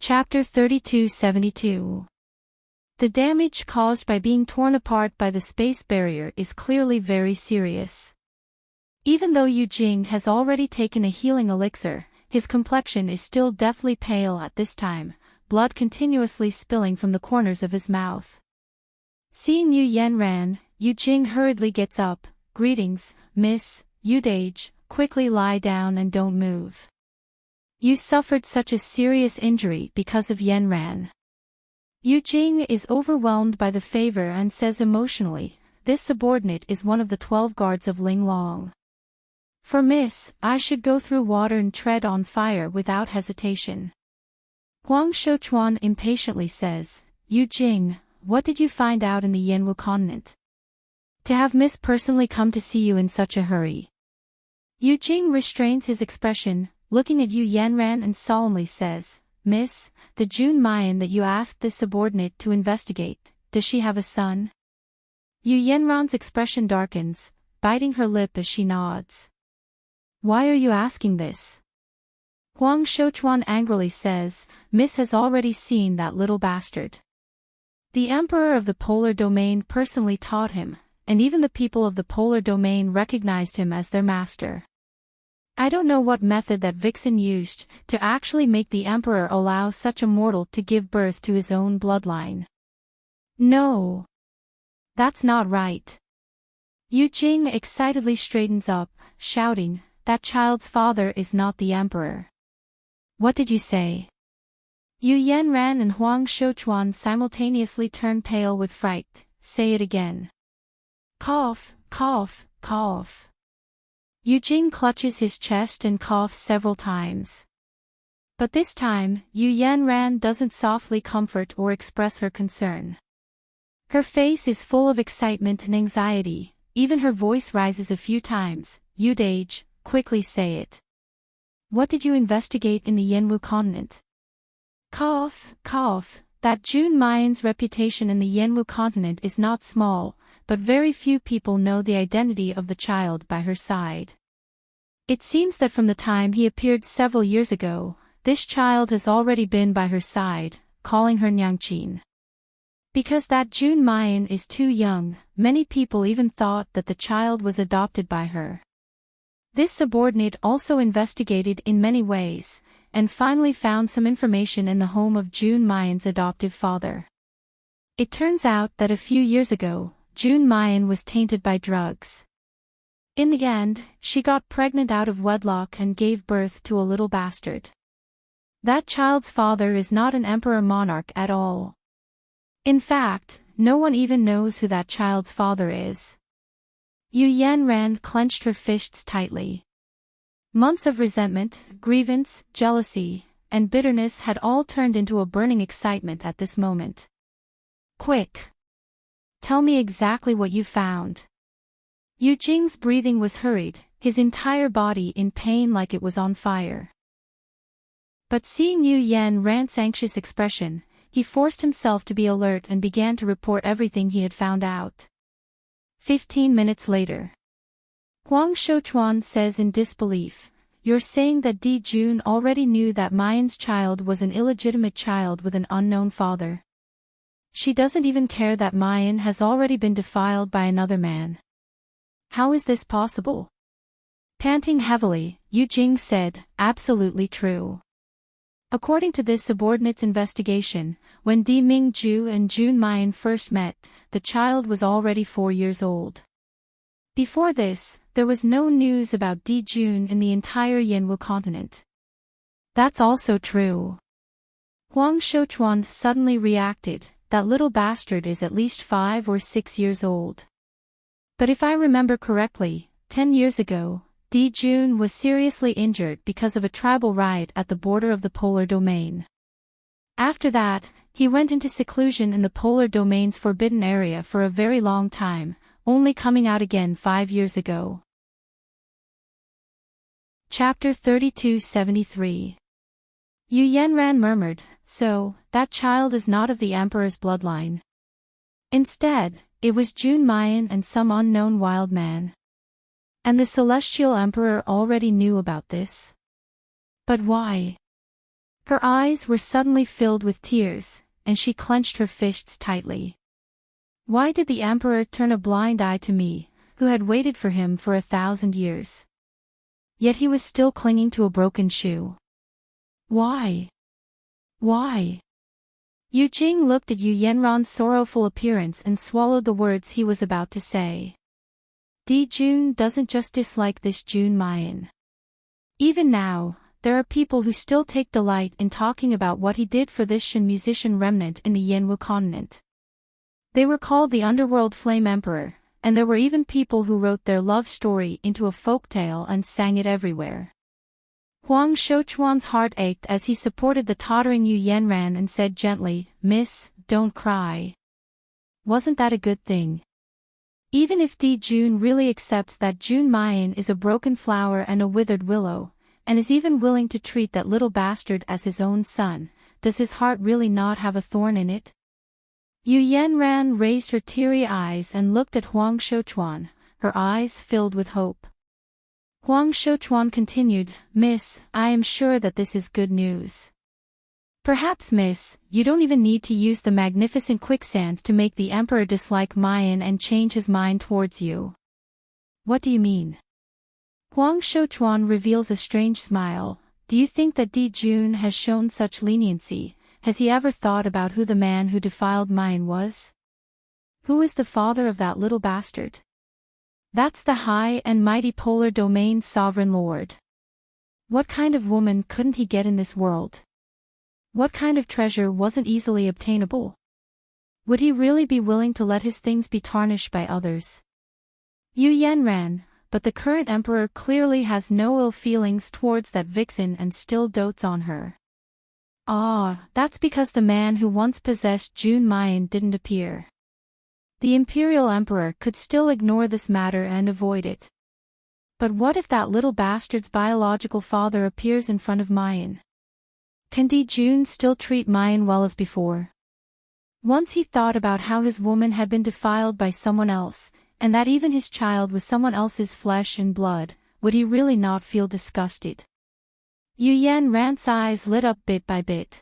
Chapter 3272. The damage caused by being torn apart by the space barrier is clearly very serious. Even though Yu Jing has already taken a healing elixir, his complexion is still deathly pale at this time, blood continuously spilling from the corners of his mouth. Seeing Yu Yanran, Yu Jing hurriedly gets up. "Greetings, Miss Udage, quickly lie down and don't move. You suffered such a serious injury because of Yanran." Yu Jing is overwhelmed by the favor and says emotionally, "This subordinate is one of the 12 guards of Ling Long. For Miss, I should go through water and tread on fire without hesitation." Huang Shouchuan impatiently says, "Yu Jing, what did you find out in the Yanwu continent? To have Miss personally come to see you in such a hurry." Yu Jing restrains his expression, looking at Yu Yanran and solemnly says, "Miss, the June Mayan that you asked this subordinate to investigate, does she have a son?" Yu Yanran's expression darkens, biting her lip as she nods. "Why are you asking this?" Huang Shouchuan angrily says, "Miss has already seen that little bastard. The Emperor of the Polar Domain personally taught him, and even the people of the Polar Domain recognized him as their master. I don't know what method that Vixen used to actually make the Emperor allow such a mortal to give birth to his own bloodline. No. That's not right." Yu Jing excitedly straightens up, shouting, "That child's father is not the Emperor." "What did you say?" Yu Yanran and Huang Shouchuan simultaneously turn pale with fright. "Say it again." Cough, cough, cough. Yu Jing clutches his chest and coughs several times. But this time, Yu Yanran doesn't softly comfort or express her concern. Her face is full of excitement and anxiety, even her voice rises a few times. "Udage, quickly say it. What did you investigate in the Yanwu continent?" Cough, cough. That June Mayan's reputation in the Yanwu continent is not small, but very few people know the identity of the child by her side. It seems that from the time he appeared several years ago, this child has already been by her side, calling her Nyangqin. Because that June Mayan is too young, many people even thought that the child was adopted by her. This subordinate also investigated in many ways, and finally found some information in the home of June Mayan's adoptive father. It turns out that a few years ago, June Mayan was tainted by drugs. In the end, she got pregnant out of wedlock and gave birth to a little bastard. That child's father is not an emperor monarch at all. In fact, no one even knows who that child's father is. Yu Yanran clenched her fists tightly. Months of resentment, grievance, jealousy, and bitterness had all turned into a burning excitement at this moment. "Quick! Tell me exactly what you found." Yu Jing's breathing was hurried, his entire body in pain like it was on fire. But seeing Yu Yanran's anxious expression, he forced himself to be alert and began to report everything he had found out. 15 minutes later. Huang Shouchuan says in disbelief, "You're saying that Di Jun already knew that Mayan's child was an illegitimate child with an unknown father? She doesn't even care that Mayan has already been defiled by another man. How is this possible?" Panting heavily, Yu Jing said, "Absolutely true. According to this subordinate's investigation, when Di Mingju and June Mayan first met, the child was already 4 years old. Before this, there was no news about Di Jun in the entire Yanwu continent." "That's also true." Huang Shouchuan suddenly reacted, "That little bastard is at least 5 or 6 years old. But if I remember correctly, 10 years ago, Di Jun was seriously injured because of a tribal riot at the border of the Polar Domain. After that, he went into seclusion in the Polar Domain's forbidden area for a very long time, only coming out again 5 years ago." Chapter 3273. Yu Yanran murmured, "So, that child is not of the Emperor's bloodline. Instead, it was June Mayan and some unknown wild man. And the Celestial Emperor already knew about this? But why? Her eyes were suddenly filled with tears, and she clenched her fists tightly. Why did the emperor turn a blind eye to me, who had waited for him for 1,000 years? Yet he was still clinging to a broken shoe. Why? Why? Yu Jing looked at Yu Yanran's sorrowful appearance and swallowed the words he was about to say. Di Jun doesn't just dislike this Jun Mayan. Even now, there are people who still take delight in talking about what he did for this Shan musician remnant in the Yanwu continent. They were called the Underworld Flame Emperor, and there were even people who wrote their love story into a folktale and sang it everywhere. Huang Shouchuan's heart ached as he supported the tottering Yu Yanran and said gently, "Miss, don't cry. Wasn't that a good thing? Even if Di Jun really accepts that Jun Mayan is a broken flower and a withered willow, and is even willing to treat that little bastard as his own son, does his heart really not have a thorn in it?" Yu Yanran raised her teary eyes and looked at Huang Shouchuan, her eyes filled with hope. Huang Shouchuan continued, "Miss, I am sure that this is good news. Perhaps, miss, you don't even need to use the magnificent quicksand to make the emperor dislike Mayan and change his mind towards you." "What do you mean?" Huang Shouchuan reveals a strange smile. "Do you think that Di Jun has shown such leniency? Has he ever thought about who the man who defiled Mayan was? Who is the father of that little bastard? That's the high and mighty polar domain sovereign lord. What kind of woman couldn't he get in this world? What kind of treasure wasn't easily obtainable? Would he really be willing to let his things be tarnished by others?" Yu Yanran, but the current emperor clearly has no ill feelings towards that vixen and still dotes on her. Ah, that's because the man who once possessed Jun Mayan didn't appear. The imperial emperor could still ignore this matter and avoid it. But what if that little bastard's biological father appears in front of Mayan? Can Di Jun still treat Mayan well as before? Once he thought about how his woman had been defiled by someone else, and that even his child was someone else's flesh and blood, would he really not feel disgusted? Yu Yanran's eyes lit up bit by bit.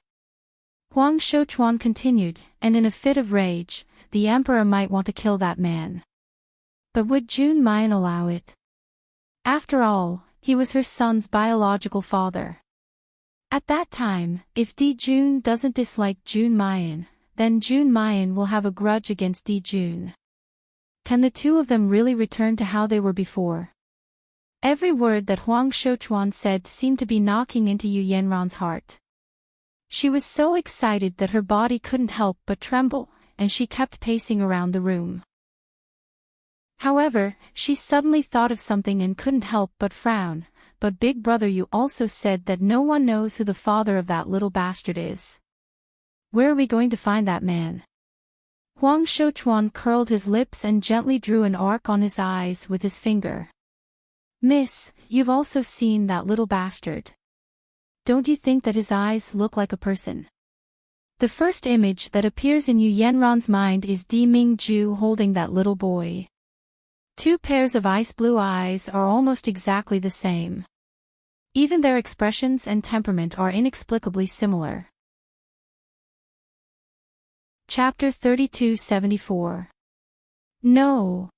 Huang Shouchuan continued, and in a fit of rage, the emperor might want to kill that man. But would Jun Mayan allow it? After all, he was her son's biological father. At that time, if Di Jun doesn't dislike Jun Mayan, then Jun Mayan will have a grudge against Di Jun. Can the two of them really return to how they were before? Every word that Huang Shouchuan said seemed to be knocking into Yu Yanran's heart. She was so excited that her body couldn't help but tremble, and she kept pacing around the room. However, she suddenly thought of something and couldn't help but frown. "But Big Brother, you also said that no one knows who the father of that little bastard is. Where are we going to find that man?" Huang Shouchuan curled his lips and gently drew an arc on his eyes with his finger. "Miss, you've also seen that little bastard. Don't you think that his eyes look like a person?" The first image that appears in Yu Yanran's mind is Di Mingju holding that little boy. Two pairs of ice blue eyes are almost exactly the same. Even their expressions and temperament are inexplicably similar. Chapter 3274. No.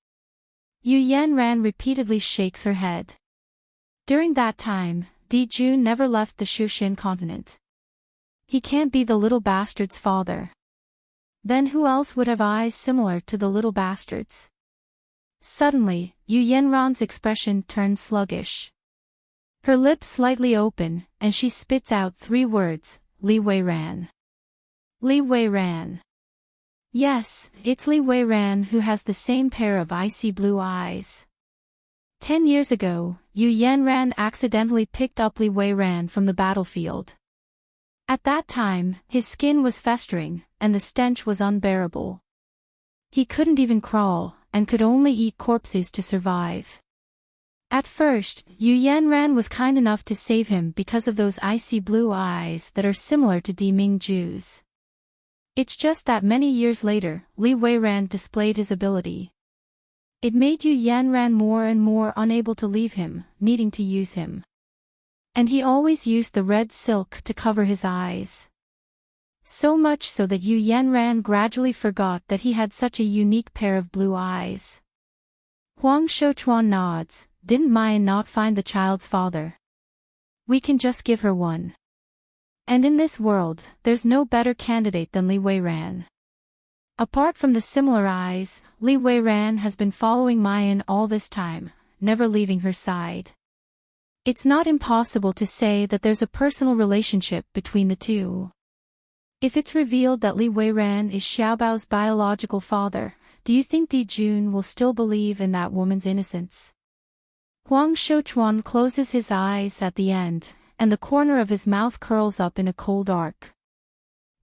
Yu Yanran repeatedly shakes her head. During that time, Di Jun never left the Shushan continent. He can't be the little bastard's father. Then who else would have eyes similar to the little bastard's? Suddenly, Yu Yanran's expression turned sluggish. Her lips slightly open, and she spits out 3 words, Li Weiran. Li Weiran. Yes, it's Li Weiran who has the same pair of icy blue eyes. 10 years ago, Yu Yanran accidentally picked up Li Weiran from the battlefield. At that time, his skin was festering, and the stench was unbearable. He couldn't even crawl, and could only eat corpses to survive. At first, Yu Yanran was kind enough to save him because of those icy blue eyes that are similar to Di Mingju's. It's just that many years later, Li Weiran displayed his ability. It made Yu Yanran more and more unable to leave him, needing to use him. And he always used the red silk to cover his eyes. So much so that Yu Yanran gradually forgot that he had such a unique pair of blue eyes. Huang Shouchuan nods. Didn't Mayan not find the child's father? We can just give her one. And in this world, there's no better candidate than Li Weiran. Apart from the similar eyes, Li Weiran has been following Mayan all this time, never leaving her side. It's not impossible to say that there's a personal relationship between the two. If it's revealed that Li Weiran is Xiaobao's biological father, do you think Di Jun will still believe in that woman's innocence? Huang Shouchuan closes his eyes at the end, and the corner of his mouth curls up in a cold arc.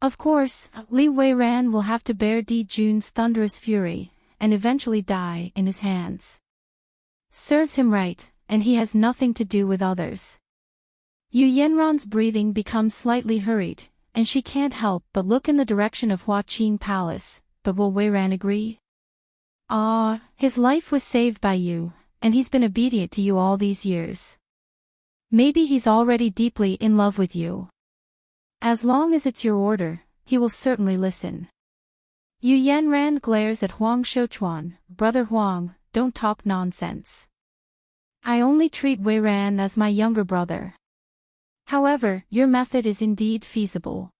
Of course, Li Weiran will have to bear Di Jun's thunderous fury, and eventually die in his hands. Serves him right, and he has nothing to do with others. Yu Yanran's breathing becomes slightly hurried, and she can't help but look in the direction of Huaqing Palace, but will Weiran agree? His life was saved by you, and he's been obedient to you all these years. Maybe he's already deeply in love with you. As long as it's your order, he will certainly listen. Yu Yanran glares at Huang Shouchuan. Brother Huang, don't talk nonsense. I only treat Weiran as my younger brother. However, your method is indeed feasible.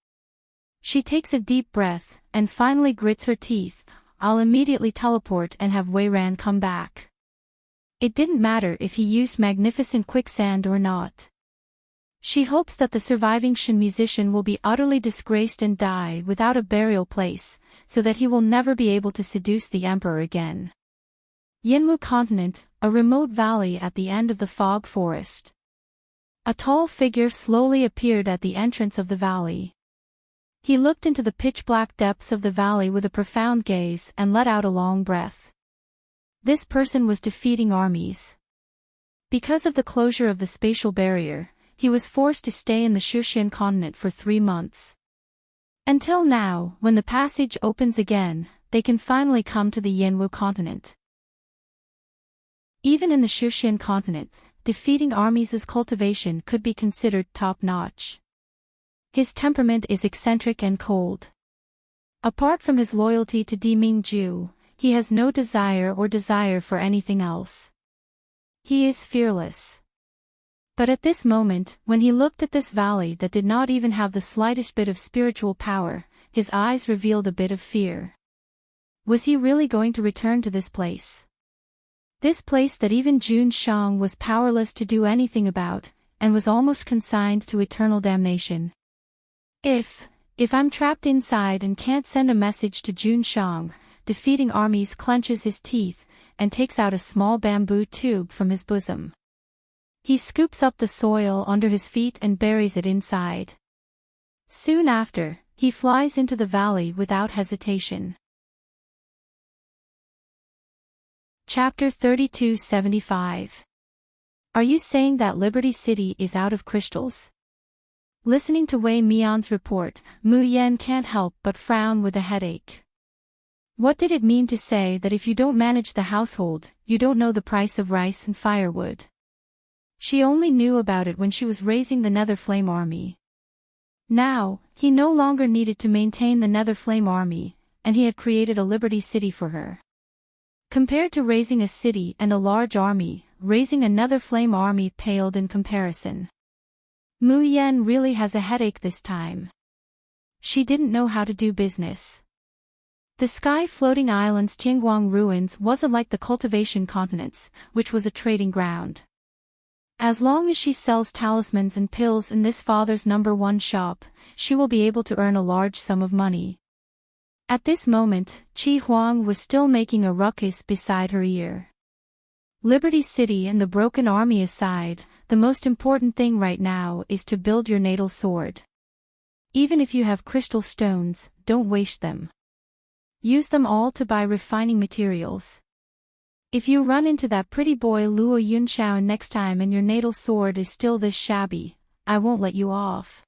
She takes a deep breath, and finally grits her teeth. I'll immediately teleport and have Weiran come back. It didn't matter if he used magnificent quicksand or not. She hopes that the surviving Shen musician will be utterly disgraced and die without a burial place, so that he will never be able to seduce the emperor again. Yinwu Continent, a remote valley at the end of the fog forest. A tall figure slowly appeared at the entrance of the valley. He looked into the pitch-black depths of the valley with a profound gaze and let out a long breath. This person was defeating armies. Because of the closure of the spatial barrier, he was forced to stay in the Shushan continent for 3 months. Until now, when the passage opens again, they can finally come to the Yinwu continent. Even in the Shushan continent, defeating armies' cultivation could be considered top-notch. His temperament is eccentric and cold. Apart from his loyalty to Di Mingju, he has no desire for anything else. He is fearless. But at this moment, when he looked at this valley that did not even have the slightest bit of spiritual power, his eyes revealed a bit of fear. Was he really going to return to this place? This place that even Jun Shang was powerless to do anything about, and was almost consigned to eternal damnation. If I'm trapped inside and can't send a message to Jun Shang, defeating armies clenches his teeth, and takes out a small bamboo tube from his bosom. He scoops up the soil under his feet and buries it inside. Soon after, he flies into the valley without hesitation. Chapter 3275. Are you saying that Liberty City is out of crystals? Listening to Wei Mian's report, Mu Yan can't help but frown with a headache. What did it mean to say that if you don't manage the household, you don't know the price of rice and firewood? She only knew about it when she was raising the Nether Flame Army. Now, he no longer needed to maintain the Nether Flame Army, and he had created a Liberty City for her. Compared to raising a city and a large army, raising a Nether Flame Army paled in comparison. Mu Yan really has a headache this time. She didn't know how to do business. The sky-floating island's Tianguang ruins wasn't like the cultivation continents, which was a trading ground. As long as she sells talismans and pills in this father's #1 shop, she will be able to earn a large sum of money. At this moment, Qi Huang was still making a ruckus beside her ear. Liberty City and the broken army aside, the most important thing right now is to build your natal sword. Even if you have crystal stones, don't waste them. Use them all to buy refining materials. If you run into that pretty boy Luo Yunshao next time and your natal sword is still this shabby, I won't let you off.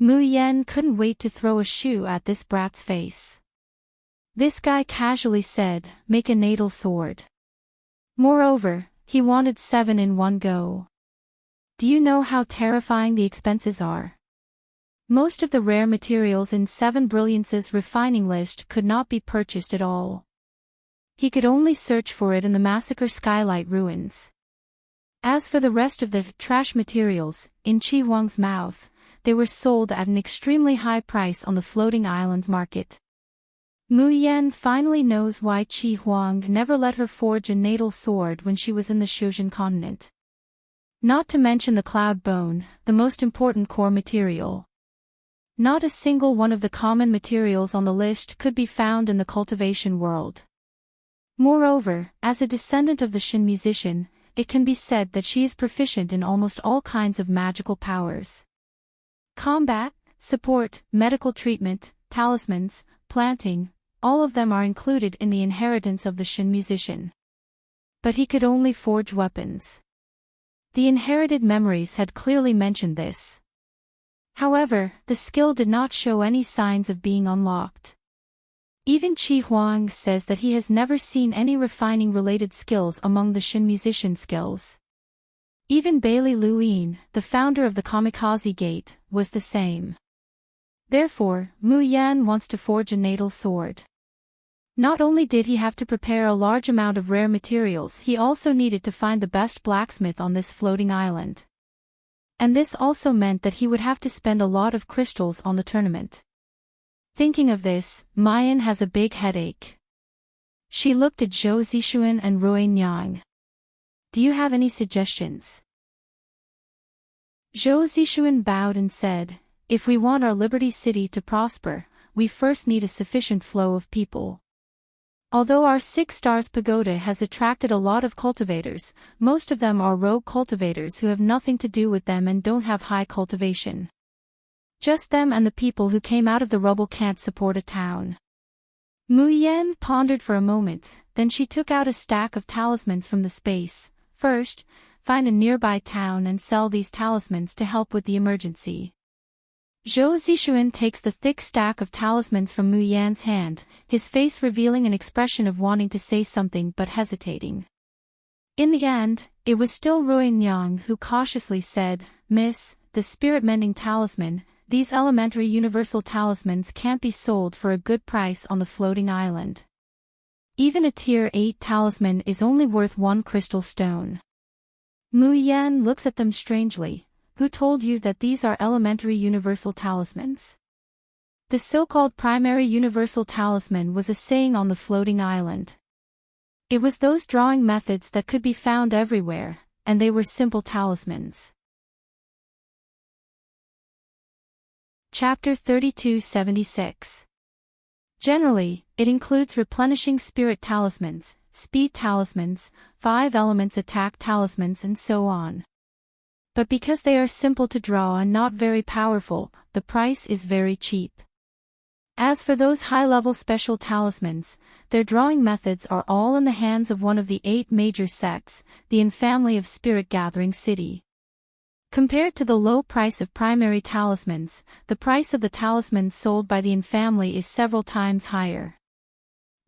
Mu Yan couldn't wait to throw a shoe at this brat's face. This guy casually said, make a natal sword. Moreover, he wanted 7 in one go. Do you know how terrifying the expenses are? Most of the rare materials in Seven Brilliance's refining list could not be purchased at all. He could only search for it in the Massacre Skylight ruins. As for the rest of the trash materials, in Qi Huang's mouth, they were sold at an extremely high price on the floating islands market. Mu Yan finally knows why Qi Huang never let her forge a natal sword when she was in the Shuzhen continent. Not to mention the cloud bone, the most important core material. Not a single one of the common materials on the list could be found in the cultivation world. Moreover, as a descendant of the Shin musician, it can be said that she is proficient in almost all kinds of magical powers. Combat, support, medical treatment, talismans, planting, all of them are included in the inheritance of the Shin musician. But he could only forge weapons. The inherited memories had clearly mentioned this. However, the skill did not show any signs of being unlocked. Even Qi Huang says that he has never seen any refining-related skills among the Shin musician skills. Even Bailey Luin, the founder of the Kamikaze Gate, was the same. Therefore, Mu Yan wants to forge a natal sword. Not only did he have to prepare a large amount of rare materials, he also needed to find the best blacksmith on this floating island. And this also meant that he would have to spend a lot of crystals on the tournament. Thinking of this, Mayan has a big headache. She looked at Zhou Zixuan and Rui Nyang. Do you have any suggestions? Zhou Zixuan bowed and said, if we want our Liberty City to prosper, we first need a sufficient flow of people. Although our 6 Stars Pagoda has attracted a lot of cultivators, most of them are rogue cultivators who have nothing to do with them and don't have high cultivation. Just them and the people who came out of the rubble can't support a town. Mu Yan pondered for a moment, then she took out a stack of talismans from the space. First, find a nearby town and sell these talismans to help with the emergency. Zhou Zixuan takes the thick stack of talismans from Mu Yan's hand, his face revealing an expression of wanting to say something but hesitating. In the end, it was still Rui Nyang who cautiously said, Miss, the spirit-mending talisman, these elementary universal talismans can't be sold for a good price on the floating island. Even a tier 8 talisman is only worth 1 crystal stone. Mu Yan looks at them strangely. Who told you that these are elementary universal talismans? The so-called primary universal talisman was a saying on the floating island. It was those drawing methods that could be found everywhere, and they were simple talismans. Chapter 3276. Generally, it includes replenishing spirit talismans, speed talismans, 5 elements attack talismans and so on. But because they are simple to draw and not very powerful, the price is very cheap. As for those high-level special talismans, their drawing methods are all in the hands of one of the 8 major sects, the infamily of Spirit Gathering City. Compared to the low price of primary talismans, the price of the talismans sold by the infamily is several times higher.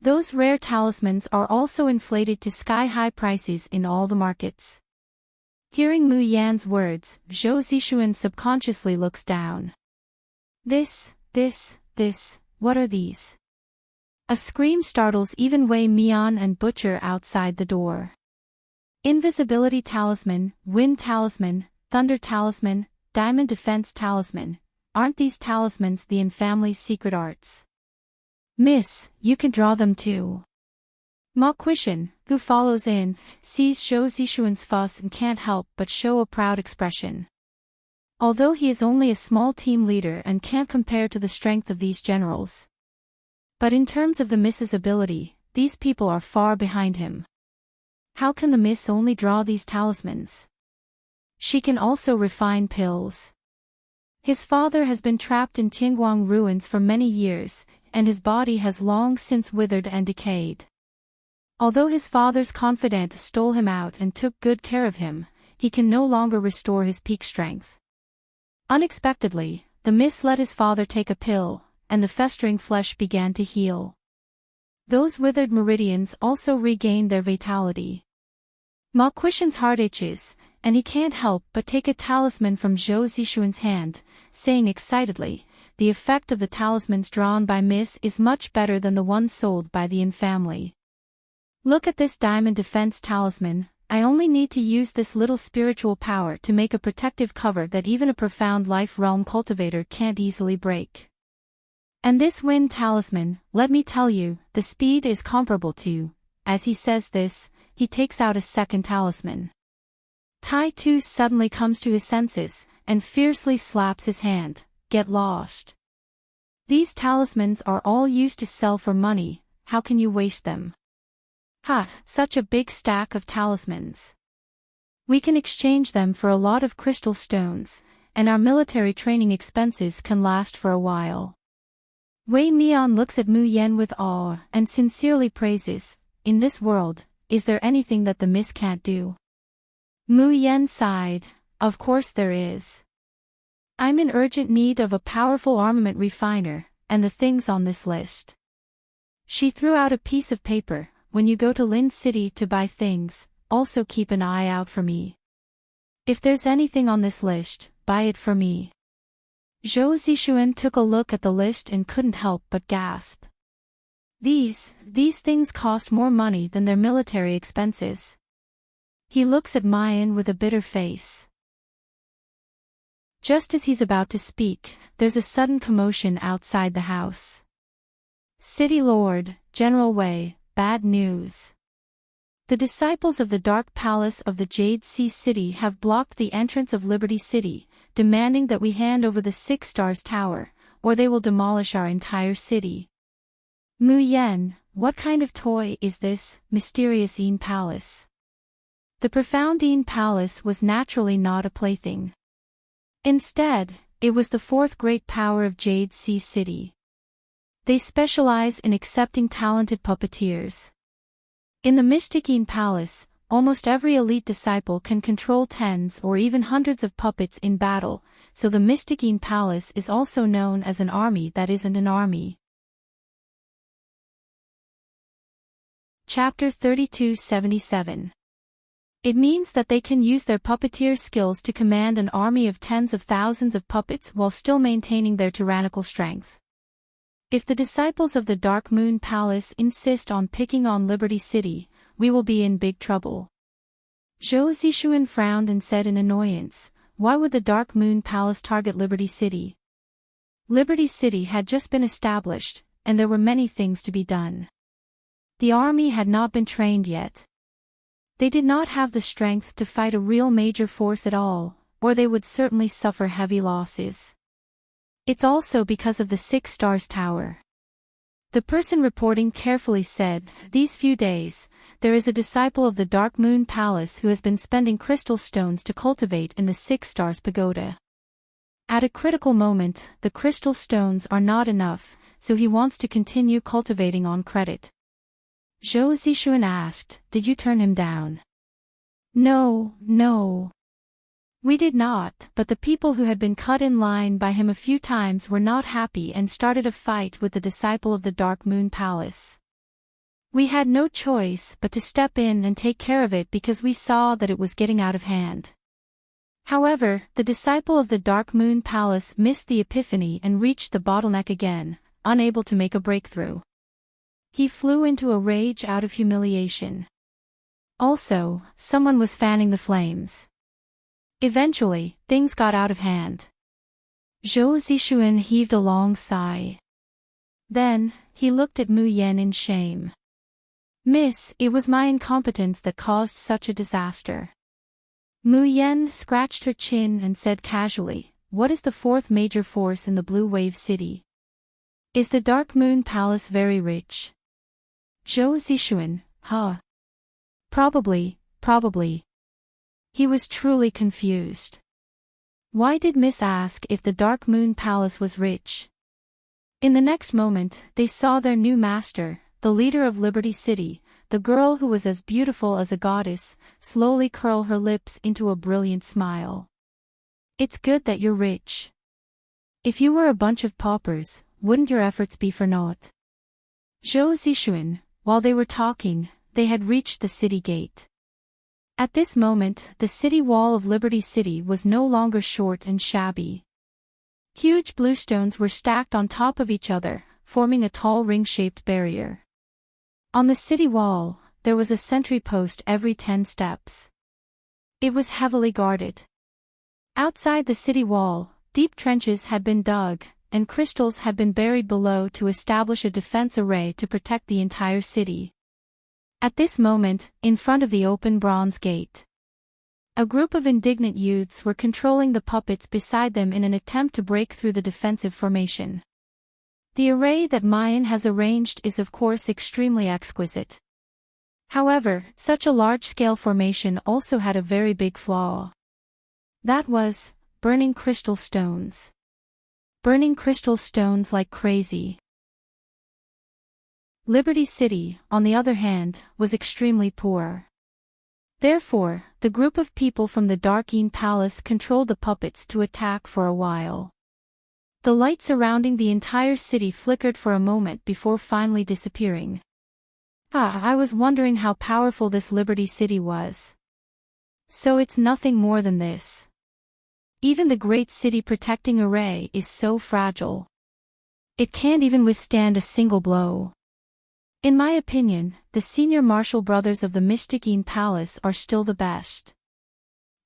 Those rare talismans are also inflated to sky-high prices in all the markets. Hearing Mu Yan's words, Zhou Zixuan subconsciously looks down. This, what are these? A scream startles even Wei Mian and Butcher outside the door. Invisibility talisman, wind talisman, thunder talisman, diamond defense talisman. Aren't these talismans the infamily's secret arts? Miss, you can draw them too. Ma Quishan, who follows in, sees Zhou Zixuan's fuss and can't help but show a proud expression. Although he is only a small team leader and can't compare to the strength of these generals. But in terms of the Miss's ability, these people are far behind him. How can the Miss only draw these talismans? She can also refine pills. His father has been trapped in Tianguang ruins for many years, and his body has long since withered and decayed. Although his father's confidant stole him out and took good care of him, he can no longer restore his peak strength. Unexpectedly, the Miss let his father take a pill, and the festering flesh began to heal. Those withered meridians also regained their vitality. Ma Quishan's heart itches, and he can't help but take a talisman from Zhou Zishuan's hand, saying excitedly, "The effect of the talismans drawn by Miss is much better than the ones sold by the Yin family. Look at this diamond defense talisman. I only need to use this little spiritual power to make a protective cover that even a profound life realm cultivator can't easily break. And this wind talisman, let me tell you, the speed is comparable to." As he says this, he takes out a second talisman. Tai Tu suddenly comes to his senses, and fiercely slaps his hand. "Get lost. These talismans are all used to sell for money, how can you waste them? Ha, such a big stack of talismans. We can exchange them for a lot of crystal stones, and our military training expenses can last for a while." Wei Mian looks at Mu Yen with awe and sincerely praises, "In this world, is there anything that the Miss can't do?" Mu Yen sighed, "Of course there is. I'm in urgent need of a powerful armament refiner, and the things on this list." She threw out a piece of paper. "When you go to Lin City to buy things, also keep an eye out for me. If there's anything on this list, buy it for me." Zhou Zishuan took a look at the list and couldn't help but gasp. These things cost more money than their military expenses. He looks at Mayan with a bitter face. Just as he's about to speak, there's a sudden commotion outside the house. "City Lord, General Wei, bad news. The disciples of the Dark Palace of the Jade Sea City have blocked the entrance of Liberty City, demanding that we hand over the 6 Stars Tower, or they will demolish our entire city." Mu Yen, what kind of toy is this mysterious Yin Palace? The profound Yin Palace was naturally not a plaything. Instead, it was the 4th great power of Jade Sea City. They specialize in accepting talented puppeteers. In the Mystic Yin Palace, almost every elite disciple can control tens or even hundreds of puppets in battle, so the Mystic Yin Palace is also known as an army that isn't an army. Chapter 3277. It means that they can use their puppeteer skills to command an army of tens of thousands of puppets while still maintaining their tyrannical strength. If the disciples of the Dark Moon Palace insist on picking on Liberty City, we will be in big trouble. Zhou Zishuan frowned and said in annoyance, "Why would the Dark Moon Palace target Liberty City?" Liberty City had just been established, and there were many things to be done. The army had not been trained yet. They did not have the strength to fight a real major force at all, or they would certainly suffer heavy losses. It's also because of the 6 Stars Tower. The person reporting carefully said, "These few days, there is a disciple of the Dark Moon Palace who has been spending crystal stones to cultivate in the 6 Stars Pagoda. At a critical moment, the crystal stones are not enough, so he wants to continue cultivating on credit." Zhou Zishuan asked, "Did you turn him down?" No. We did not, but the people who had been cut in line by him a few times were not happy and started a fight with the disciple of the Dark Moon Palace. We had no choice but to step in and take care of it because we saw that it was getting out of hand. However, the disciple of the Dark Moon Palace missed the epiphany and reached the bottleneck again, unable to make a breakthrough. He flew into a rage out of humiliation. Also, someone was fanning the flames. Eventually, things got out of hand. Zhou Zishuan heaved a long sigh. Then, he looked at Mu Yen in shame. "Miss, it was my incompetence that caused such a disaster." Mu Yen scratched her chin and said casually, "What is the 4th major force in the Blue Wave City? Is the Dark Moon Palace very rich?" Zhou Zishuan, Probably. He was truly confused. Why did Miss ask if the Dark Moon Palace was rich? In the next moment, they saw their new master, the leader of Liberty City, the girl who was as beautiful as a goddess, slowly curl her lips into a brilliant smile. "It's good that you're rich. If you were a bunch of paupers, wouldn't your efforts be for naught?" Zhou Zishuan, while they were talking, they had reached the city gate. At this moment, the city wall of Liberty City was no longer short and shabby. Huge bluestones were stacked on top of each other, forming a tall ring-shaped barrier. On the city wall, there was a sentry post every 10 steps. It was heavily guarded. Outside the city wall, deep trenches had been dug, and crystals had been buried below to establish a defense array to protect the entire city. At this moment, in front of the open bronze gate, a group of indignant youths were controlling the puppets beside them in an attempt to break through the defensive formation. The array that Mayan has arranged is of course extremely exquisite. However, such a large-scale formation also had a very big flaw. That was, burning crystal stones. Burning crystal stones like crazy. Liberty City, on the other hand, was extremely poor. Therefore, the group of people from the Darkeen Palace controlled the puppets to attack for a while. The light surrounding the entire city flickered for a moment before finally disappearing. I was wondering how powerful this Liberty City was. So it's nothing more than this. Even the great city protecting array is so fragile. It can't even withstand a single blow. In my opinion, the senior martial brothers of the Mysticine Palace are still the best.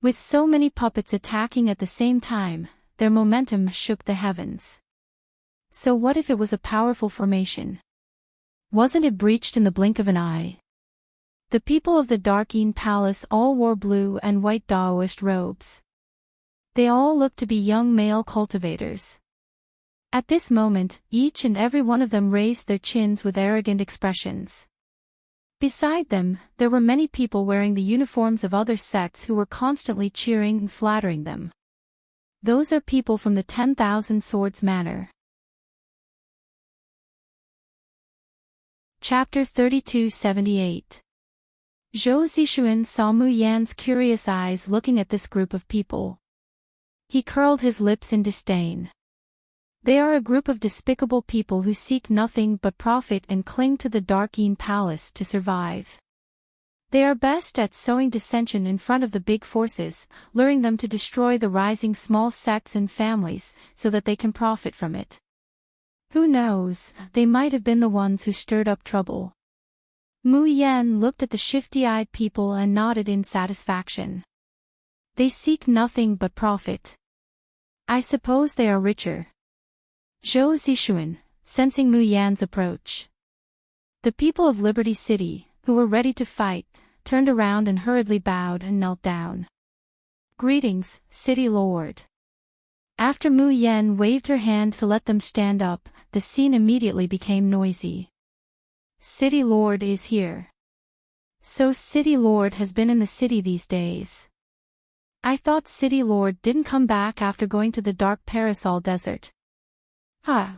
With so many puppets attacking at the same time, their momentum shook the heavens. So what if it was a powerful formation? Wasn't it breached in the blink of an eye? The people of the Darkeen Palace all wore blue and white Daoist robes. They all looked to be young male cultivators. At this moment, each and every one of them raised their chins with arrogant expressions. Beside them, there were many people wearing the uniforms of other sects who were constantly cheering and flattering them. Those are people from the 10,000 Swords Manor. Chapter 3278. Zhou Zixuan saw Mu Yan's curious eyes looking at this group of people. He curled his lips in disdain. They are a group of despicable people who seek nothing but profit and cling to the Darkeen Palace to survive. They are best at sowing dissension in front of the big forces, luring them to destroy the rising small sects and families, so that they can profit from it. Who knows, they might have been the ones who stirred up trouble. Mu Yan looked at the shifty-eyed people and nodded in satisfaction. They seek nothing but profit. I suppose they are richer. Zhou Zixuan, sensing Mu Yan's approach. The people of Liberty City, who were ready to fight, turned around and hurriedly bowed and knelt down. Greetings, City Lord. After Mu Yan waved her hand to let them stand up, the scene immediately became noisy. City Lord is here. So City Lord has been in the city these days. I thought City Lord didn't come back after going to the Dark Parasol Desert.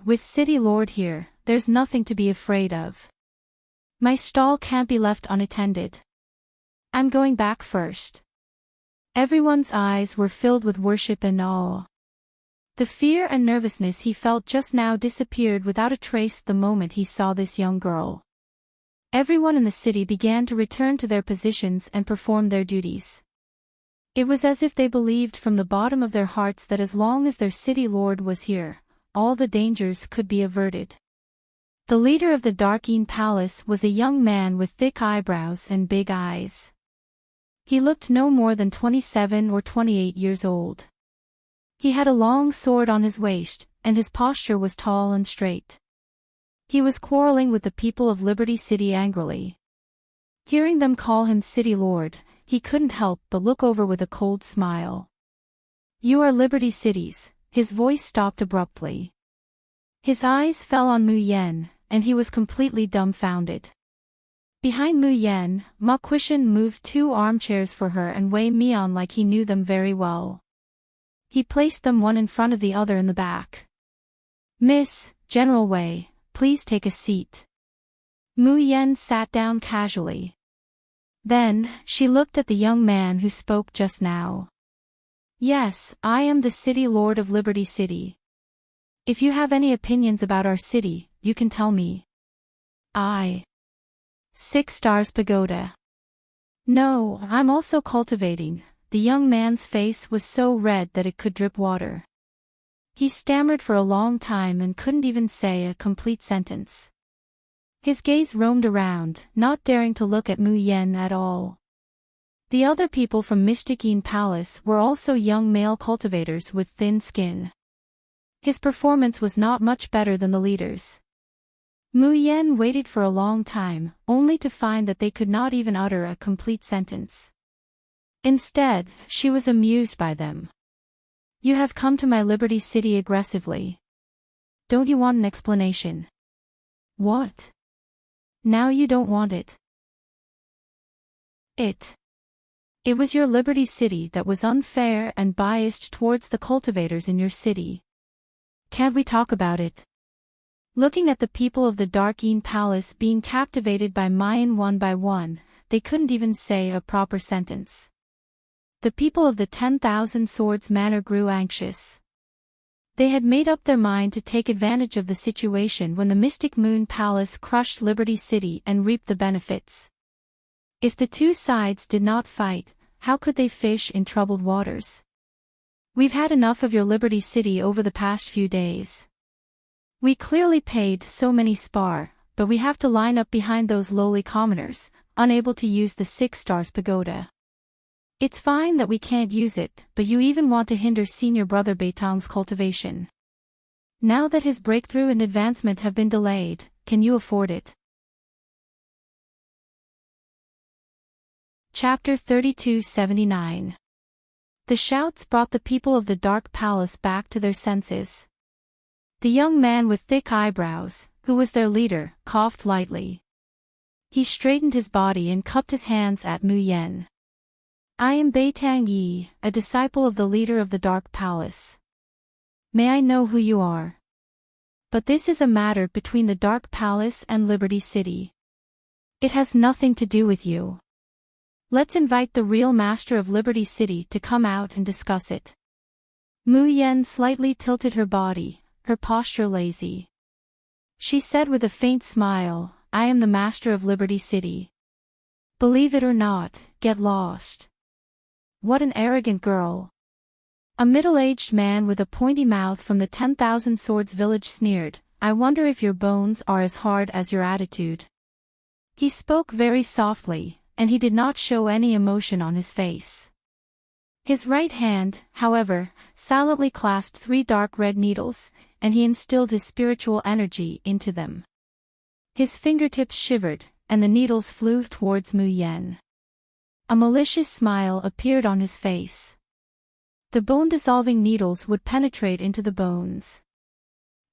With City Lord here, there's nothing to be afraid of. My stall can't be left unattended. I'm going back first. Everyone's eyes were filled with worship and awe. The fear and nervousness he felt just now disappeared without a trace the moment he saw this young girl. Everyone in the city began to return to their positions and perform their duties. It was as if they believed from the bottom of their hearts that as long as their city lord was here, all the dangers could be averted. The leader of the Darkeen Palace was a young man with thick eyebrows and big eyes. He looked no more than 27 or 28 years old. He had a long sword on his waist, and his posture was tall and straight. He was quarreling with the people of Liberty City angrily. Hearing them call him City Lord, he couldn't help but look over with a cold smile. You are Liberty City's. His voice stopped abruptly. His eyes fell on Mu Yan, and he was completely dumbfounded. Behind Mu Yan, Ma Quishan moved 2 armchairs for her and Wei Mian like he knew them very well. He placed them one in front of the other in the back. Miss, General Wei, please take a seat. Mu Yan sat down casually. Then, she looked at the young man who spoke just now. Yes, I am the City Lord of Liberty City. If you have any opinions about our city, you can tell me. 6 Stars Pagoda. No, I'm also cultivating. The young man's face was so red that it could drip water. He stammered for a long time and couldn't even say a complete sentence. His gaze roamed around, not daring to look at Mu Yen at all. The other people from Mysticine Palace were also young male cultivators with thin skin. His performance was not much better than the leaders. Mu Yen waited for a long time, only to find that they could not even utter a complete sentence. Instead, she was amused by them. You have come to my Liberty City aggressively. Don't you want an explanation? What? Now you don't want it. It was your Liberty City that was unfair and biased towards the cultivators in your city. Can't we talk about it? Looking at the people of the Darkeen Palace being captivated by Mayan one by one, they couldn't even say a proper sentence. The people of the 10,000 Swords Manor grew anxious. They had made up their mind to take advantage of the situation when the Mystic Moon Palace crushed Liberty City and reaped the benefits. If the two sides did not fight, how could they fish in troubled waters? We've had enough of your Liberty City over the past few days. We clearly paid so many spar, but we have to line up behind those lowly commoners, unable to use the 6 Stars Pagoda. It's fine that we can't use it, but you even want to hinder senior brother Beitang's cultivation. Now that his breakthrough and advancement have been delayed, can you afford it? Chapter 3279. The shouts brought the people of the Dark Palace back to their senses. The young man with thick eyebrows, who was their leader, coughed lightly. He straightened his body and cupped his hands at Mu Yen. I am Beitang Yi, a disciple of the leader of the Dark Palace. May I know who you are? But this is a matter between the Dark Palace and Liberty City. It has nothing to do with you. Let's invite the real master of Liberty City to come out and discuss it. Mu Yen slightly tilted her body, her posture lazy. She said with a faint smile, I am the master of Liberty City. Believe it or not, get lost. What an arrogant girl. A middle-aged man with a pointy mouth from the 10,000 Swords village sneered, I wonder if your bones are as hard as your attitude. He spoke very softly, and he did not show any emotion on his face. His right hand, however, silently clasped 3 dark red needles, and he instilled his spiritual energy into them. His fingertips shivered, and the needles flew towards Mu Yen. A malicious smile appeared on his face. The bone-dissolving needles would penetrate into the bones.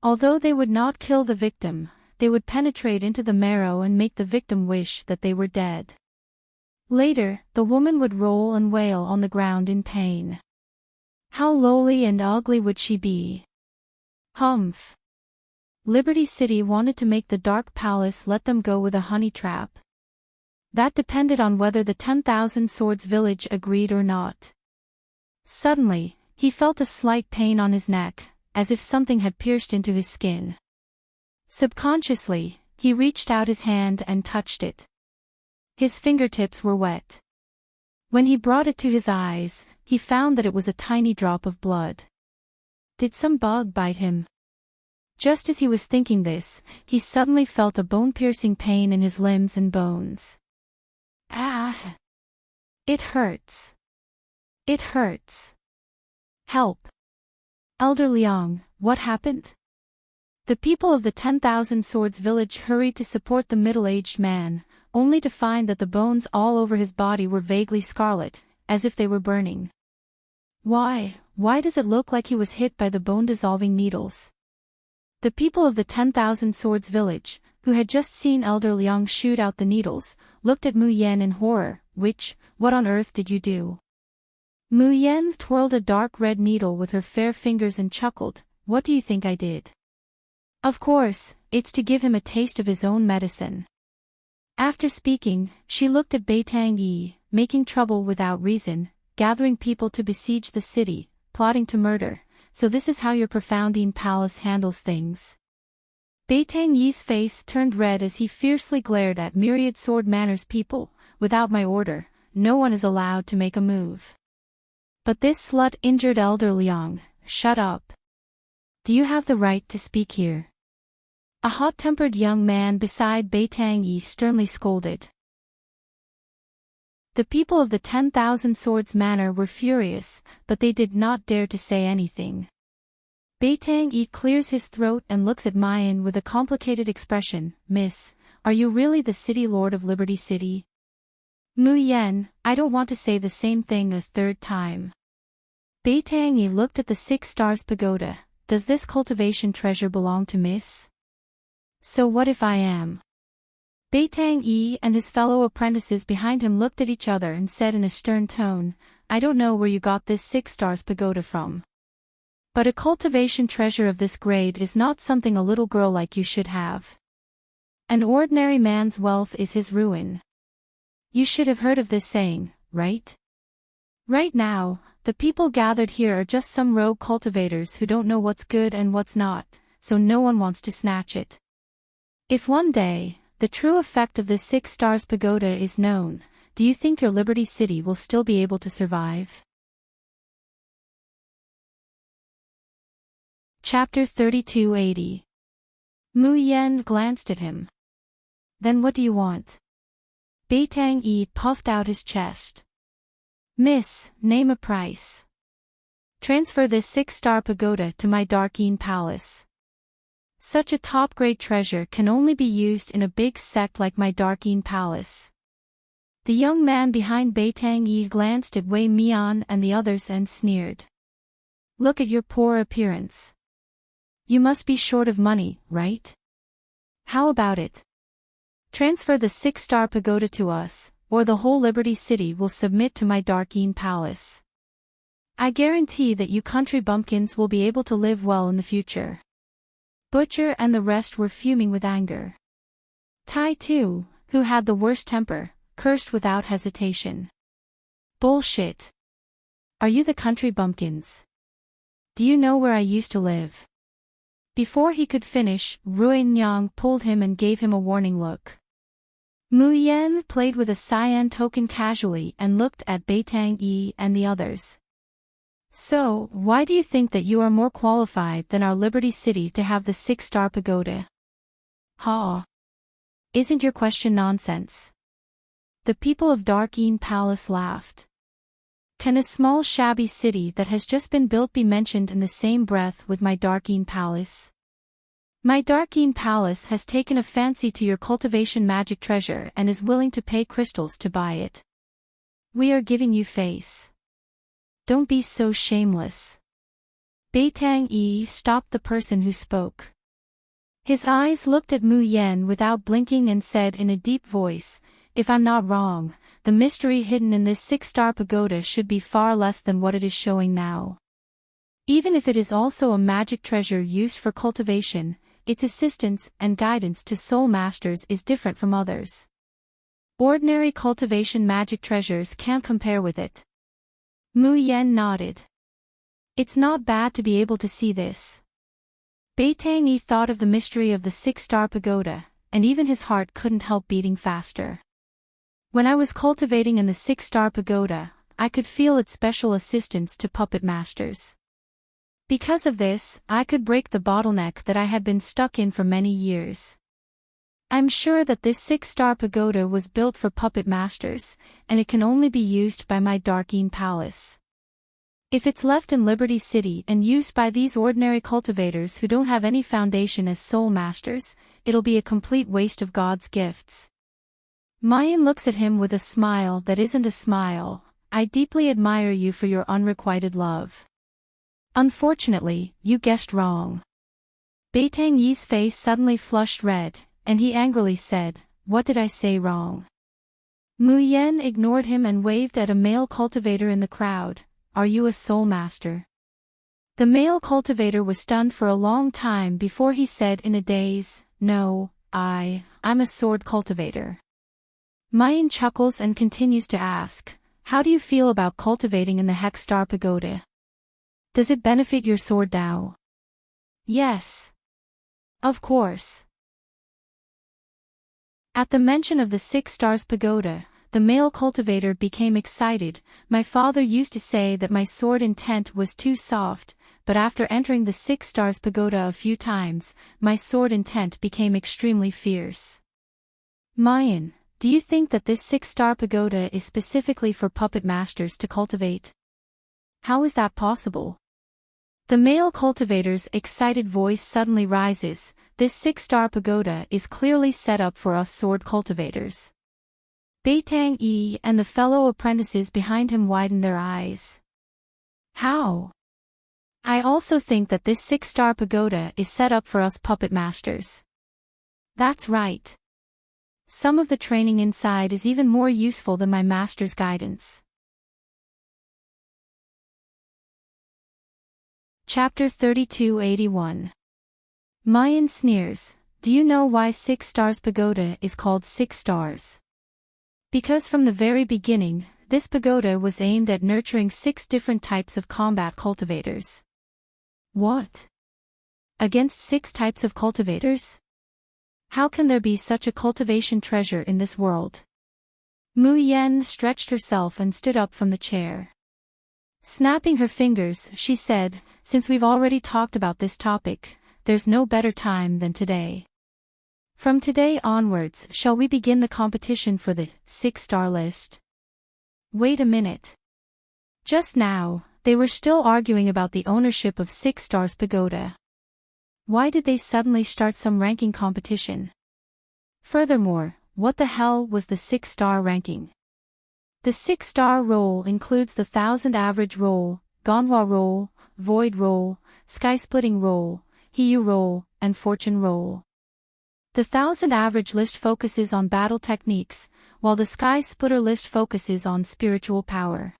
Although they would not kill the victim, they would penetrate into the marrow and make the victim wish that they were dead. Later, the woman would roll and wail on the ground in pain. How lowly and ugly would she be? Humph. Liberty City wanted to make the Dark Palace let them go with a honey trap. That depended on whether the 10,000 Swords village agreed or not. Suddenly, he felt a slight pain on his neck, as if something had pierced into his skin. Subconsciously, he reached out his hand and touched it. His fingertips were wet. When he brought it to his eyes, he found that it was a tiny drop of blood. Did some bug bite him? Just as he was thinking this, he suddenly felt a bone-piercing pain in his limbs and bones. Ah! It hurts. It hurts. Help! Elder Liang, what happened? The people of the 10,000 Swords village hurried to support the middle-aged man, only to find that the bones all over his body were vaguely scarlet, as if they were burning. Why does it look like he was hit by the bone-dissolving needles? The people of the 10,000 Swords village, who had just seen Elder Liang shoot out the needles, looked at Mu Yen in horror. What on earth did you do? Mu Yen twirled a dark red needle with her fair fingers and chuckled, what do you think I did? Of course, it's to give him a taste of his own medicine. After speaking, she looked at Beitang Yi, making trouble without reason, gathering people to besiege the city, plotting to murder, so this is how your Profoundine Palace handles things. Beitang Yi's face turned red as he fiercely glared at myriad Sword Manor's people, without my order, no one is allowed to make a move. But this slut injured Elder Liang, shut up. Do you have the right to speak here? A hot-tempered young man beside Beitang Yi sternly scolded. The people of the 10,000 Swords Manor were furious, but they did not dare to say anything. Beitang Yi clears his throat and looks at Mayan with a complicated expression. Miss, are you really the city lord of Liberty City? Mu Yen, I don't want to say the same thing a third time. Beitang Yi looked at the 6 Stars Pagoda. Does this cultivation treasure belong to Miss? So what if I am? Beitang Yi and his fellow apprentices behind him looked at each other and said in a stern tone, I don't know where you got this 6 Stars Pagoda from. But a cultivation treasure of this grade is not something a little girl like you should have. An ordinary man's wealth is his ruin. You should have heard of this saying, right? Right now, the people gathered here are just some rogue cultivators who don't know what's good and what's not, so no one wants to snatch it. If one day, the true effect of this 6 Stars Pagoda is known, do you think your Liberty City will still be able to survive? Chapter 3280. Mu Yen glanced at him. Then what do you want? Beitang Yi puffed out his chest. Miss, name a price. Transfer this 6-star pagoda to my Darkeen Palace. Such a top-grade treasure can only be used in a big sect like my Darkeen Palace. The young man behind Beitang Yi glanced at Wei Mian and the others and sneered. Look at your poor appearance. You must be short of money, right? How about it? Transfer the 6-star pagoda to us, or the whole Liberty City will submit to my Darkeen Palace. I guarantee that you country bumpkins will be able to live well in the future. Butcher and the rest were fuming with anger. Tai too, who had the worst temper, cursed without hesitation. Bullshit. Are you the country bumpkins? Do you know where I used to live? Before he could finish, Rui Nyang pulled him and gave him a warning look. Mu Yen played with a cyan token casually and looked at Beitang Yi and the others. So, why do you think that you are more qualified than our Liberty City to have the 6-star pagoda? Ha! Isn't your question nonsense? The people of Darkeen Palace laughed. Can a small shabby city that has just been built be mentioned in the same breath with my Darkeen Palace? My Darkeen Palace has taken a fancy to your cultivation magic treasure and is willing to pay crystals to buy it. We are giving you face. Don't be so shameless. Beitang Yi stopped the person who spoke. His eyes looked at Mu Yen without blinking and said in a deep voice, if I'm not wrong, the mystery hidden in this 6-star pagoda should be far less than what it is showing now. Even if it is also a magic treasure used for cultivation, its assistance and guidance to soul masters is different from others. Ordinary cultivation magic treasures can't compare with it. Mu Yen nodded. It's not bad to be able to see this. Beitang Yi thought of the mystery of the 6-star pagoda, and even his heart couldn't help beating faster. When I was cultivating in the 6-star pagoda, I could feel its special assistance to puppet masters. Because of this, I could break the bottleneck that I had been stuck in for many years. I'm sure that this 6-star pagoda was built for puppet masters, and it can only be used by my Darkeen Palace. If it's left in Liberty City and used by these ordinary cultivators who don't have any foundation as soul masters, it'll be a complete waste of God's gifts. Mayan looks at him with a smile that isn't a smile. I deeply admire you for your unrequited love. Unfortunately, you guessed wrong. Beitang Yi's face suddenly flushed red, and he angrily said, what did I say wrong? Mu Yen ignored him and waved at a male cultivator in the crowd. Are you a soul master? The male cultivator was stunned for a long time before he said in a daze, no, I'm a sword cultivator. Mayan chuckles and continues to ask, how do you feel about cultivating in the Hex-star pagoda? Does it benefit your sword now? Yes. Of course. At the mention of the 6 stars pagoda, the male cultivator became excited. My father used to say that my sword intent was too soft, but after entering the 6 stars pagoda a few times, my sword intent became extremely fierce. Mayan, do you think that this 6-star pagoda is specifically for puppet masters to cultivate? How is that possible? The male cultivator's excited voice suddenly rises. This 6-star pagoda is clearly set up for us sword cultivators. Beitang Yi and the fellow apprentices behind him widen their eyes. How? I also think that this 6-star pagoda is set up for us puppet masters. That's right. Some of the training inside is even more useful than my master's guidance. Chapter 3281. Mayan sneers. Do you know why 6 stars pagoda is called 6 stars? Because from the very beginning, this pagoda was aimed at nurturing 6 different types of combat cultivators. What? Against 6 types of cultivators? How can there be such a cultivation treasure in this world? Mu Yan stretched herself and stood up from the chair. Snapping her fingers, she said, since we've already talked about this topic, there's no better time than today. From today onwards, shall we begin the competition for the 6-star list? Wait a minute. Just now, they were still arguing about the ownership of 6 stars pagoda. Why did they suddenly start some ranking competition? Furthermore, what the hell was the 6-star ranking? The 6-star roll includes the 1000 average roll, Ganhwa roll, void roll, sky-splitting roll, Hiyu roll, and fortune roll. The 1000 average list focuses on battle techniques, while the sky-splitter list focuses on spiritual power.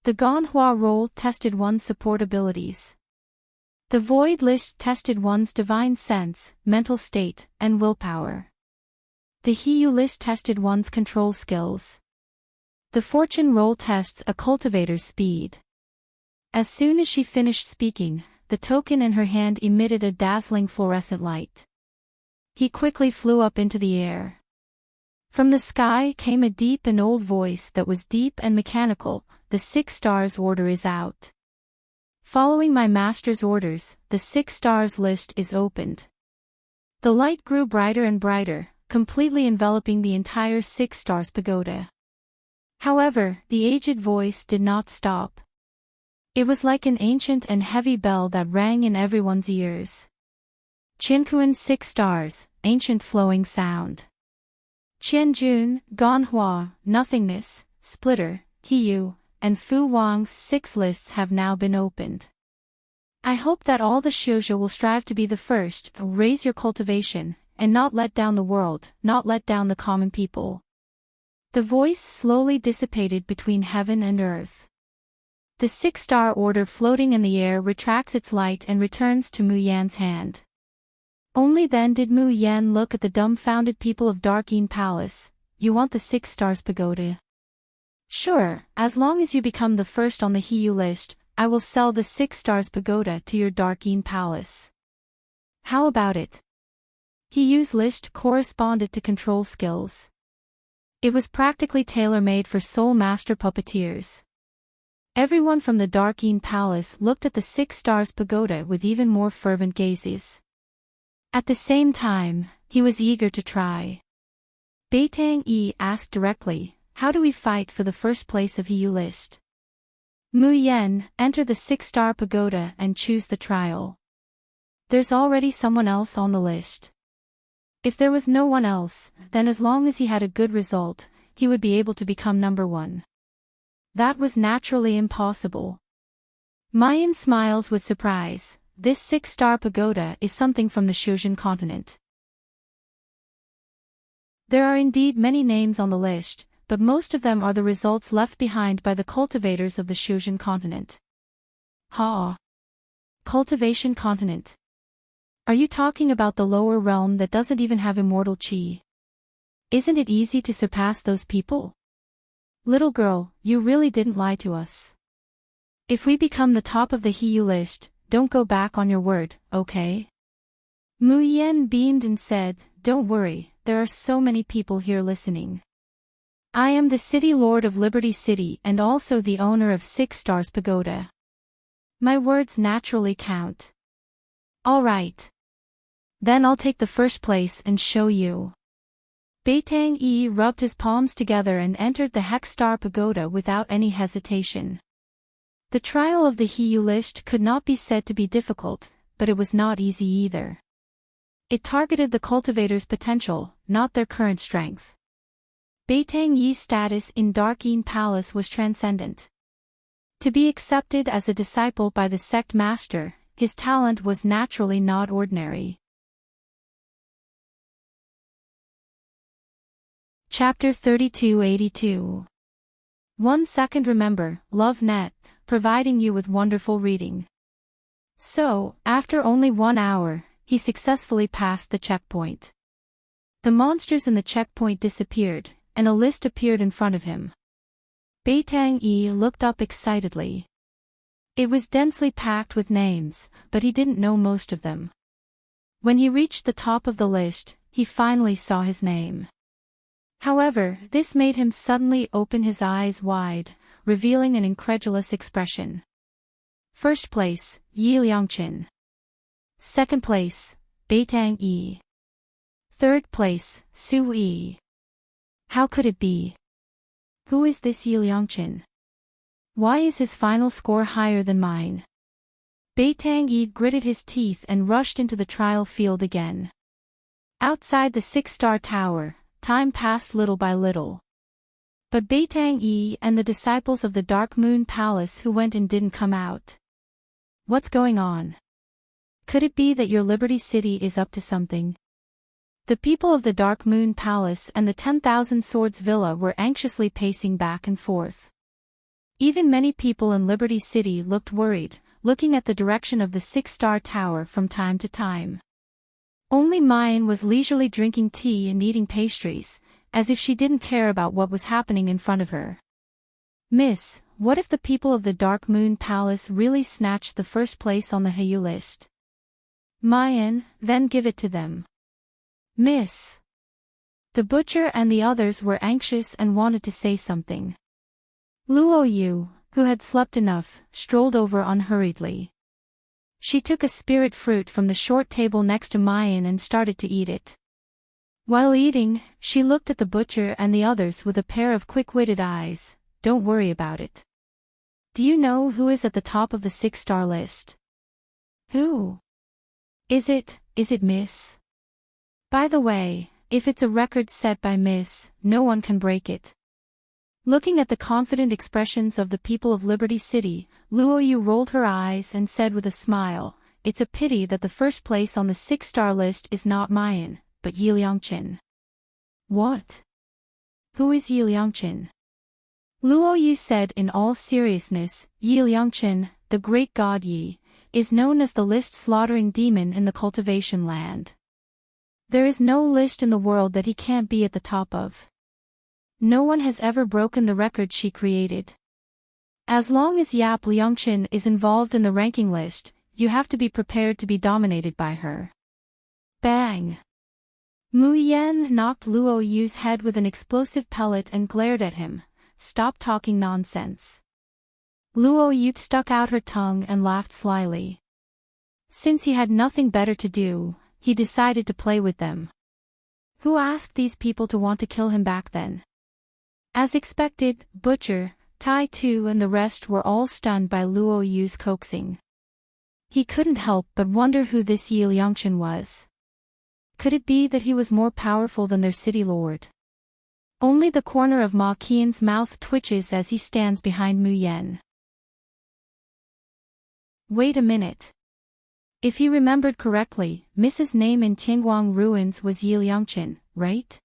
The Ganhwa roll tested one's support abilities. The void list tested one's divine sense, mental state, and willpower. The Hiyu list tested one's control skills. The fortune roll tests a cultivator's speed. As soon as she finished speaking, the token in her hand emitted a dazzling fluorescent light. He quickly flew up into the air. From the sky came a deep and old voice that was deep and mechanical. The 6 stars order is out. Following my master's orders, the 6 stars list is opened. The light grew brighter and brighter, completely enveloping the entire 6 stars pagoda. However, the aged voice did not stop. It was like an ancient and heavy bell that rang in everyone's ears. Qiankuan 6 stars, ancient flowing sound. Qianjun, Ganhua, nothingness, splitter, Hiyu, and Fu Wang's 6 lists have now been opened. I hope that all the Xiuzhou will strive to be the first, raise your cultivation, and not let down the world, not let down the common people. The voice slowly dissipated between heaven and earth. The 6-star order floating in the air retracts its light and returns to Mu Yan's hand. Only then did Mu Yan look at the dumbfounded people of Darkeen Palace. You want the 6 stars pagoda? Sure, as long as you become the first on the Hiyu list, I will sell the 6 stars pagoda to your Darkeen Palace. How about it? Hiyu's list corresponded to control skills. It was practically tailor-made for Soul Master puppeteers. Everyone from the Darkeen Palace looked at the 6 stars pagoda with even more fervent gazes. At the same time, he was eager to try. Beitang Yi asked directly, how do we fight for the first place of Hiyu list? Mu Yan, enter the 6-star pagoda and choose the trial. There's already someone else on the list. If there was no one else, then as long as he had a good result, he would be able to become number 1. That was naturally impossible. Mayan smiles with surprise. This 6-star pagoda is something from the Xiuzhan continent. There are indeed many names on the list, but most of them are the results left behind by the cultivators of the Xiuzhan continent. Ha! Cultivation continent. Are you talking about the lower realm that doesn't even have immortal qi? Isn't it easy to surpass those people? Little girl, you really didn't lie to us. If we become the top of the Hiyu list, don't go back on your word, okay? Mu Yan beamed and said, don't worry, there are so many people here listening. I am the City Lord of Liberty City and also the owner of 6 Stars Pagoda. My words naturally count. All right. Then I'll take the first place and show you. Beitang rubbed his palms together and entered the Hex Star Pagoda without any hesitation. The trial of the Hiyu list could not be said to be difficult, but it was not easy either. It targeted the cultivators' potential, not their current strength. Beitang Yi's status in Dark Yin Palace was transcendent. To be accepted as a disciple by the sect master, his talent was naturally not ordinary. Chapter 3282. 1 second. Remember, LoveNet, providing you with wonderful reading. So, after only 1 hour, he successfully passed the checkpoint. The monsters in the checkpoint disappeared, and a list appeared in front of him. Beitang looked up excitedly. It was densely packed with names, but he didn't know most of them. When he reached the top of the list, he finally saw his name. However, this made him suddenly open his eyes wide, revealing an incredulous expression. First place, Yi Liangqin. Second place, Beitang. Third place, Su Yi. How could it be? Who is this Yi Liangqin? Why is his final score higher than mine? Beitang gritted his teeth and rushed into the trial field again. Outside the 6-star tower, time passed little by little. But Beitang and the disciples of the Dark Moon Palace who went in didn't come out. What's going on? Could it be that your Liberty City is up to something? The people of the Dark Moon Palace and the 10,000 Swords Villa were anxiously pacing back and forth. Even many people in Liberty City looked worried, looking at the direction of the 6-star tower from time to time. Only Mayan was leisurely drinking tea and eating pastries, as if she didn't care about what was happening in front of her. Miss, what if the people of the Dark Moon Palace really snatched the first place on the Hiyu list? Mayan, then give it to them. Miss. The butcher and the others were anxious and wanted to say something. Luo Yu, who had slept enough, strolled over unhurriedly. She took a spirit fruit from the short table next to Mayan and started to eat it. While eating, she looked at the butcher and the others with a pair of quick-witted eyes. Don't worry about it. Do you know who is at the top of the 6-star list? Who? Is it Miss? By the way, if it's a record set by Miss, no one can break it. Looking at the confident expressions of the people of Liberty City, Luo Yu rolled her eyes and said with a smile, it's a pity that the first place on the 6-star list is not Mayan, but Yi Liangqin. What? Who is Yi Liangqin? Luo Yu said in all seriousness, Yi Liangqin, the great god Yi, is known as the list-slaughtering demon in the cultivation land. There is no list in the world that he can't be at the top of. No one has ever broken the record she created. As long as Yap Liangqin is involved in the ranking list, you have to be prepared to be dominated by her. Bang! Mu Yan knocked Luo Yu's head with an explosive pellet and glared at him. Stop talking nonsense. Luo Yu stuck out her tongue and laughed slyly. Since he had nothing better to do, he decided to play with them. Who asked these people to want to kill him back then? As expected, Butcher, Tai Tu and the rest were all stunned by Luo Yu's coaxing. He couldn't help but wonder who this Yi Liangqin was. Could it be that he was more powerful than their city lord? Only the corner of Ma Qian's mouth twitches as he stands behind Mu Yan. Wait a minute. If he remembered correctly, Mrs. name in Tianguang ruins was Yi Liangqin, right?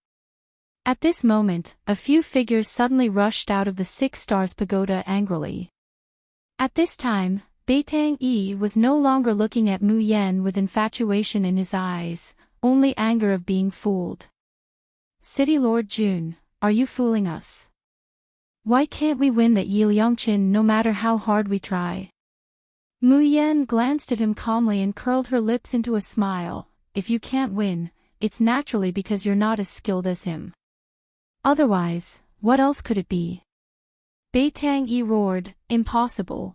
At this moment, a few figures suddenly rushed out of the 6 Stars Pagoda angrily. At this time, Beitang was no longer looking at Mu Yan with infatuation in his eyes, only anger of being fooled. City Lord Jun, are you fooling us? Why can't we win that Yi Liangqin no matter how hard we try? Mu Yan glanced at him calmly and curled her lips into a smile. If you can't win, it's naturally because you're not as skilled as him. Otherwise, what else could it be? Beitang Yi roared, impossible.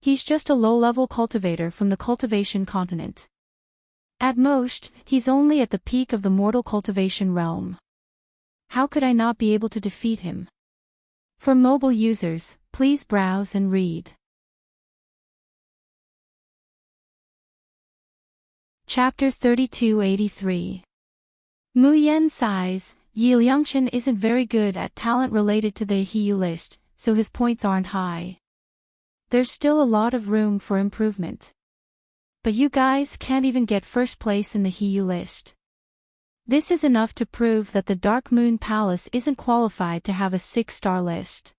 He's just a low-level cultivator from the cultivation continent. At most, he's only at the peak of the mortal cultivation realm. How could I not be able to defeat him? For mobile users, please browse and read. Chapter 3283. Mu Yen sighs. Yi Liangchen isn't very good at talent related to the Hiyu list, so his points aren't high. There's still a lot of room for improvement. But you guys can't even get first place in the Hiyu list. This is enough to prove that the Dark Moon Palace isn't qualified to have a 6-star list.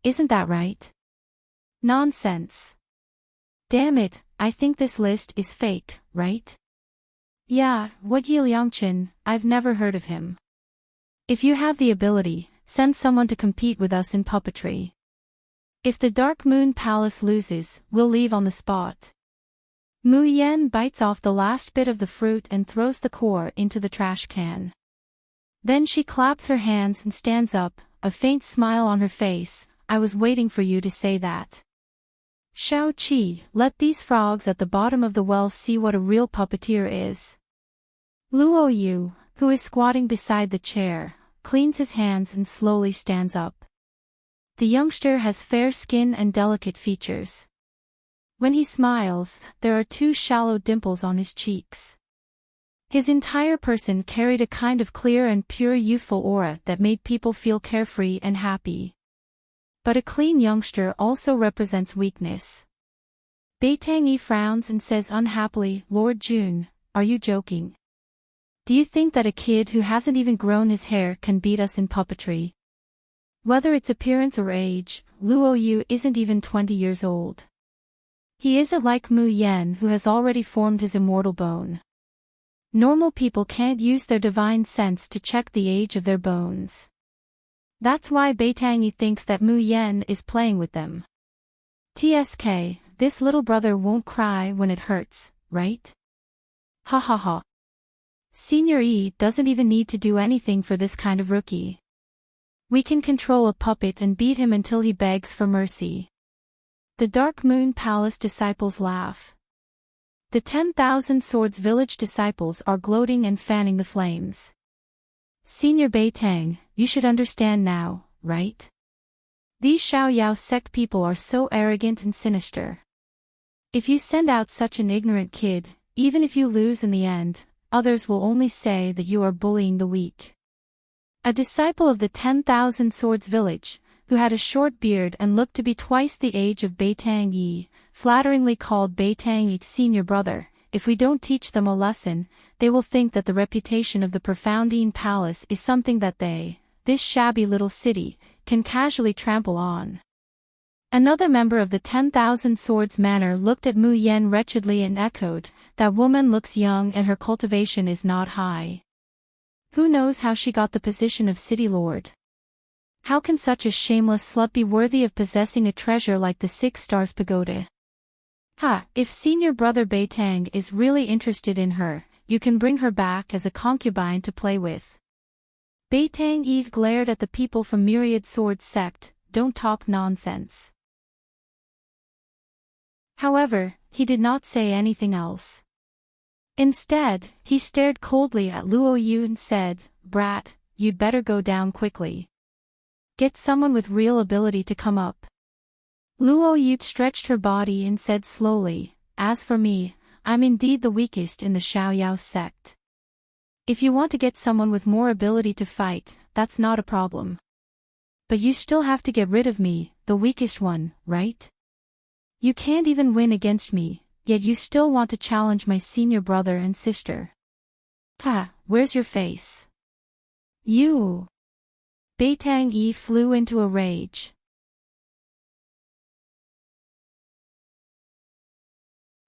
Isn't that right? Nonsense. Damn it, I think this list is fake, right? Yeah, what Yi Liangchen, I've never heard of him. If you have the ability, send someone to compete with us in puppetry. If the Dark Moon Palace loses, we'll leave on the spot. Mu Yen bites off the last bit of the fruit and throws the core into the trash can. Then she claps her hands and stands up, a faint smile on her face. I was waiting for you to say that. Shao Qi, let these frogs at the bottom of the well see what a real puppeteer is. Luo Yu, who is squatting beside the chair, cleans his hands and slowly stands up. The youngster has fair skin and delicate features. When he smiles, there are 2 shallow dimples on his cheeks. His entire person carried a kind of clear and pure youthful aura that made people feel carefree and happy. But a clean youngster also represents weakness. Beitang Yi frowns and says unhappily, Lord Jun, are you joking? Do you think that a kid who hasn't even grown his hair can beat us in puppetry? Whether it's appearance or age, Luo Yu isn't even 20 years old. He isn't like Mu Yen who has already formed his immortal bone. Normal people can't use their divine sense to check the age of their bones. That's why Beitang Yi thinks that Mu Yen is playing with them. TSK, this little brother won't cry when it hurts, right? Ha ha ha. Senior Yi doesn't even need to do anything for this kind of rookie. We can control a puppet and beat him until he begs for mercy. The Dark Moon Palace disciples laugh. The 10,000 Swords Village disciples are gloating and fanning the flames. Senior Beitang, you should understand now, right? These Xiaoyao sect people are so arrogant and sinister. If you send out such an ignorant kid, even if you lose in the end, others will only say that you are bullying the weak. A disciple of the 10,000 Swords Village, who had a short beard and looked to be twice the age of Beitang Yi, flatteringly called Beitang Yi's senior brother. If we don't teach them a lesson, they will think that the reputation of the Profoundine Palace is something that they, this shabby little city, can casually trample on. Another member of the 10,000 Swords Manor looked at Mu Yen wretchedly and echoed, that woman looks young and her cultivation is not high. Who knows how she got the position of city lord? How can such a shameless slut be worthy of possessing a treasure like the 6 Stars Pagoda? Ha, if senior brother Beitang is really interested in her, you can bring her back as a concubine to play with. Beitang Eve glared at the people from Myriad Sword Sect, don't talk nonsense. However, he did not say anything else. Instead, he stared coldly at Luo Yu and said, Brat, you'd better go down quickly. Get someone with real ability to come up. Luo Yu stretched her body and said slowly, as for me, I'm indeed the weakest in the Xiaoyao sect. If you want to get someone with more ability to fight, that's not a problem. But you still have to get rid of me, the weakest one, right? You can't even win against me, yet you still want to challenge my senior brother and sister. Ha, where's your face? You! Beitang Yi flew into a rage.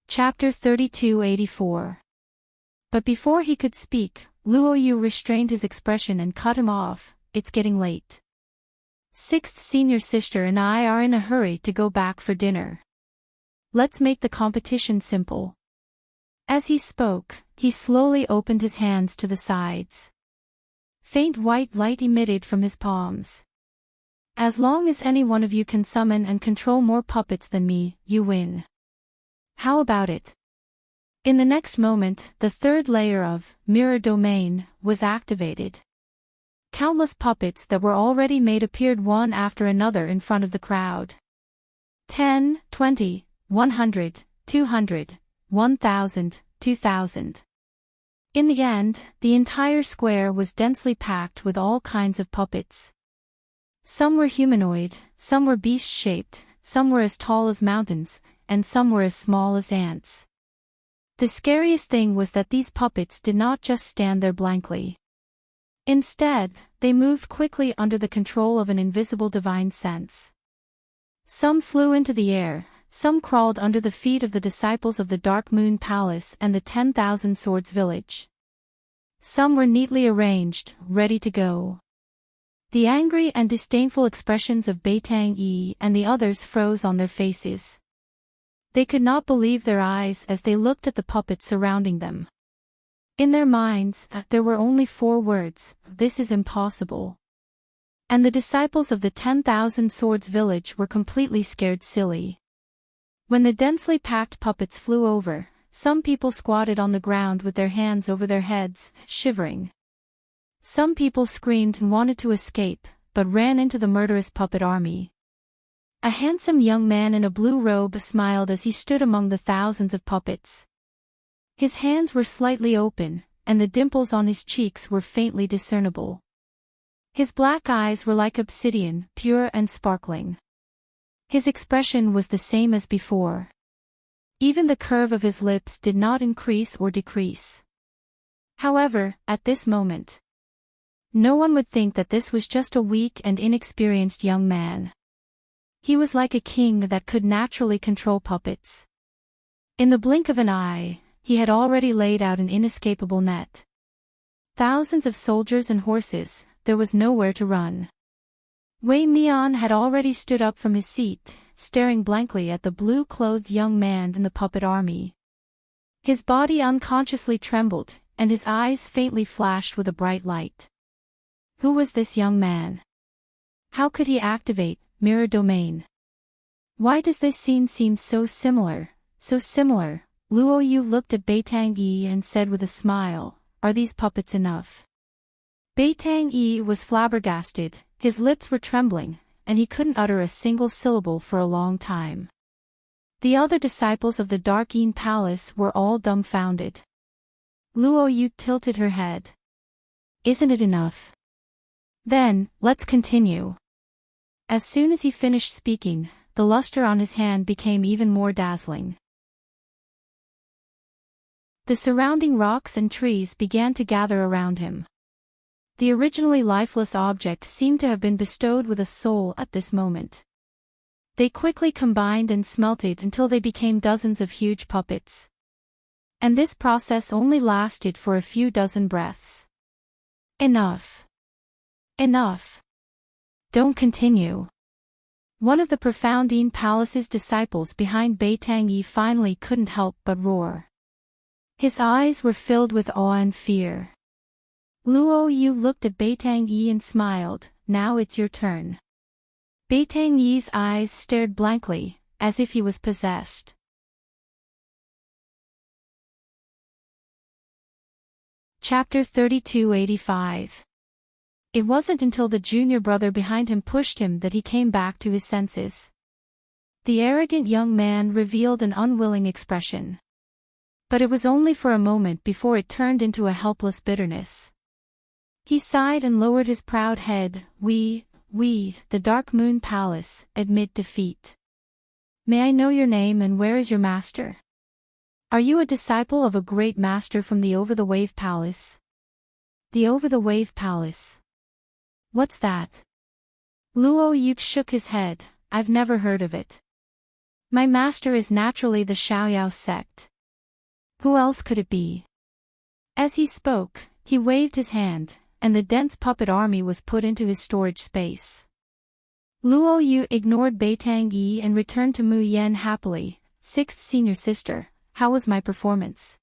Chapter 3284. But before he could speak, Luo Yu restrained his expression and cut him off. It's getting late. 6th senior sister and I are in a hurry to go back for dinner. Let's make the competition simple. As he spoke, he slowly opened his hands to the sides. Faint white light emitted from his palms. As long as any one of you can summon and control more puppets than me, you win. How about it? In the next moment, the third layer of mirror domain was activated. Countless puppets that were already made appeared one after another in front of the crowd. 10, 20, 100, 200, 1,000, 2,000. In the end, the entire square was densely packed with all kinds of puppets. Some were humanoid, some were beast-shaped, some were as tall as mountains, and some were as small as ants. The scariest thing was that these puppets did not just stand there blankly. Instead, they moved quickly under the control of an invisible divine sense. Some flew into the air, some crawled under the feet of the disciples of the Dark Moon Palace and the 10,000 Swords Village. Some were neatly arranged, ready to go. The angry and disdainful expressions of Beitang and the others froze on their faces. They could not believe their eyes as they looked at the puppets surrounding them. In their minds, there were only 4 words: "This is impossible." And the disciples of the 10,000 Swords Village were completely scared silly. When the densely packed puppets flew over, some people squatted on the ground with their hands over their heads, shivering. Some people screamed and wanted to escape, but ran into the murderous puppet army. A handsome young man in a blue robe smiled as he stood among the thousands of puppets. His hands were slightly open, and the dimples on his cheeks were faintly discernible. His black eyes were like obsidian, pure and sparkling. His expression was the same as before. Even the curve of his lips did not increase or decrease. However, at this moment, no one would think that this was just a weak and inexperienced young man. He was like a king that could naturally control puppets. In the blink of an eye, he had already laid out an inescapable net. Thousands of soldiers and horses, there was nowhere to run. Wei Mian had already stood up from his seat, staring blankly at the blue-clothed young man in the puppet army. His body unconsciously trembled, and his eyes faintly flashed with a bright light. Who was this young man? How could he activate mirror domain? Why does this scene seem so similar, so similar? Luo Yu looked at Beitang and said with a smile, "Are these puppets enough?" Beitang was flabbergasted, his lips were trembling, and he couldn't utter a single syllable for a long time. The other disciples of the Dark Yin Palace were all dumbfounded. Luo Yu tilted her head. "Isn't it enough? Then, let's continue." As soon as he finished speaking, the luster on his hand became even more dazzling. The surrounding rocks and trees began to gather around him. The originally lifeless object seemed to have been bestowed with a soul at this moment. They quickly combined and smelted until they became dozens of huge puppets. And this process only lasted for a few dozen breaths. Enough. Enough. Don't continue. One of the Profound Yin Palace's disciples behind Beitang finally couldn't help but roar. His eyes were filled with awe and fear. Luo Yu looked at Beitang and smiled, "Now it's your turn." Beitang Yi's eyes stared blankly, as if he was possessed. Chapter 3285. It wasn't until the junior brother behind him pushed him that he came back to his senses. The arrogant young man revealed an unwilling expression. But it was only for a moment before it turned into a helpless bitterness. He sighed and lowered his proud head. We, the Dark Moon Palace, admit defeat. May I know your name and where is your master? Are you a disciple of a great master from the Over-the-Wave Palace? The Over-the-Wave Palace. What's that? Luo Yu shook his head. I've never heard of it. My master is naturally the Xiaoyao sect. Who else could it be? As he spoke, he waved his hand, and the dense puppet army was put into his storage space. Luo Yu ignored Beitang and returned to Mu Yan happily. "Sixth senior sister, how was my performance?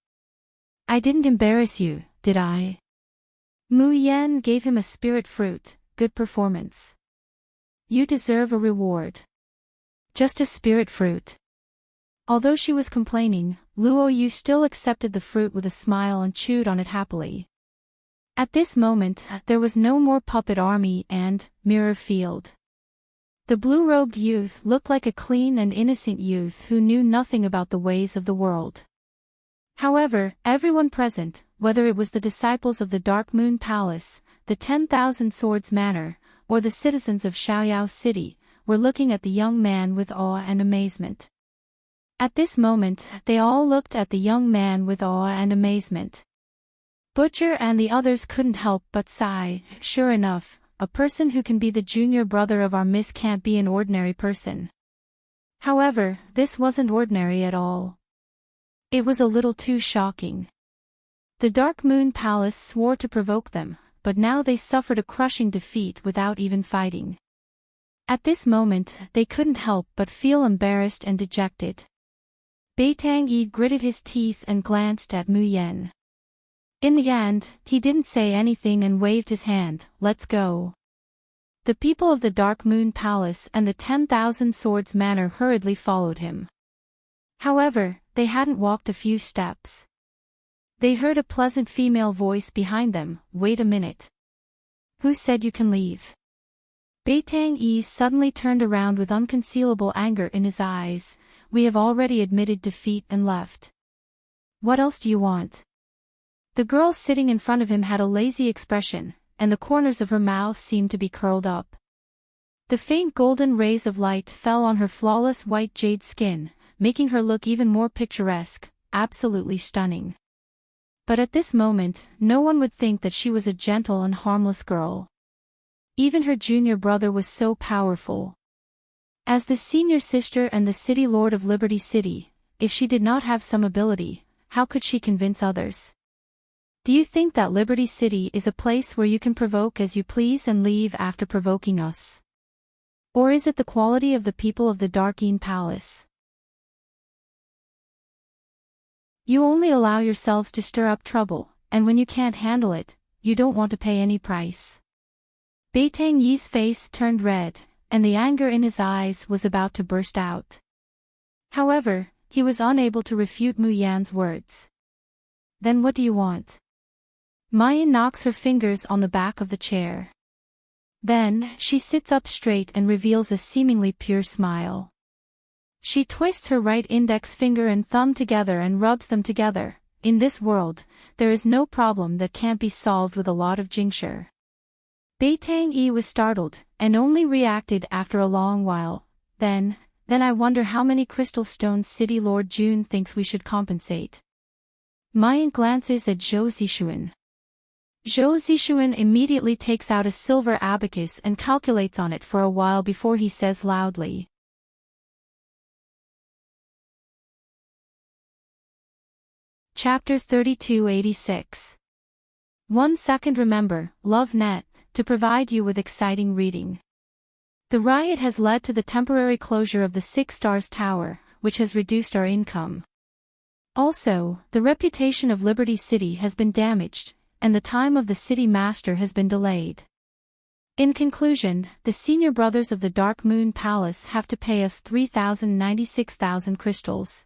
I didn't embarrass you, did I?" Mu Yan gave him a spirit fruit. Good performance. You deserve a reward. Just a spirit fruit. Although she was complaining, Luo Yu still accepted the fruit with a smile and chewed on it happily. At this moment, there was no more puppet army and mirror field. The blue-robed youth looked like a clean and innocent youth who knew nothing about the ways of the world. However, everyone present, whether it was the disciples of the Dark Moon Palace, the 10,000 Swords Manor, or the citizens of Xiaoyao City, were looking at the young man with awe and amazement. At this moment, they all looked at the young man with awe and amazement. Butcher and the others couldn't help but sigh. Sure enough, a person who can be the junior brother of our miss can't be an ordinary person. However, this wasn't ordinary at all. It was a little too shocking. The Dark Moon Palace swore to provoke them, but now they suffered a crushing defeat without even fighting. At this moment, they couldn't help but feel embarrassed and dejected. Beitang Yi gritted his teeth and glanced at Mu Yan. In the end, he didn't say anything and waved his hand. Let's go. The people of the Dark Moon Palace and the 10,000 Swords Manor hurriedly followed him. However, they hadn't walked a few steps. They heard a pleasant female voice behind them. Wait a minute. Who said you can leave? Beitang Yi suddenly turned around with unconcealable anger in his eyes. We have already admitted defeat and left. What else do you want? The girl sitting in front of him had a lazy expression, and the corners of her mouth seemed to be curled up. The faint golden rays of light fell on her flawless white jade skin, making her look even more picturesque, absolutely stunning. But at this moment, no one would think that she was a gentle and harmless girl. Even her junior brother was so powerful. As the senior sister and the city lord of Liberty City, if she did not have some ability, how could she convince others? Do you think that Liberty City is a place where you can provoke as you please and leave after provoking us? Or is it the quality of the people of the Darkeen Palace? You only allow yourselves to stir up trouble, and when you can't handle it, you don't want to pay any price. Beitang Yi's face turned red, and the anger in his eyes was about to burst out. However, he was unable to refute Mu Yan's words. Then what do you want? Mayan knocks her fingers on the back of the chair. Then, she sits up straight and reveals a seemingly pure smile. She twists her right index finger and thumb together and rubs them together. In this world, there is no problem that can't be solved with a lot of jingsher. Beitang Yi was startled, and only reacted after a long while. Then I wonder how many crystal stones City Lord Jun thinks we should compensate. Mayan glances at Zhou Zixuan. Zhou Zixuan immediately takes out a silver abacus and calculates on it for a while before he says loudly. Chapter 3286. 1 second. Remember, LoveNet, to provide you with exciting reading. The riot has led to the temporary closure of the 6 Stars Tower, which has reduced our income. Also, the reputation of Liberty City has been damaged, and the time of the city master has been delayed. In conclusion, the senior brothers of the Dark Moon Palace have to pay us 3,096,000 crystals.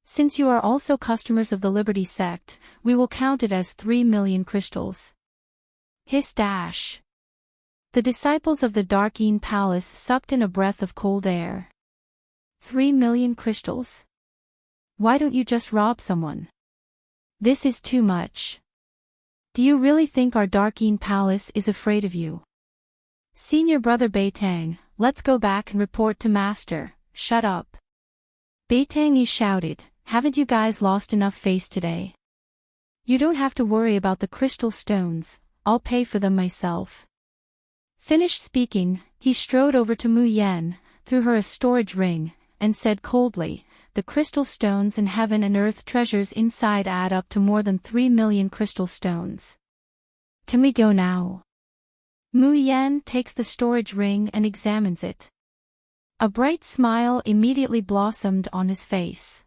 Since you are also customers of the Liberty sect, we will count it as 3 million crystals. Hiss dash. The disciples of the Darkeen Palace sucked in a breath of cold air. 3 million crystals? Why don't you just rob someone? This is too much. Do you really think our Darkeen Palace is afraid of you? Senior brother Beitang, let's go back and report to Master. Shut up. Beitang Yi shouted, haven't you guys lost enough face today? You don't have to worry about the crystal stones, I'll pay for them myself. Finished speaking, he strode over to Mu Yan, threw her a storage ring, and said coldly, the crystal stones and heaven and earth treasures inside add up to more than 3 million crystal stones. Can we go now? Mu Yan takes the storage ring and examines it. A bright smile immediately blossomed on his face.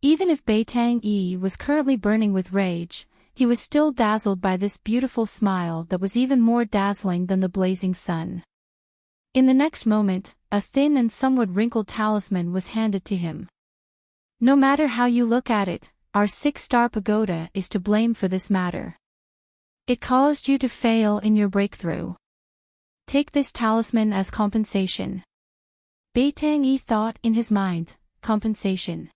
Even if Beitang Yi was currently burning with rage, he was still dazzled by this beautiful smile that was even more dazzling than the blazing sun. In the next moment, a thin and somewhat wrinkled talisman was handed to him. No matter how you look at it, our 6-star pagoda is to blame for this matter. It caused you to fail in your breakthrough. Take this talisman as compensation. Beitang Yi thought in his mind, compensation.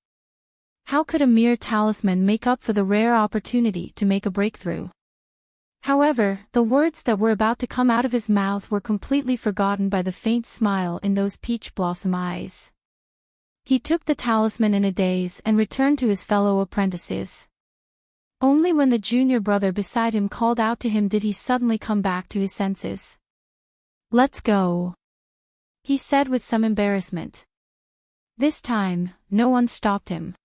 How could a mere talisman make up for the rare opportunity to make a breakthrough? However, the words that were about to come out of his mouth were completely forgotten by the faint smile in those peach blossom eyes. He took the talisman in a daze and returned to his fellow apprentices. Only when the junior brother beside him called out to him did he suddenly come back to his senses. "Let's go," he said with some embarrassment. This time, no one stopped him.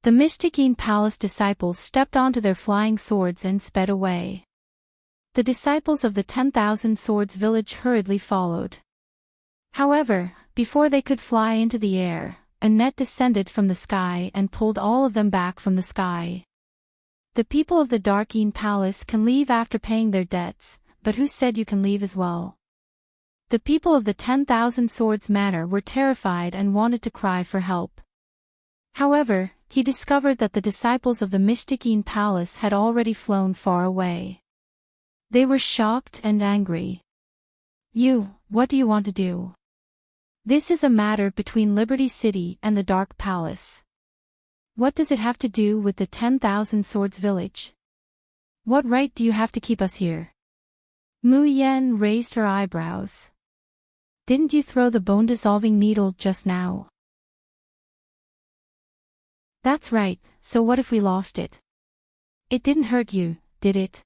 The Mysticine Palace disciples stepped onto their flying swords and sped away. The disciples of the 10,000 Swords village hurriedly followed. However, before they could fly into the air, a net descended from the sky and pulled all of them back from the sky. The people of the Darkeen Palace can leave after paying their debts, but who said you can leave as well? The people of the 10,000 Swords Manor were terrified and wanted to cry for help. However, he discovered that the disciples of the Mysticine Palace had already flown far away. They were shocked and angry. What do you want to do? This is a matter between Liberty City and the Dark Palace. What does it have to do with the 10,000 Swords village? What right do you have to keep us here? Mu Yan raised her eyebrows. Didn't you throw the bone-dissolving needle just now? That's right, so what if we lost it? It didn't hurt you, did it?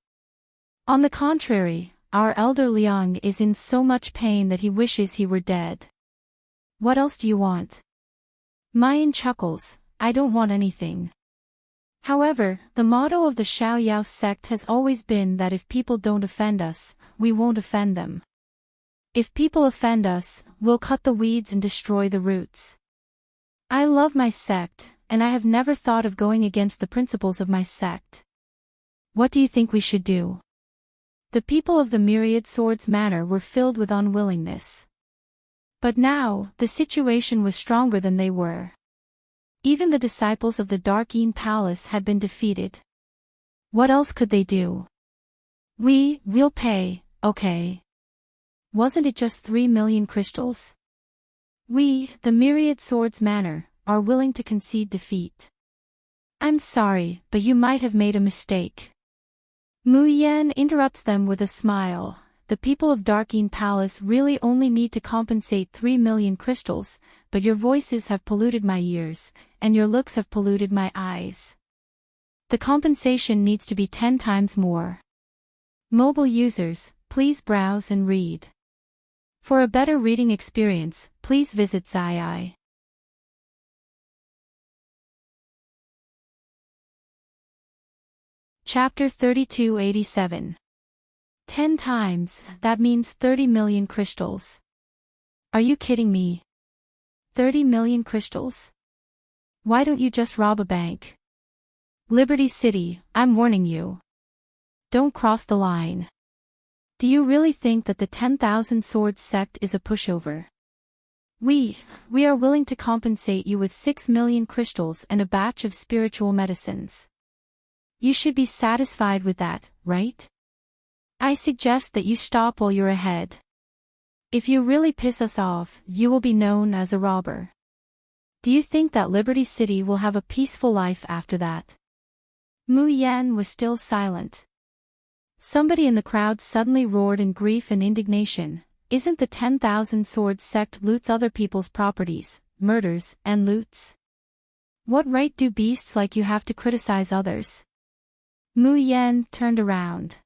On the contrary, our elder Liang is in so much pain that he wishes he were dead. What else do you want? Mayan chuckles, I don't want anything. However, the motto of the Xiaoyao sect has always been that if people don't offend us, we won't offend them. If people offend us, we'll cut the weeds and destroy the roots. I love my sect, and I have never thought of going against the principles of my sect. What do you think we should do? The people of the Myriad Swords Manor were filled with unwillingness. But now, the situation was stronger than they were. Even the disciples of the Darkeen Palace had been defeated. What else could they do? We'll pay, okay. Wasn't it just 3 million crystals? We, the Myriad Swords Manor, are willing to concede defeat. I'm sorry, but you might have made a mistake. Mu Yan interrupts them with a smile. The people of Darkeen Palace really only need to compensate 3 million crystals, but your voices have polluted my ears, and your looks have polluted my eyes. The compensation needs to be 10 times more. Mobile users, please browse and read. For a better reading experience, please visit Zii. Chapter 3287. 10 times, that means 30 million crystals. Are you kidding me? 30 million crystals? Why don't you just rob a bank? Liberty City, I'm warning you. Don't cross the line. Do you really think that the 10,000 Swords sect is a pushover? We are willing to compensate you with 6 million crystals and a batch of spiritual medicines. You should be satisfied with that, right? I suggest that you stop while you're ahead. If you really piss us off, you will be known as a robber. Do you think that Liberty City will have a peaceful life after that? Mu Yan was still silent. Somebody in the crowd suddenly roared in grief and indignation. Isn't the 10,000 Swords sect loots other people's properties, murders, and loots? What right do beasts like you have to criticize others? Mu Yan turned around.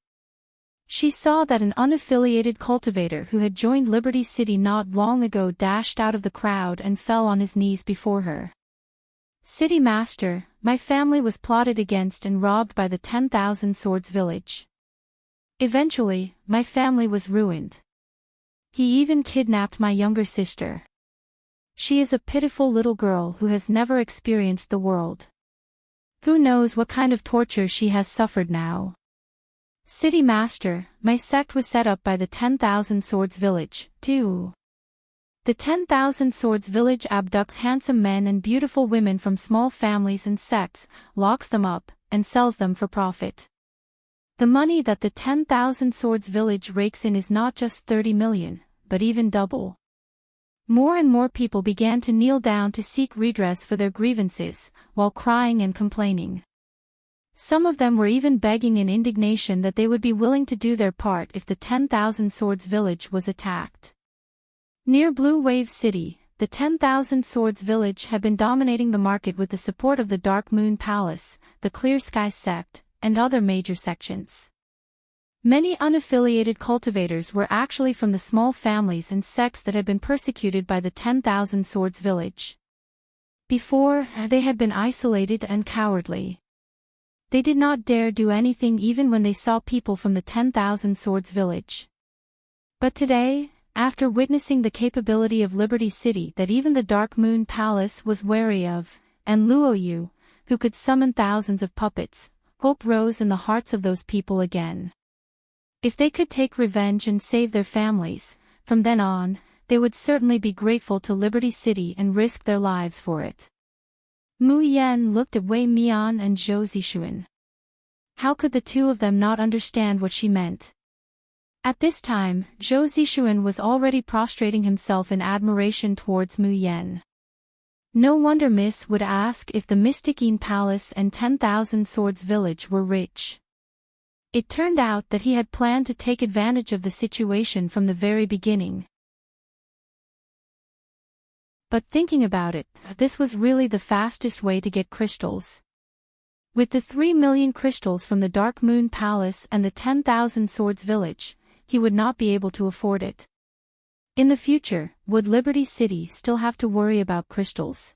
She saw that an unaffiliated cultivator who had joined Liberty City not long ago dashed out of the crowd and fell on his knees before her. City Master, my family was plotted against and robbed by the 10,000 Swords village. Eventually, my family was ruined. He even kidnapped my younger sister. She is a pitiful little girl who has never experienced the world. Who knows what kind of torture she has suffered now. City Master, my sect was set up by the 10,000 Swords Village, too. The 10,000 Swords Village abducts handsome men and beautiful women from small families and sects, locks them up, and sells them for profit. The money that the 10,000 Swords Village rakes in is not just 30 million, but even double. More and more people began to kneel down to seek redress for their grievances, while crying and complaining. Some of them were even begging in indignation that they would be willing to do their part if the 10,000 Swords Village was attacked. Near Blue Wave City, the 10,000 Swords Village had been dominating the market with the support of the Dark Moon Palace, the Clear Sky Sect, and other major sections. Many unaffiliated cultivators were actually from the small families and sects that had been persecuted by the 10,000 Swords Village. Before, they had been isolated and cowardly. They did not dare do anything even when they saw people from the 10,000 Swords Village. But today, after witnessing the capability of Liberty City that even the Dark Moon Palace was wary of, and Luoyu, who could summon thousands of puppets, hope rose in the hearts of those people again. If they could take revenge and save their families, from then on, they would certainly be grateful to Liberty City and risk their lives for it. Mu Yan looked at Wei Mian and Zhou Zixuan. How could the two of them not understand what she meant? At this time, Zhou Zixuan was already prostrating himself in admiration towards Mu Yan. No wonder Miss would ask if the Mysticine Palace and 10,000 Swords Village were rich. It turned out that he had planned to take advantage of the situation from the very beginning. But thinking about it, this was really the fastest way to get crystals. With the 3 million crystals from the Dark Moon Palace and the 10,000 Swords Village, he would not be able to afford it. In the future, would Liberty City still have to worry about crystals?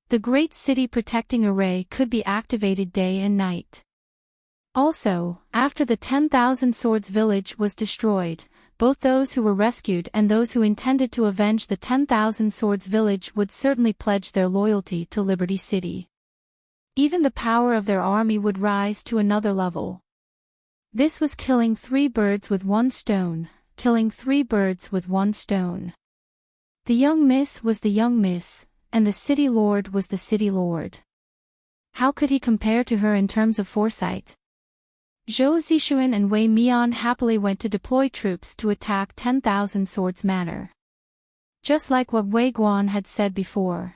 The Great City Protecting Array could be activated day and night. Also, after the 10,000 Swords Village was destroyed, both those who were rescued and those who intended to avenge the 10,000 Swords Village would certainly pledge their loyalty to Liberty City. Even the power of their army would rise to another level. This was killing 3 birds with one stone, killing 3 birds with one stone. The young miss was the young miss, and the city lord was the city lord. How could he compare to her in terms of foresight? Zhou Zixuan and Wei Mian happily went to deploy troops to attack 10,000 Swords Manor. Just like what Wei Guan had said before.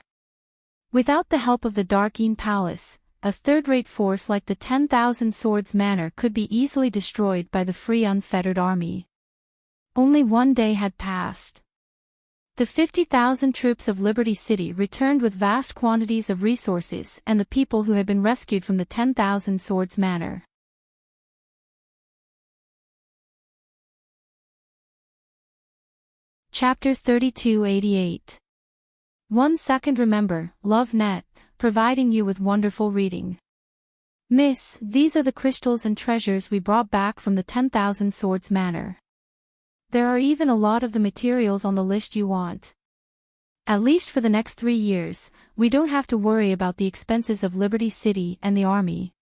Without the help of the Darkine Palace, a third-rate force like the 10,000 Swords Manor could be easily destroyed by the free unfettered army. Only one day had passed. The 50,000 troops of Liberty City returned with vast quantities of resources and the people who had been rescued from the 10,000 Swords Manor. Chapter 3288. 1 second. Remember, LoveNet, providing you with wonderful reading. Miss, these are the crystals and treasures we brought back from the 10,000 Swords Manor. There are even a lot of the materials on the list you want. At least for the next 3 years, we don't have to worry about the expenses of Liberty City and the army.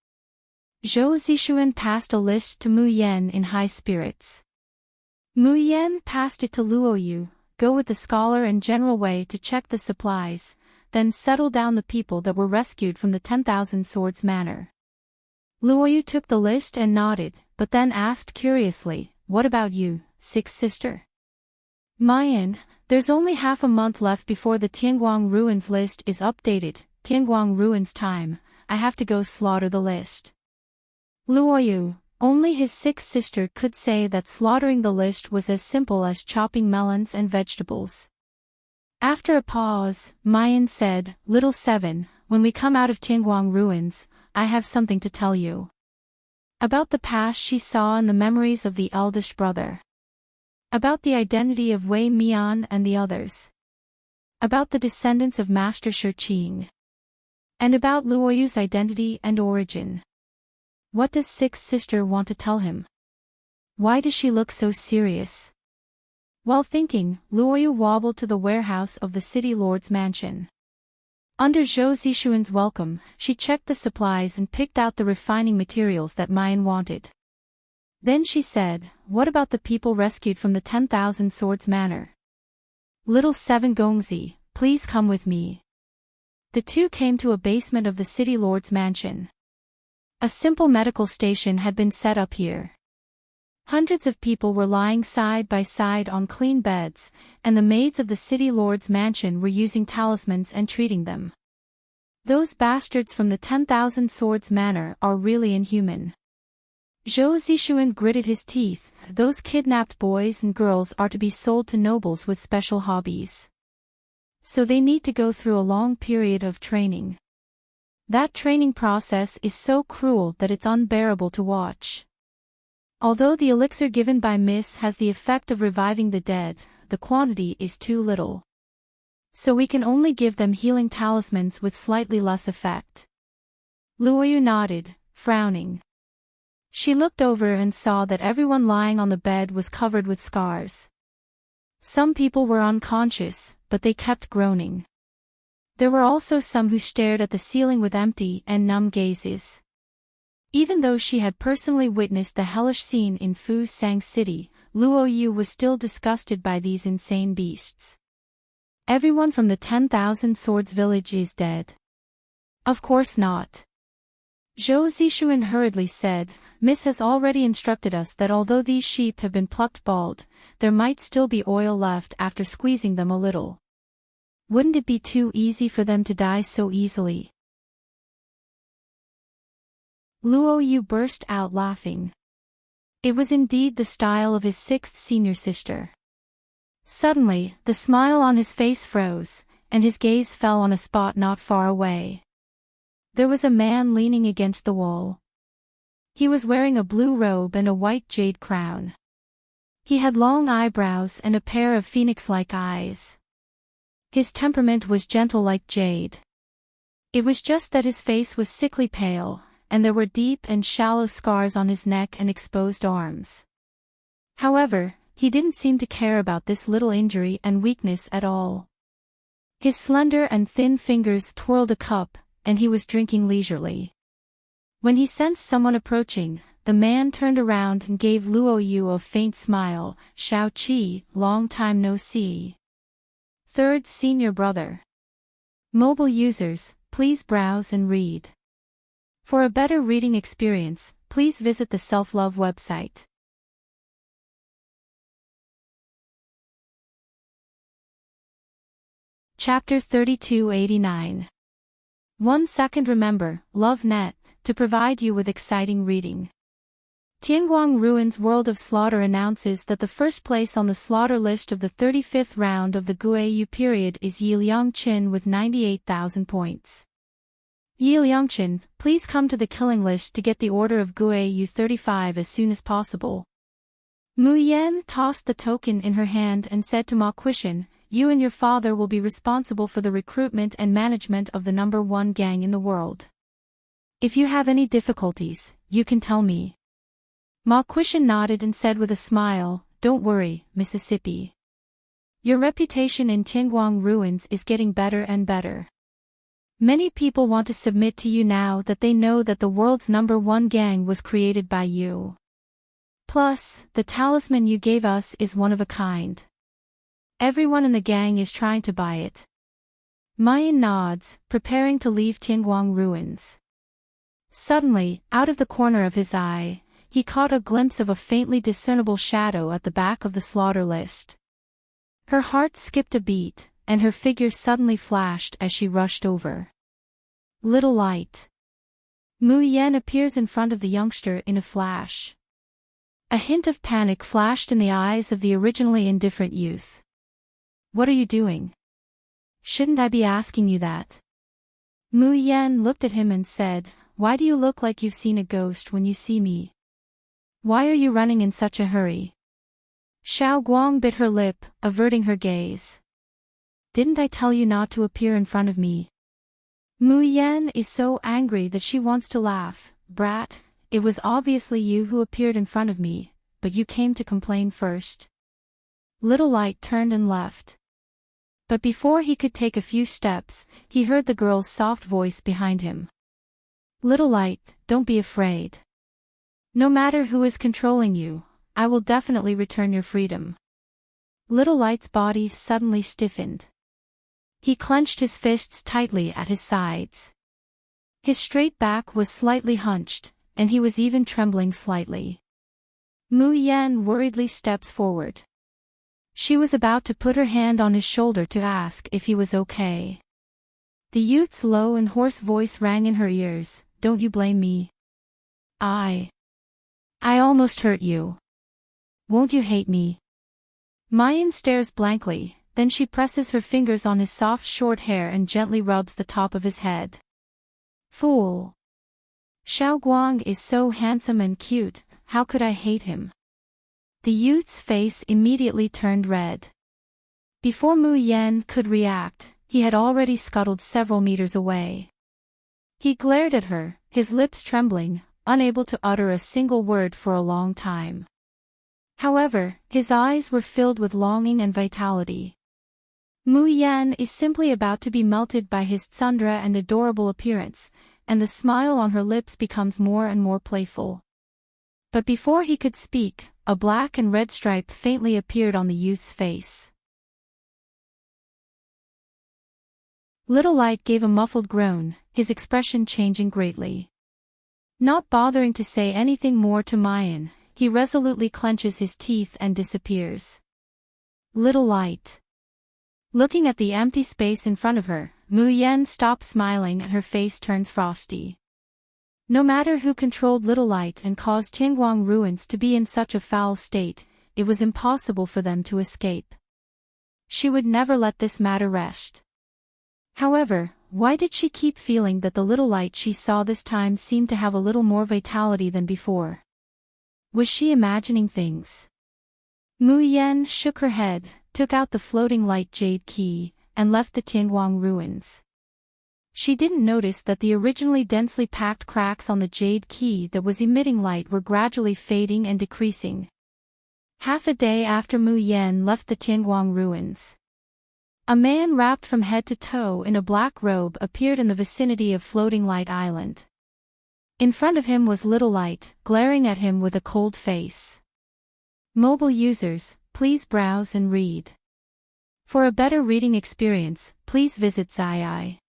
Zhou Zixuan passed a list to Mu Yan in high spirits. Mu Yan passed it to Luoyu. Go with the scholar and General Wei to check the supplies, then settle down the people that were rescued from the 10,000 Swords Manor. Luoyu took the list and nodded, but then asked curiously, what about you, sixth sister? Mayan, there's only half a month left before the Tianguang Ruins list is updated. Tianguang Ruins time, I have to go slaughter the list. Luoyu, only his sixth sister could say that slaughtering the list was as simple as chopping melons and vegetables. After a pause, Mayan said, Little Seven, when we come out of Tianguang Ruins, I have something to tell you. About the past she saw and the memories of the eldest brother. About the identity of Wei Mian and the others. About the descendants of Master Shi. And about Luoyu's identity and origin. What does sixth sister want to tell him? Why does she look so serious? While thinking, Luoyu wobbled to the warehouse of the city lord's mansion. Under Zhou Zixuan's welcome, she checked the supplies and picked out the refining materials that Mayan wanted. Then she said, "What about the people rescued from the 10,000 Swords Manor? Little Seven Gongzi, please come with me." The two came to a basement of the city lord's mansion. A simple medical station had been set up here. Hundreds of people were lying side by side on clean beds, and the maids of the city lord's mansion were using talismans and treating them. Those bastards from the 10,000 Swords Manor are really inhuman. Zhou Zixuan gritted his teeth. Those kidnapped boys and girls are to be sold to nobles with special hobbies. So they need to go through a long period of training. That training process is so cruel that it's unbearable to watch. Although the elixir given by Miss has the effect of reviving the dead, the quantity is too little. So we can only give them healing talismans with slightly less effect. Luoyu nodded, frowning. She looked over and saw that everyone lying on the bed was covered with scars. Some people were unconscious, but they kept groaning. There were also some who stared at the ceiling with empty and numb gazes. Even though she had personally witnessed the hellish scene in Fu Sang City, Luo Yu was still disgusted by these insane beasts. Everyone from the 10,000 Swords village is dead. Of course not. Zhou Zixuan hurriedly said, "Miss has already instructed us that although these sheep have been plucked bald, there might still be oil left after squeezing them a little. Wouldn't it be too easy for them to die so easily?" Luo Yu burst out laughing. It was indeed the style of his sixth senior sister. Suddenly, the smile on his face froze, and his gaze fell on a spot not far away. There was a man leaning against the wall. He was wearing a blue robe and a white jade crown. He had long eyebrows and a pair of phoenix-like eyes. His temperament was gentle like jade. It was just that his face was sickly pale, and there were deep and shallow scars on his neck and exposed arms. However, he didn't seem to care about this little injury and weakness at all. His slender and thin fingers twirled a cup, and he was drinking leisurely. When he sensed someone approaching, the man turned around and gave Luo Yu a faint smile. "Shao Qi, long time no see. Third senior brother." Mobile users, please browse and read. For a better reading experience, please visit the Self-Love website. Chapter 3289. 1 second. Remember, LoveNet, to provide you with exciting reading. Tianguang Ruins World of Slaughter announces that the first place on the slaughter list of the 35th round of the Guiyu period is Yi Liangqin with 98,000 points. Yi Liangqin, please come to the killing list to get the order of Guiyu 35 as soon as possible. Mu Yan tossed the token in her hand and said to Ma Quishan, "You and your father will be responsible for the recruitment and management of the number 1 gang in the world. If you have any difficulties, you can tell me." Ma Quishan nodded and said with a smile, "Don't worry, Mississippi. Your reputation in Tianguang Ruins is getting better and better. Many people want to submit to you now that they know that the world's number 1 gang was created by you. Plus, the talisman you gave us is one of a kind. Everyone in the gang is trying to buy it." Mayan nods, preparing to leave Tianguang Ruins. Suddenly, out of the corner of his eye, he caught a glimpse of a faintly discernible shadow at the back of the slaughter list. Her heart skipped a beat, and her figure suddenly flashed as she rushed over. Little light. Mu Yan appears in front of the youngster in a flash. A hint of panic flashed in the eyes of the originally indifferent youth. "What are you doing? Shouldn't I be asking you that?" Mu Yan looked at him and said, "Why do you look like you've seen a ghost when you see me? Why are you running in such a hurry?" Xiao Guang bit her lip, averting her gaze. "Didn't I tell you not to appear in front of me?" Mu Yan is so angry that she wants to laugh. "Brat, it was obviously you who appeared in front of me, but you came to complain first." Little Light turned and left. But before he could take a few steps, he heard the girl's soft voice behind him. Little light, don't be afraid. No matter who is controlling you, I will definitely return your freedom. Little light's body suddenly stiffened. He clenched his fists tightly at his sides. His straight back was slightly hunched, and he was even trembling slightly. Mu Yan worriedly steps forward. She was about to put her hand on his shoulder to ask if he was okay. The youth's low and hoarse voice rang in her ears, "Don't you blame me? I almost hurt you. Won't you hate me?" Mayan stares blankly, then she presses her fingers on his soft short hair and gently rubs the top of his head. Fool. Xiao Guang is so handsome and cute, how could I hate him? The youth's face immediately turned red. Before Mu Yan could react, he had already scuttled several meters away. He glared at her, his lips trembling, unable to utter a single word for a long time. However, his eyes were filled with longing and vitality. Mu Yan is simply about to be melted by his tsundere and adorable appearance, and the smile on her lips becomes more and more playful. But before he could speak, a black and red stripe faintly appeared on the youth's face. Little Light gave a muffled groan, his expression changing greatly. Not bothering to say anything more to Mayan, he resolutely clenches his teeth and disappears. Little Light. Looking at the empty space in front of her, Mu Yan stops smiling and her face turns frosty. No matter who controlled Little Light and caused Qingguang ruins to be in such a foul state, it was impossible for them to escape. She would never let this matter rest. However, why did she keep feeling that the Little Light she saw this time seemed to have a little more vitality than before? Was she imagining things? Mu Yan shook her head, took out the floating light jade key, and left the Qingguang ruins. She didn't notice that the originally densely packed cracks on the jade key that was emitting light were gradually fading and decreasing. Half a day after Mu Yan left the Qingguang ruins, a man wrapped from head to toe in a black robe appeared in the vicinity of Floating Light Island. In front of him was Little Light, glaring at him with a cold face. Mobile users, please browse and read. For a better reading experience, please visit Zii.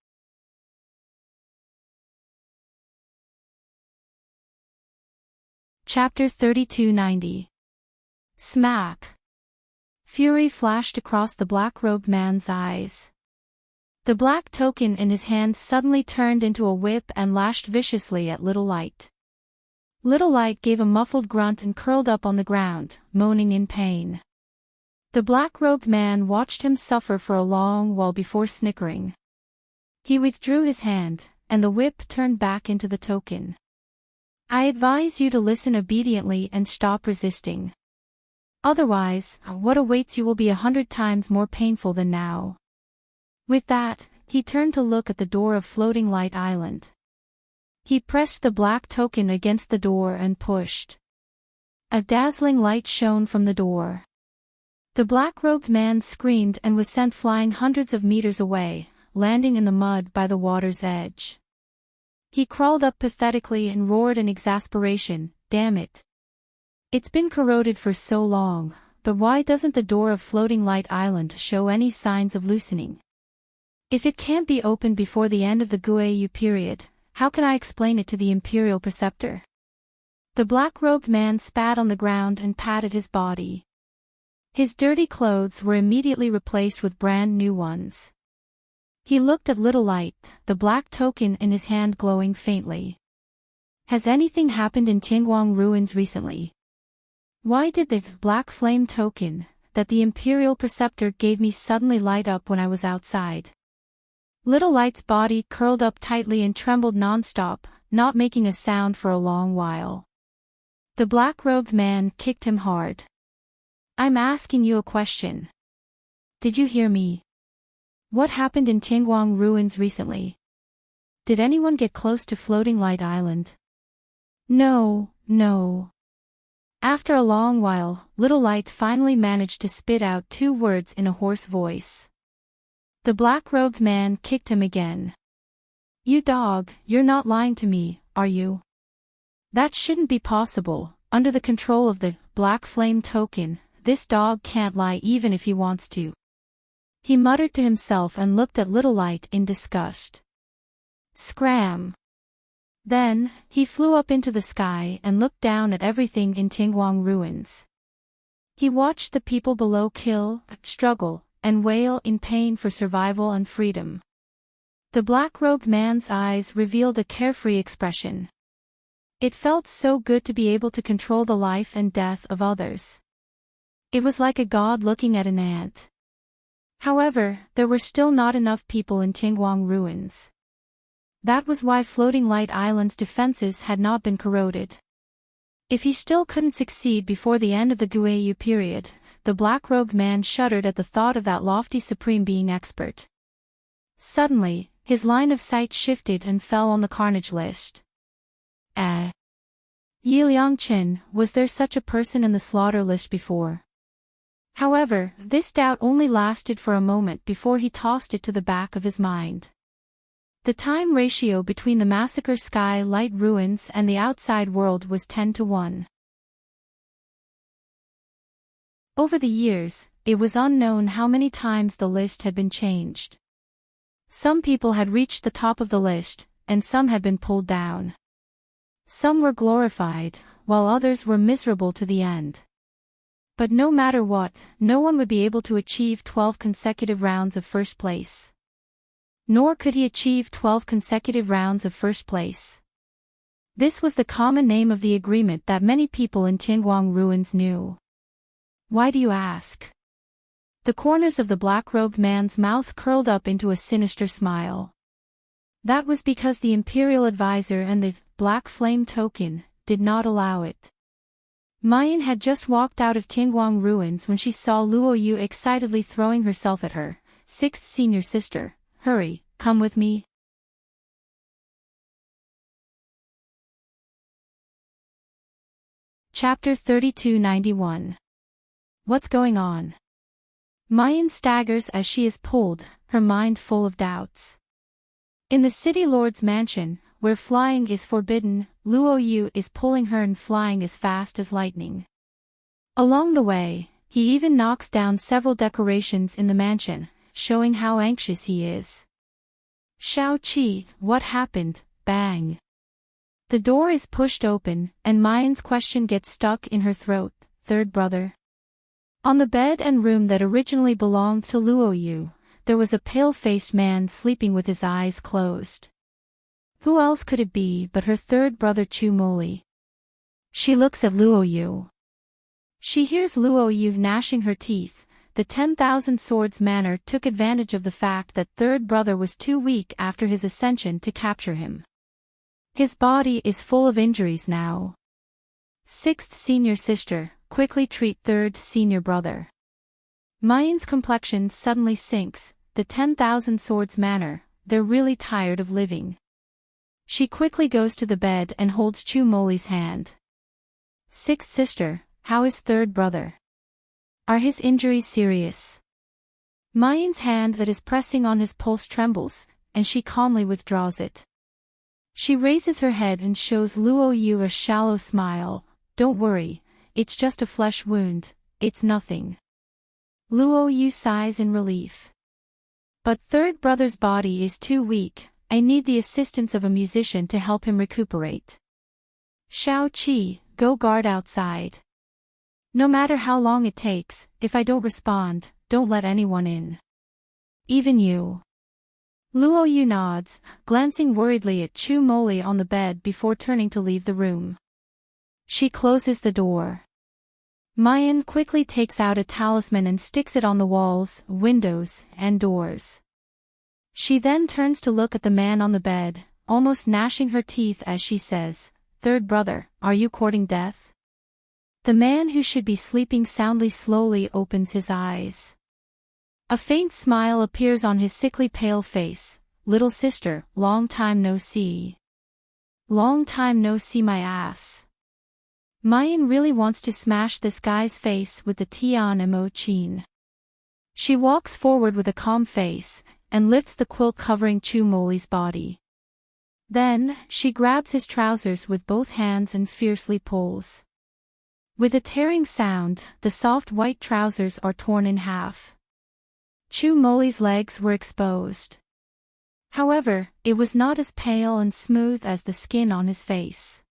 Chapter 3290. Smack. Fury flashed across the black-robed man's eyes. The black token in his hand suddenly turned into a whip and lashed viciously at Little Light. Little Light gave a muffled grunt and curled up on the ground, moaning in pain. The black-robed man watched him suffer for a long while before snickering. He withdrew his hand, and the whip turned back into the token. I advise you to listen obediently and stop resisting. Otherwise, what awaits you will be 100 times more painful than now. With that, he turned to look at the door of Floating Light Island. He pressed the black token against the door and pushed. A dazzling light shone from the door. The black-robed man screamed and was sent flying hundreds of meters away, landing in the mud by the water's edge. He crawled up pathetically and roared in exasperation, "Damn it. It's been corroded for so long, but why doesn't the door of Floating Light Island show any signs of loosening? If it can't be opened before the end of the Guiyu period, how can I explain it to the Imperial Preceptor?" The black-robed man spat on the ground and patted his body. His dirty clothes were immediately replaced with brand new ones. He looked at Little Light, the black token in his hand glowing faintly. Has anything happened in Qingguang ruins recently? Why did the black flame token that the Imperial Preceptor gave me suddenly light up when I was outside? Little Light's body curled up tightly and trembled non-stop, not making a sound for a long while. The black-robed man kicked him hard. I'm asking you a question. Did you hear me? What happened in Qingguang ruins recently? Did anyone get close to Floating Light Island? No. After a long while, Little Light finally managed to spit out 2 words in a hoarse voice. The black-robed man kicked him again. You dog, you're not lying to me, are you? That shouldn't be possible. Under the control of the Black Flame token, this dog can't lie even if he wants to. He muttered to himself and looked at Little Light in disgust. Scram! Then, he flew up into the sky and looked down at everything in Tingwang ruins. He watched the people below kill, struggle, and wail in pain for survival and freedom. The black-robed man's eyes revealed a carefree expression. It felt so good to be able to control the life and death of others. It was like a god looking at an ant. However, there were still not enough people in Tingwang ruins. That was why Floating Light Island's defenses had not been corroded. If he still couldn't succeed before the end of the Guiyu period, the black-robed man shuddered at the thought of that lofty supreme being expert. Suddenly, his line of sight shifted and fell on the carnage list. Yi Liangchen, was there such a person in the slaughter list before? However, this doubt only lasted for a moment before he tossed it to the back of his mind. The time ratio between the Massacre Sky Light ruins and the outside world was 10-1. Over the years, it was unknown how many times the list had been changed. Some people had reached the top of the list, and some had been pulled down. Some were glorified, while others were miserable to the end. But no matter what, no one would be able to achieve 12 consecutive rounds of first place. Nor could he achieve 12 consecutive rounds of first place. This was the common name of the agreement that many people in Tingwang ruins knew. Why do you ask? The corners of the black-robed man's mouth curled up into a sinister smile. That was because the Imperial Advisor and the Black Flame token did not allow it. Mayan had just walked out of Tingwang ruins when she saw Luo Yu excitedly throwing herself at her, sixth senior sister. Hurry, come with me. Chapter 3291. What's going on? Mayan staggers as she is pulled, her mind full of doubts. In the city lord's mansion, where flying is forbidden, Luo Yu is pulling her and flying as fast as lightning. Along the way, he even knocks down several decorations in the mansion, showing how anxious he is. Shao Qi, what happened? Bang. The door is pushed open, and Mayan's question gets stuck in her throat. Third brother. On the bed and room that originally belonged to Luo Yu, there was a pale-faced man sleeping with his eyes closed. Who else could it be but her third brother Chu Moli? She looks at Luo Yu. She hears Luo Yu gnashing her teeth. The 10,000 Swords manor took advantage of the fact that third brother was too weak after his ascension to capture him. His body is full of injuries now. Sixth senior sister, quickly treat third senior brother. Mayan's complexion suddenly sinks. The 10,000 Swords manor, they're really tired of living. She quickly goes to the bed and holds Chu Moli's hand. Sixth sister, how is third brother? Are his injuries serious? Mayan's hand that is pressing on his pulse trembles, and she calmly withdraws it. She raises her head and shows Luo Yu a shallow smile. Don't worry, it's just a flesh wound, it's nothing. Luo Yu sighs in relief. But third brother's body is too weak, I need the assistance of a musician to help him recuperate. Shao Qi, go guard outside. No matter how long it takes, if I don't respond, don't let anyone in. Even you. Luo Yu nods, glancing worriedly at Chu Moli on the bed before turning to leave the room. She closes the door. Mayan quickly takes out a talisman and sticks it on the walls, windows, and doors. She then turns to look at the man on the bed, almost gnashing her teeth as she says, Third brother, are you courting death? The man who should be sleeping soundly slowly opens his eyes. A faint smile appears on his sickly pale face. Little sister, long time no see. Long time no see my ass. Mayan really wants to smash this guy's face with the Tian Mo Chin. She walks forward with a calm face, and lifts the quilt covering Chu Moli's body. Then, she grabs his trousers with both hands and fiercely pulls. With a tearing sound, the soft white trousers are torn in half. Chu Moli's legs were exposed. However, it was not as pale and smooth as the skin on his face.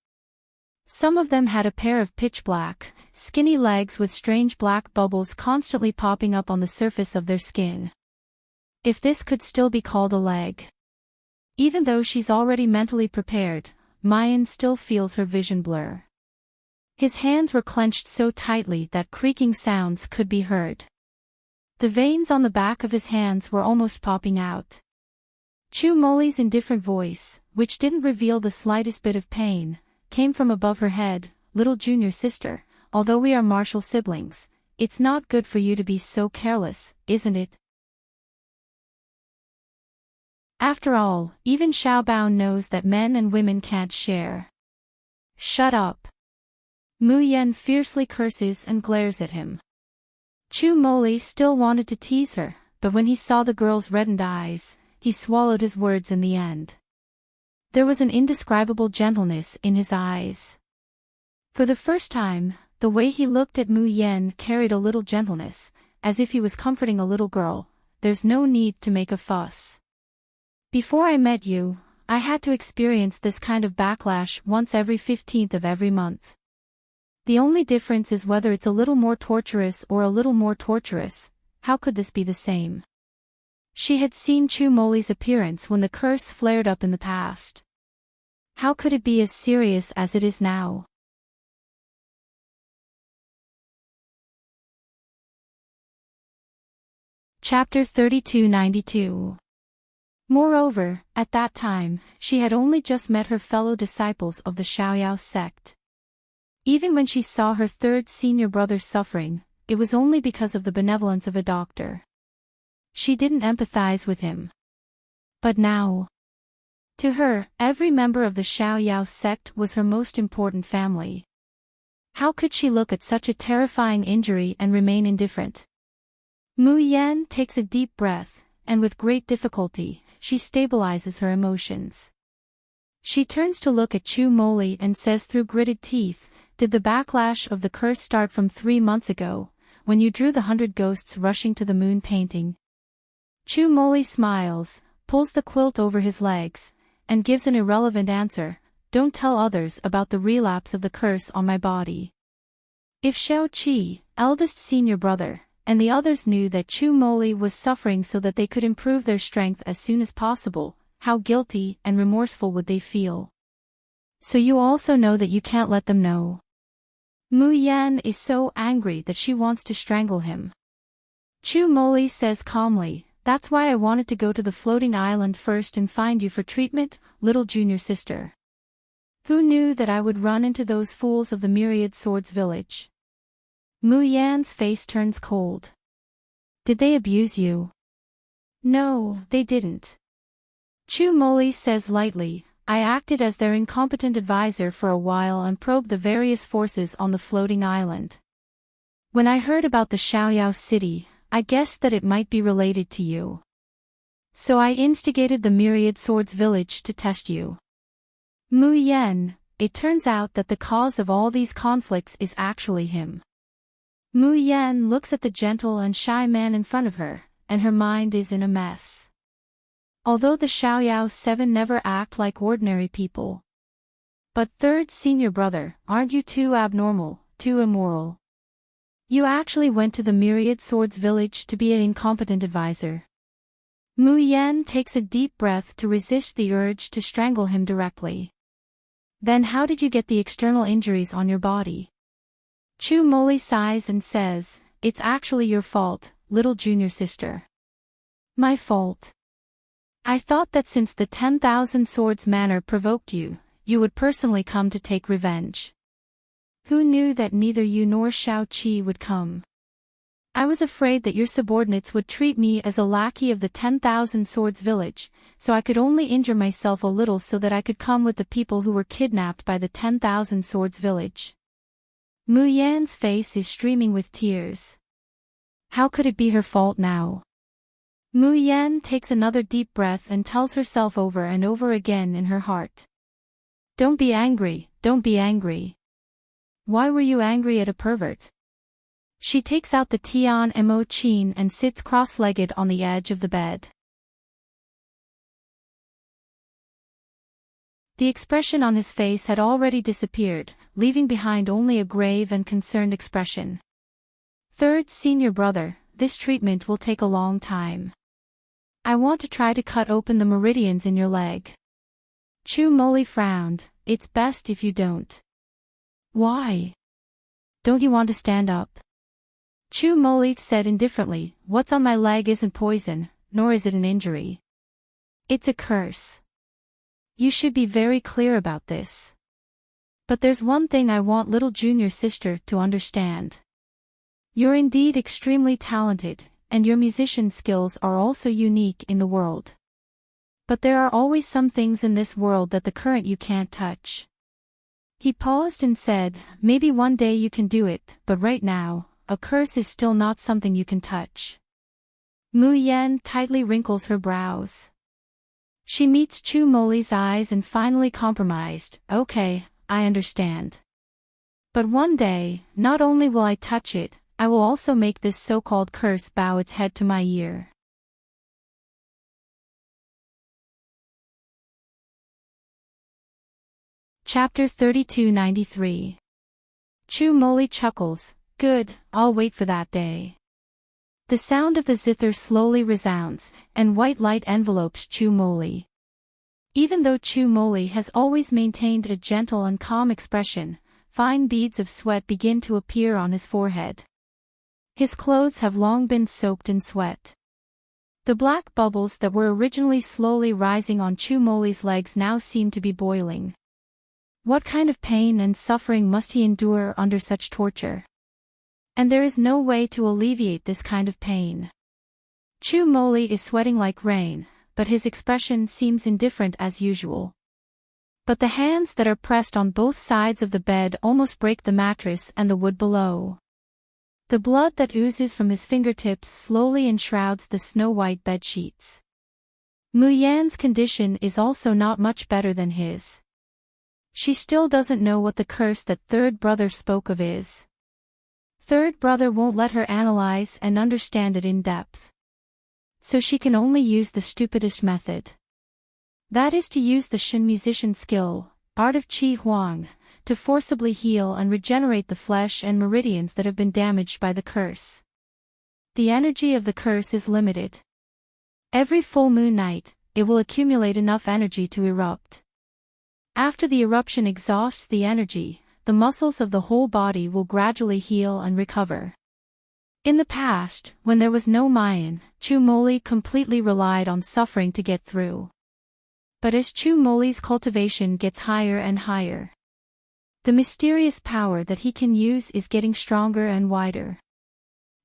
Some of them had a pair of pitch-black, skinny legs with strange black bubbles constantly popping up on the surface of their skin. If this could still be called a leg. Even though she's already mentally prepared, Mayan still feels her vision blur. His hands were clenched so tightly that creaking sounds could be heard. The veins on the back of his hands were almost popping out. Chu Moli's indifferent voice, which didn't reveal the slightest bit of pain, came from above her head. "Little junior sister, although we are martial siblings, it's not good for you to be so careless, isn't it? After all, even Xiaobao knows that men and women can't share." "Shut up." Mu Yan fiercely curses and glares at him. Chu Moli still wanted to tease her, but when he saw the girl's reddened eyes, he swallowed his words in the end. There was an indescribable gentleness in his eyes. For the first time, the way he looked at Mu Yan carried a little gentleness, as if he was comforting a little girl. "There's no need to make a fuss. Before I met you, I had to experience this kind of backlash once every 15th of every month. The only difference is whether it's a little more torturous or a little more torturous. How could this be the same?" She had seen Chu Moli's appearance when the curse flared up in the past. How could it be as serious as it is now? Chapter 3292. Moreover, at that time, she had only just met her fellow disciples of the Xiaoyao sect. Even when she saw her third senior brother suffering, it was only because of the benevolence of a doctor. She didn't empathize with him. But now, to her, every member of the Xiaoyao sect was her most important family. How could she look at such a terrifying injury and remain indifferent? Mu Yan takes a deep breath, and with great difficulty, she stabilizes her emotions. She turns to look at Chu Moli and says through gritted teeth, "Did the backlash of the curse start from 3 months ago, when you drew the 100 ghosts rushing to the moon painting?" Chu Moli smiles, pulls the quilt over his legs, and gives an irrelevant answer, "Don't tell others about the relapse of the curse on my body." If Xiao Qi, eldest senior brother, and the others knew that Chu Moli was suffering so that they could improve their strength as soon as possible, how guilty and remorseful would they feel? "So you also know that you can't let them know." Mu Yan is so angry that she wants to strangle him. Chu Moli says calmly, "That's why I wanted to go to the floating island first and find you for treatment, little junior sister. Who knew that I would run into those fools of the Myriad Swords village?" Mu Yan's face turns cold. "Did they abuse you?" "No, they didn't." Chu Moli says lightly, "I acted as their incompetent advisor for a while and probed the various forces on the floating island. When I heard about the Xiaoyao city, I guessed that it might be related to you. So I instigated the Myriad Swords village to test you." Mu Yan, it turns out that the cause of all these conflicts is actually him. Mu Yan looks at the gentle and shy man in front of her, and her mind is in a mess. Although the Xiaoyao 7 never act like ordinary people. But third senior brother, aren't you too abnormal, too immoral? You actually went to the Myriad Swords village to be an incompetent advisor. Mu Yan takes a deep breath to resist the urge to strangle him directly. Then how did you get the external injuries on your body? Chu Moli sighs and says, "It's actually your fault, little junior sister." "My fault? I thought that since the 10,000 Swords manner provoked you, you would personally come to take revenge. Who knew that neither you nor Xiao Qi would come? I was afraid that your subordinates would treat me as a lackey of the 10,000 Swords village, so I could only injure myself a little so that I could come with the people who were kidnapped by the 10,000 Swords village." Mu Yan's face is streaming with tears. How could it be her fault now? Mu Yan takes another deep breath and tells herself over and over again in her heart. Don't be angry, don't be angry. Why were you angry at a pervert? She takes out the Tian Mo Chin and sits cross-legged on the edge of the bed. The expression on his face had already disappeared, leaving behind only a grave and concerned expression. Third senior brother, this treatment will take a long time. I want to try to cut open the meridians in your leg. Chu Moli frowned. It's best if you don't. Why? Don't you want to stand up? Chu Moli said indifferently, what's on my leg isn't poison, nor is it an injury. It's a curse. You should be very clear about this. But there's one thing I want little junior sister to understand. You're indeed extremely talented, and your musician skills are also unique in the world. But there are always some things in this world that the current you can't touch. He paused and said, maybe one day you can do it, but right now, a curse is still not something you can touch. Mu Yan tightly wrinkles her brows. She meets Chu Moli's eyes and finally compromised, okay, I understand. But one day, not only will I touch it, I will also make this so-called curse bow its head to my ear. Chapter 3293. Chu Moli chuckles, good, I'll wait for that day. The sound of the zither slowly resounds, and white light envelopes Chu Moli. Even though Chu Moli has always maintained a gentle and calm expression, fine beads of sweat begin to appear on his forehead. His clothes have long been soaked in sweat. The black bubbles that were originally slowly rising on Chu Moli's legs now seem to be boiling. What kind of pain and suffering must he endure under such torture? And there is no way to alleviate this kind of pain. Chu Moli is sweating like rain, but his expression seems indifferent as usual. But the hands that are pressed on both sides of the bed almost break the mattress and the wood below. The blood that oozes from his fingertips slowly enshrouds the snow-white bed sheets. Mu Yan's condition is also not much better than his. She still doesn't know what the curse that third brother spoke of is. Third brother won't let her analyze and understand it in depth. So she can only use the stupidest method. That is to use the Shin musician skill, art of Qi Huang, to forcibly heal and regenerate the flesh and meridians that have been damaged by the curse. The energy of the curse is limited. Every full moon night, it will accumulate enough energy to erupt. After the eruption exhausts the energy, the muscles of the whole body will gradually heal and recover. In the past, when there was no Mayan, Chu Moli completely relied on suffering to get through. But as Chu Moli's cultivation gets higher and higher, the mysterious power that he can use is getting stronger and wider.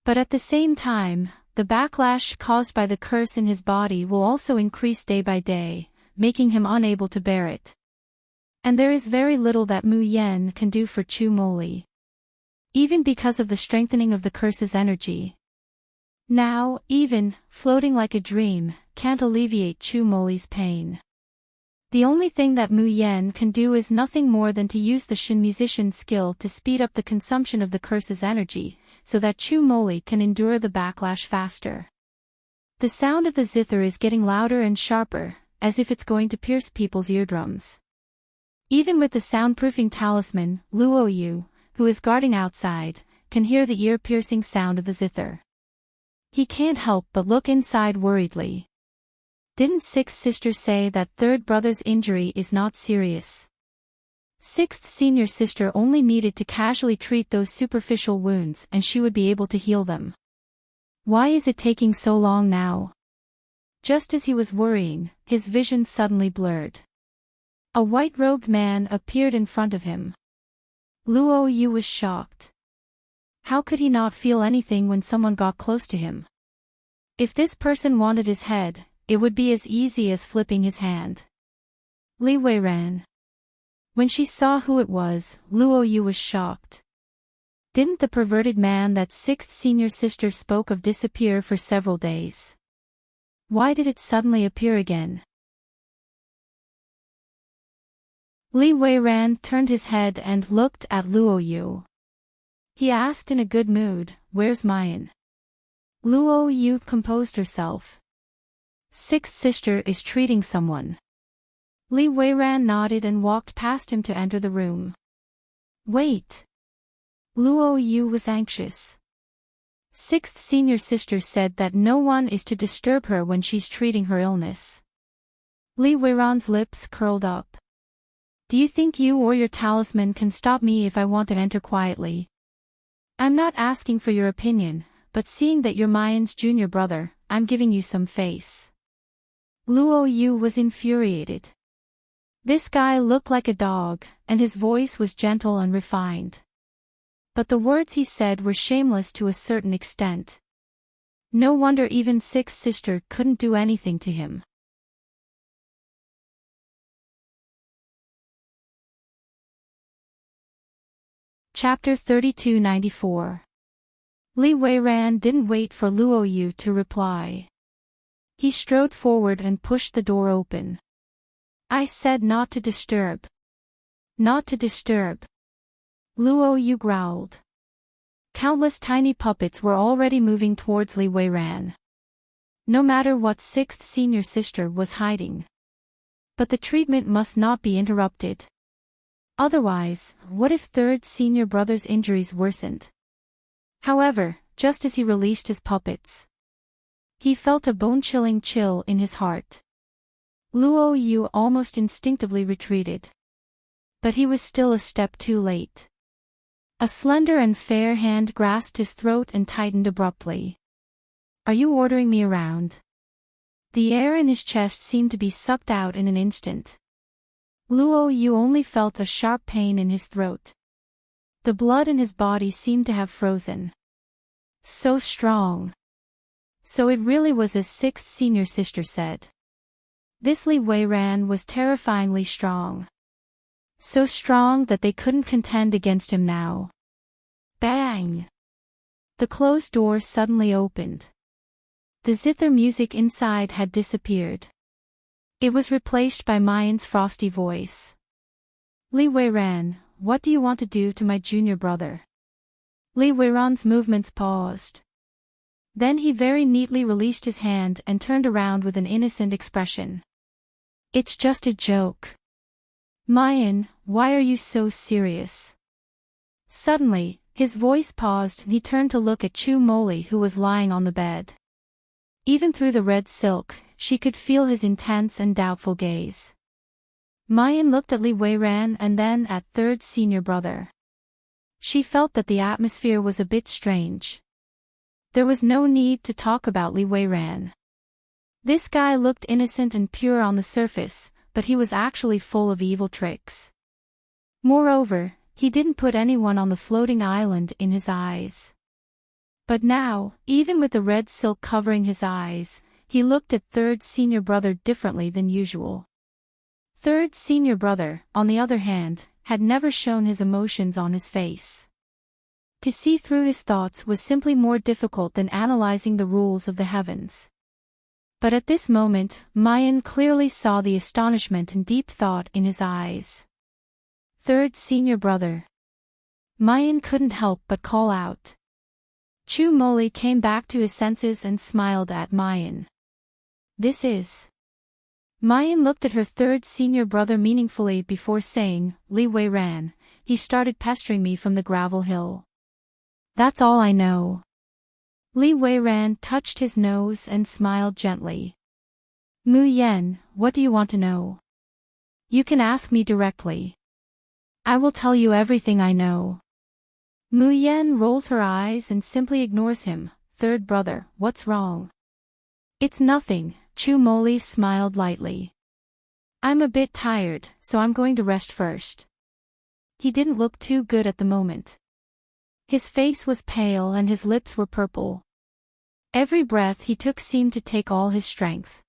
But at the same time, the backlash caused by the curse in his body will also increase day by day, making him unable to bear it. And there is very little that Mu Yan can do for Chu Moli. Even because of the strengthening of the curse's energy. Now, even, floating like a dream, can't alleviate Chu Moli's pain. The only thing that Mu Yan can do is nothing more than to use the Shin musician skill to speed up the consumption of the curse's energy, so that Chu Moli can endure the backlash faster. The sound of the zither is getting louder and sharper, as if it's going to pierce people's eardrums. Even with the soundproofing talisman, Luo Yu, who is guarding outside, can hear the ear-piercing sound of the zither. He can't help but look inside worriedly. Didn't Sixth Sister say that third brother's injury is not serious? Sixth Senior Sister only needed to casually treat those superficial wounds and she would be able to heal them. Why is it taking so long now? Just as he was worrying, his vision suddenly blurred. A white-robed man appeared in front of him. Luo Yu was shocked. How could he not feel anything when someone got close to him? If this person wanted his head, it would be as easy as flipping his hand. Li Wei ran. When she saw who it was, Luo Yu was shocked. Didn't the perverted man that Sixth Senior Sister spoke of disappear for several days? Why did it suddenly appear again? Li Weiran turned his head and looked at Luo Yu. He asked in a good mood, "Where's Mayan?" Luo Yu composed herself. "Sixth sister is treating someone." Li Weiran nodded and walked past him to enter the room. "Wait." Luo Yu was anxious. Sixth senior sister said that no one is to disturb her when she's treating her illness. Li Weiran's lips curled up. "Do you think you or your talisman can stop me if I want to enter quietly? I'm not asking for your opinion, but seeing that you're Mayan's junior brother, I'm giving you some face." Luo Yu was infuriated. This guy looked like a dog, and his voice was gentle and refined. But the words he said were shameless to a certain extent. No wonder even Sixth sister couldn't do anything to him. Chapter 3294. Li Weiran didn't wait for Luo Yu to reply. He strode forward and pushed the door open. "I said not to disturb." "Not to disturb." Luo Yu growled. Countless tiny puppets were already moving towards Li Weiran. No matter what sixth senior sister was hiding. But the treatment must not be interrupted. Otherwise, what if third senior brother's injuries worsened? However, just as he released his puppets, he felt a bone-chilling chill in his heart. Luo Yu almost instinctively retreated. But he was still a step too late. A slender and fair hand grasped his throat and tightened abruptly. "Are you ordering me around?" The air in his chest seemed to be sucked out in an instant. Luo Yu only felt a sharp pain in his throat. The blood in his body seemed to have frozen. So strong. So it really was as sixth senior sister said. This Li Weiran was terrifyingly strong. So strong that they couldn't contend against him now. Bang! The closed door suddenly opened. The zither music inside had disappeared. It was replaced by Mayan's frosty voice. "Li Weiran, what do you want to do to my junior brother?" Li Weiran's movements paused. Then he very neatly released his hand and turned around with an innocent expression. "It's just a joke." "Mayan, why are you so serious?" Suddenly, his voice paused and he turned to look at Chu Moli who was lying on the bed. Even through the red silk, she could feel his intense and doubtful gaze. Mayan looked at Li Weiran and then at third senior brother. She felt that the atmosphere was a bit strange. There was no need to talk about Li Weiran. This guy looked innocent and pure on the surface, but he was actually full of evil tricks. Moreover, he didn't put anyone on the floating island in his eyes. But now, even with the red silk covering his eyes, he looked at third senior brother differently than usual. Third senior brother, on the other hand, had never shown his emotions on his face. To see through his thoughts was simply more difficult than analyzing the rules of the heavens. But at this moment, Mayan clearly saw the astonishment and deep thought in his eyes. Third senior brother. Mayan couldn't help but call out. Chu Moli came back to his senses and smiled at Mayan. "This is..." Mayan looked at her third senior brother meaningfully before saying, "Li Weiran, he started pestering me from the gravel hill. That's all I know." Li Weiran touched his nose and smiled gently. "Mu Yen, what do you want to know? You can ask me directly. I will tell you everything I know." Mu Yen rolls her eyes and simply ignores him. "Third brother, what's wrong?" "It's nothing," Chu Moli smiled lightly. "I'm a bit tired, so I'm going to rest first." He didn't look too good at the moment. His face was pale and his lips were purple. Every breath he took seemed to take all his strength.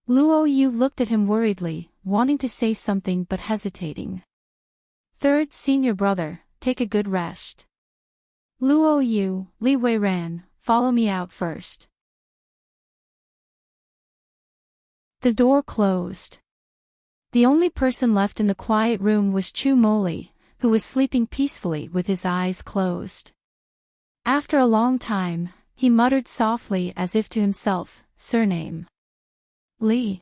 Luo Yu looked at him worriedly, wanting to say something but hesitating. "Third senior brother, take a good rest." "Luo Yu, Li Weiran, follow me out first." The door closed. The only person left in the quiet room was Chu Moli, who was sleeping peacefully with his eyes closed. After a long time, he muttered softly as if to himself, "Surname Li."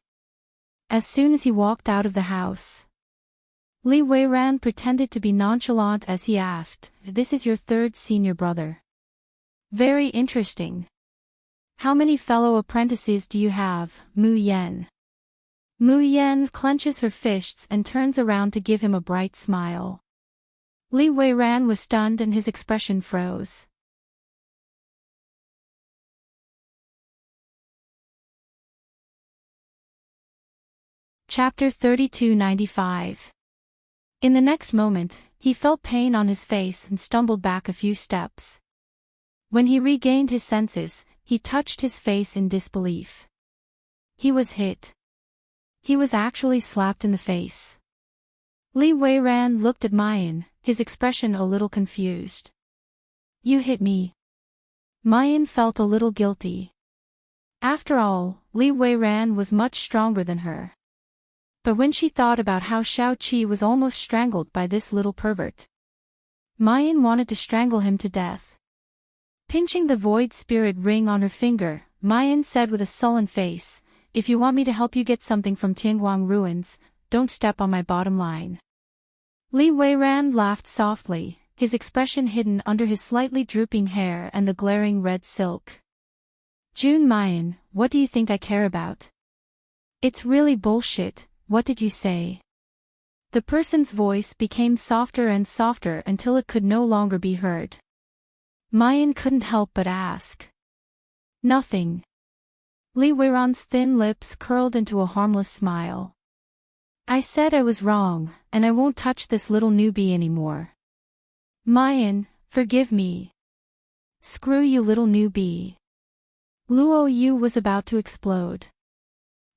As soon as he walked out of the house, Li Weiran pretended to be nonchalant as he asked, "This is your third senior brother. Very interesting. How many fellow apprentices do you have, Mu Yen?" Mu Yen clenches her fists and turns around to give him a bright smile. Li Weiran was stunned and his expression froze. Chapter 3295. In the next moment, he felt pain on his face and stumbled back a few steps. When he regained his senses, he touched his face in disbelief. He was hit. He was actually slapped in the face. Li Weiran looked at Mayan, his expression a little confused. "You hit me." Mayan felt a little guilty. After all, Li Weiran was much stronger than her. But when she thought about how Xiao Qi was almost strangled by this little pervert, Mayan wanted to strangle him to death. Pinching the void spirit ring on her finger, Mayan said with a sullen face, "If you want me to help you get something from Tianguang ruins, don't step on my bottom line." Li Weiran laughed softly, his expression hidden under his slightly drooping hair and the glaring red silk. "Jun Mayan, what do you think I care about? It's really bullshit, what did you say?" The person's voice became softer and softer until it could no longer be heard. Mayan couldn't help but ask. "Nothing." Li Weiran's thin lips curled into a harmless smile. "I said I was wrong, and I won't touch this little newbie anymore." "Mayan, forgive me." "Screw you, little newbie." Luo Yu was about to explode.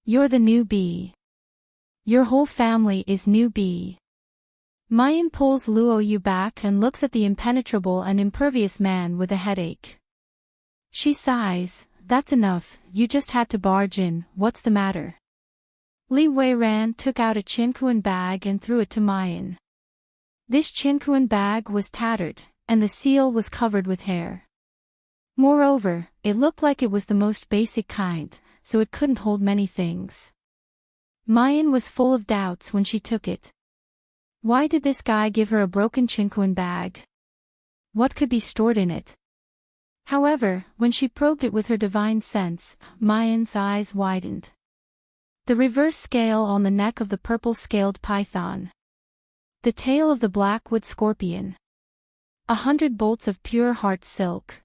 "You're the newbie. Your whole family is newbie." Mayan pulls Luo Yu back and looks at the impenetrable and impervious man with a headache. She sighs, "That's enough, you just had to barge in, what's the matter?" Li Weiran took out a Qinkuan bag and threw it to Mayan. This Qinkuan bag was tattered, and the seal was covered with hair. Moreover, it looked like it was the most basic kind, so it couldn't hold many things. Mayan was full of doubts when she took it. Why did this guy give her a broken Qinkuan bag? What could be stored in it? However, when she probed it with her divine sense, Mayan's eyes widened. The reverse scale on the neck of the purple-scaled python. The tail of the blackwood scorpion. 100 bolts of pure heart silk.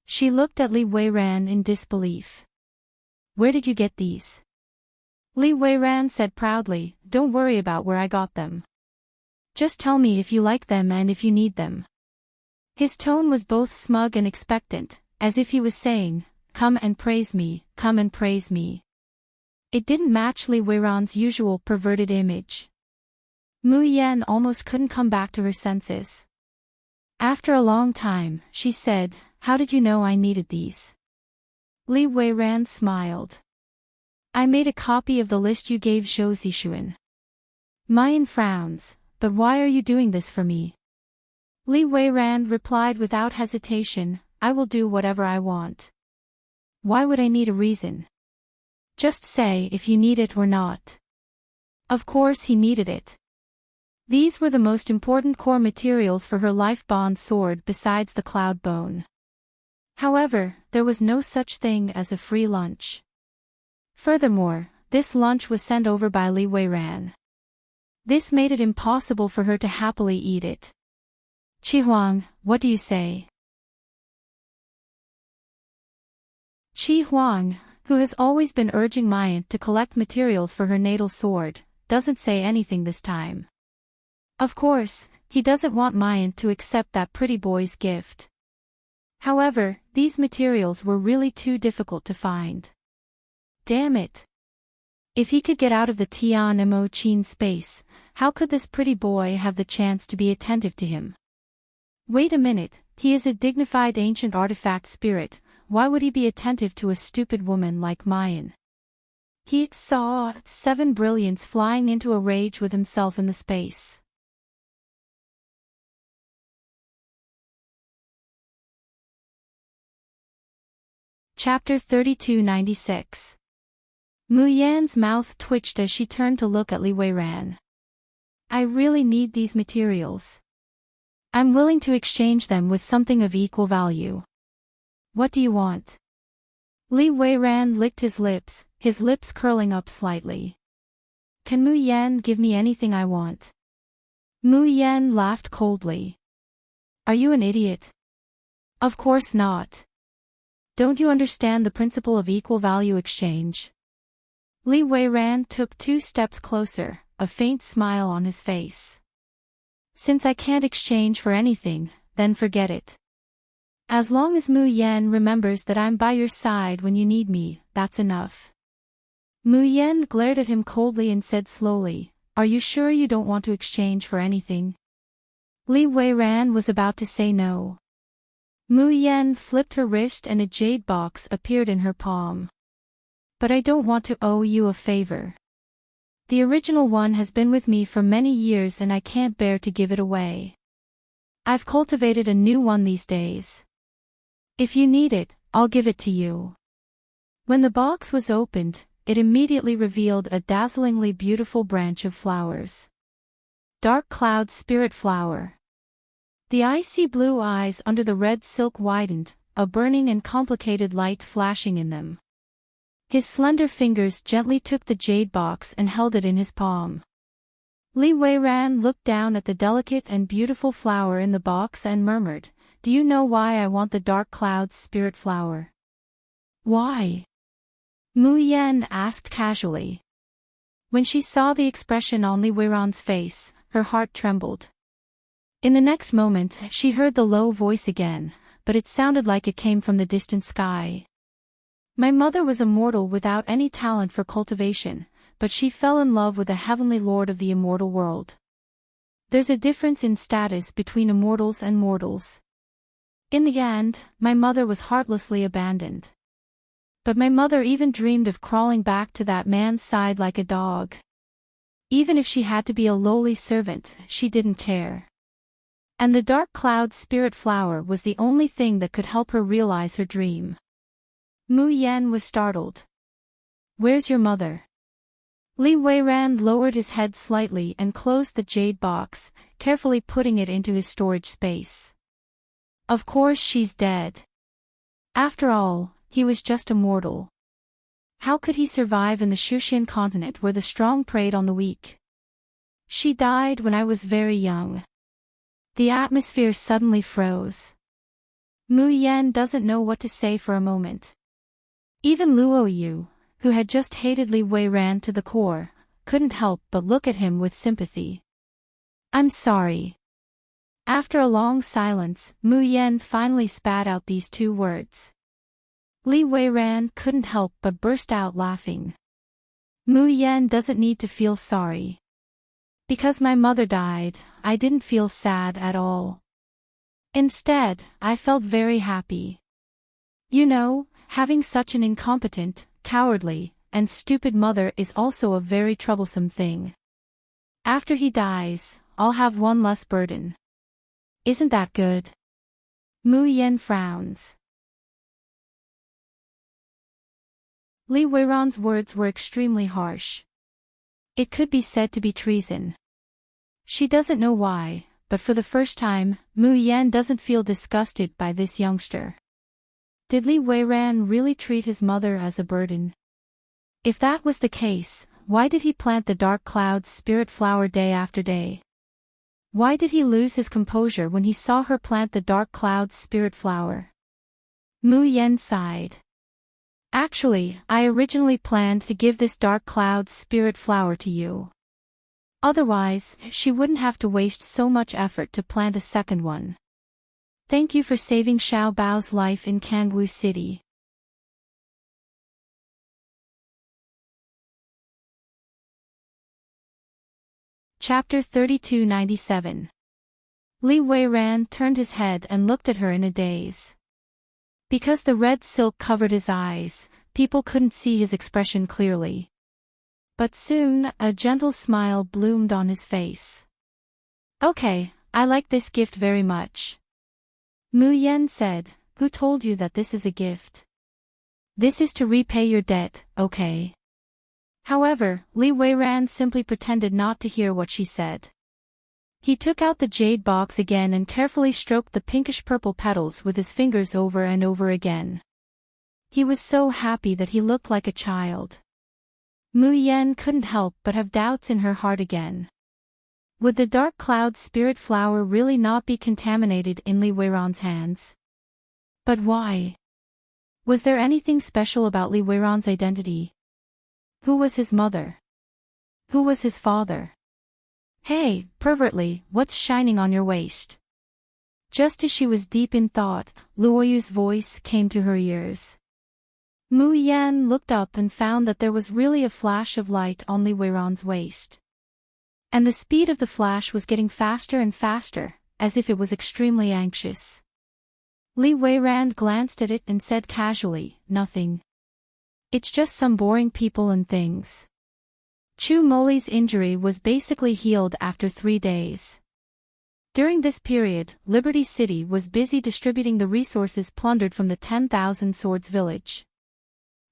She looked at Li Weiran in disbelief. "Where did you get these?" Li Weiran said proudly, "Don't worry about where I got them. Just tell me if you like them and if you need them." His tone was both smug and expectant, as if he was saying, "Come and praise me, come and praise me." It didn't match Li Weiran's usual perverted image. Mu Yan almost couldn't come back to her senses. After a long time, she said, "How did you know I needed these?" Li Weiran smiled. "I made a copy of the list you gave Zhou Zixuan." Mayan frowns, "But why are you doing this for me?" Li Weiran replied without hesitation, "I will do whatever I want. Why would I need a reason? Just say if you need it or not." Of course he needed it. These were the most important core materials for her life-bond sword besides the cloud bone. However, there was no such thing as a free lunch. Furthermore, this lunch was sent over by Li Weiran. This made it impossible for her to happily eat it. "Qi Huang, what do you say?" Qi Huang, who has always been urging Mayan to collect materials for her natal sword, doesn't say anything this time. Of course, he doesn't want Mayan to accept that pretty boy's gift. However, these materials were really too difficult to find. Damn it. If he could get out of the Tian Mo Chin space, how could this pretty boy have the chance to be attentive to him? Wait a minute, he is a dignified ancient artifact spirit, why would he be attentive to a stupid woman like Mayan? He saw 7 brilliants flying into a rage with himself in the space. Chapter 3296. Mu Yan's mouth twitched as she turned to look at Li Weiran. I really need these materials. I'm willing to exchange them with something of equal value. What do you want? Li Weiran licked his lips curling up slightly. Can Mu Yan give me anything I want? Mu Yan laughed coldly. Are you an idiot? Of course not. Don't you understand the principle of equal value exchange? Li Weiran took 2 steps closer, a faint smile on his face. Since I can't exchange for anything, then forget it. As long as Mu Yan remembers that I'm by your side when you need me, that's enough. Mu Yan glared at him coldly and said slowly, Are you sure you don't want to exchange for anything? Li Weiran was about to say no. Mu Yan flipped her wrist and a jade box appeared in her palm. But I don't want to owe you a favor. The original one has been with me for many years and I can't bear to give it away. I've cultivated a new one these days. If you need it, I'll give it to you. When the box was opened, it immediately revealed a dazzlingly beautiful branch of flowers. Dark Cloud Spirit Flower. The icy blue eyes under the red silk widened, a burning and complicated light flashing in them. His slender fingers gently took the jade box and held it in his palm. Li Weiran looked down at the delicate and beautiful flower in the box and murmured, Do you know why I want the Dark Cloud's spirit flower? Why? Mu Yan asked casually. When she saw the expression on Li Weiran's face, her heart trembled. In the next moment, she heard the low voice again, but it sounded like it came from the distant sky. My mother was a mortal without any talent for cultivation, but she fell in love with the heavenly lord of the immortal world. There's a difference in status between immortals and mortals. In the end, my mother was heartlessly abandoned. But my mother even dreamed of crawling back to that man's side like a dog. Even if she had to be a lowly servant, she didn't care. And the Dark Cloud Spirit Flower was the only thing that could help her realize her dream. Mu Yan was startled. Where's your mother? Li Weiran lowered his head slightly and closed the jade box, carefully putting it into his storage space. Of course she's dead. After all, he was just a mortal. How could he survive in the Shushan continent where the strong preyed on the weak? She died when I was very young. The atmosphere suddenly froze. Mu Yan doesn't know what to say for a moment. Even Luo Yu, who had just hated Li Weiran to the core, couldn't help but look at him with sympathy. I'm sorry. After a long silence, Mu Yan finally spat out these 2 words. Li Weiran couldn't help but burst out laughing. Mu Yan doesn't need to feel sorry. Because my mother died, I didn't feel sad at all. Instead, I felt very happy. You know, having such an incompetent, cowardly, and stupid mother is also a very troublesome thing. After he dies, I'll have one less burden. Isn't that good? Mu Yan frowns. Li Weiran's words were extremely harsh. It could be said to be treason. She doesn't know why, but for the first time, Mu Yan doesn't feel disgusted by this youngster. Did Li Weiran really treat his mother as a burden? If that was the case, why did he plant the Dark Cloud's spirit flower day after day? Why did he lose his composure when he saw her plant the Dark Cloud's spirit flower? Mu Yan sighed. Actually, I originally planned to give this Dark Cloud's spirit flower to you. Otherwise, she wouldn't have to waste so much effort to plant a second one. Thank you for saving Xiao Bao's life in Kangwu City. Chapter 3297. Li Weiran turned his head and looked at her in a daze. Because the red silk covered his eyes, people couldn't see his expression clearly. But soon, a gentle smile bloomed on his face. Okay, I like this gift very much. Mu Yen said, who told you that this is a gift? This is to repay your debt, okay? However, Li Weiran simply pretended not to hear what she said. He took out the jade box again and carefully stroked the pinkish-purple petals with his fingers over and over again. He was so happy that he looked like a child. Mu Yen couldn't help but have doubts in her heart again. Would the dark cloud spirit flower really not be contaminated in Li Weiran's hands? But why? Was there anything special about Li Weiran's identity? Who was his mother? Who was his father? Hey, pervertly, what's shining on your waist? Just as she was deep in thought, Luoyu's voice came to her ears. Mu Yan looked up and found that there was really a flash of light on Li Weiran's waist. And the speed of the flash was getting faster and faster, as if it was extremely anxious. Li Weiran glanced at it and said casually, nothing. It's just some boring people and things. Chu Moli's injury was basically healed after 3 days. During this period, Liberty City was busy distributing the resources plundered from the 10,000 Swords village.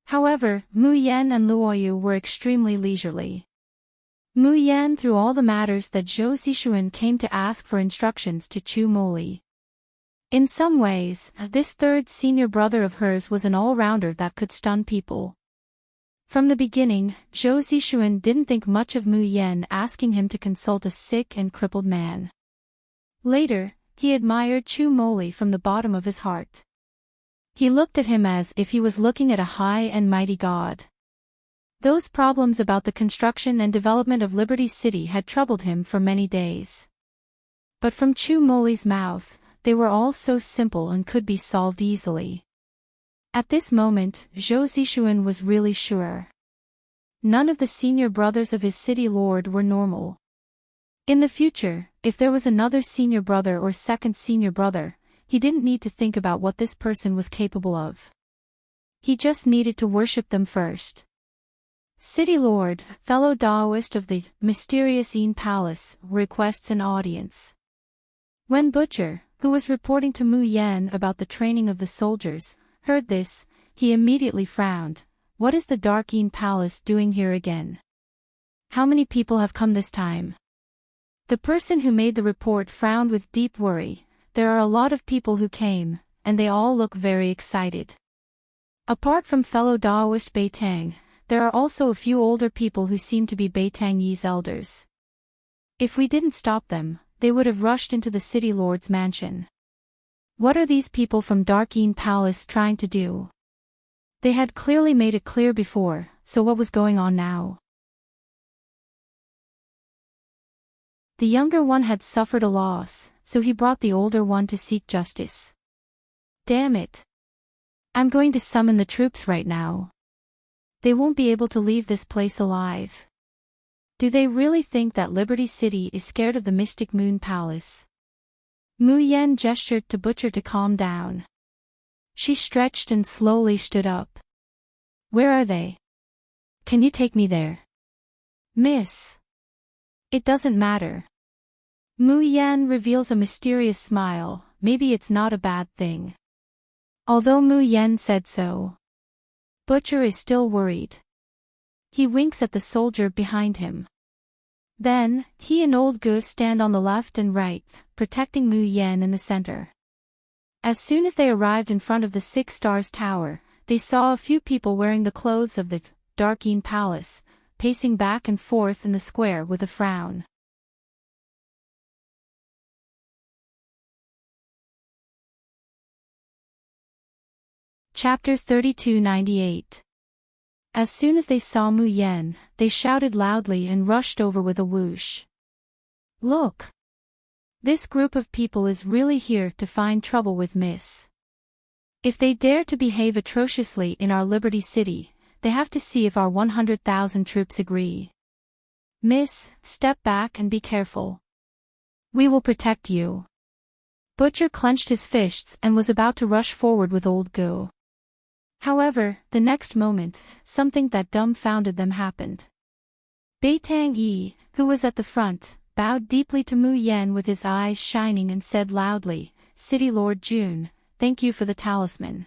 However, Mu Yan and Luoyu were extremely leisurely. Mu Yan threw all the matters that Zhou Zixuan came to ask for instructions to Chu Moli. In some ways, this third senior brother of hers was an all-rounder that could stun people. From the beginning, Zhou Zixuan didn't think much of Mu Yan asking him to consult a sick and crippled man. Later, he admired Chu Moli from the bottom of his heart. He looked at him as if he was looking at a high and mighty god. Those problems about the construction and development of Liberty City had troubled him for many days. But from Chu Moli's mouth, they were all so simple and could be solved easily. At this moment, Zhou Zixuan was really sure. None of the senior brothers of his city lord were normal. In the future, if there was another senior brother or second senior brother, he didn't need to think about what this person was capable of. He just needed to worship them first. City Lord, fellow Daoist of the mysterious Yin Palace, requests an audience. When Butcher, who was reporting to Mu Yan about the training of the soldiers, heard this, he immediately frowned. What is the Dark Yin Palace doing here again? How many people have come this time? The person who made the report frowned with deep worry. There are a lot of people who came, and they all look very excited. Apart from fellow Daoist Beitang, there are also a few older people who seem to be Beitang Yi's elders. If we didn't stop them, they would have rushed into the city lord's mansion. What are these people from Dark Yin Palace trying to do? They had clearly made it clear before, so what was going on now? The younger one had suffered a loss, so he brought the older one to seek justice. Damn it. I'm going to summon the troops right now. They won't be able to leave this place alive. Do they really think that Liberty City is scared of the Mystic Moon Palace? Mu Yan gestured to Butcher to calm down. She stretched and slowly stood up. Where are they? Can you take me there? Miss. It doesn't matter. Mu Yan reveals a mysterious smile. Maybe it's not a bad thing. Although Mu Yan said so, Butcher is still worried. He winks at the soldier behind him. Then, he and Old Gu stand on the left and right, protecting Mu Yan in the center. As soon as they arrived in front of the 6 Stars Tower, they saw a few people wearing the clothes of the Dark Yin Palace, pacing back and forth in the square with a frown. Chapter 3298. As soon as they saw Mu Yan, they shouted loudly and rushed over with a whoosh. Look! This group of people is really here to find trouble with Miss. If they dare to behave atrociously in our Liberty City, they have to see if our 100,000 troops agree. Miss, step back and be careful. We will protect you. Butcher clenched his fists and was about to rush forward with Old Gu. However, the next moment, something that dumbfounded them happened. Beitang Yi, who was at the front, bowed deeply to Mu Yan with his eyes shining and said loudly, City Lord Jun, thank you for the talisman.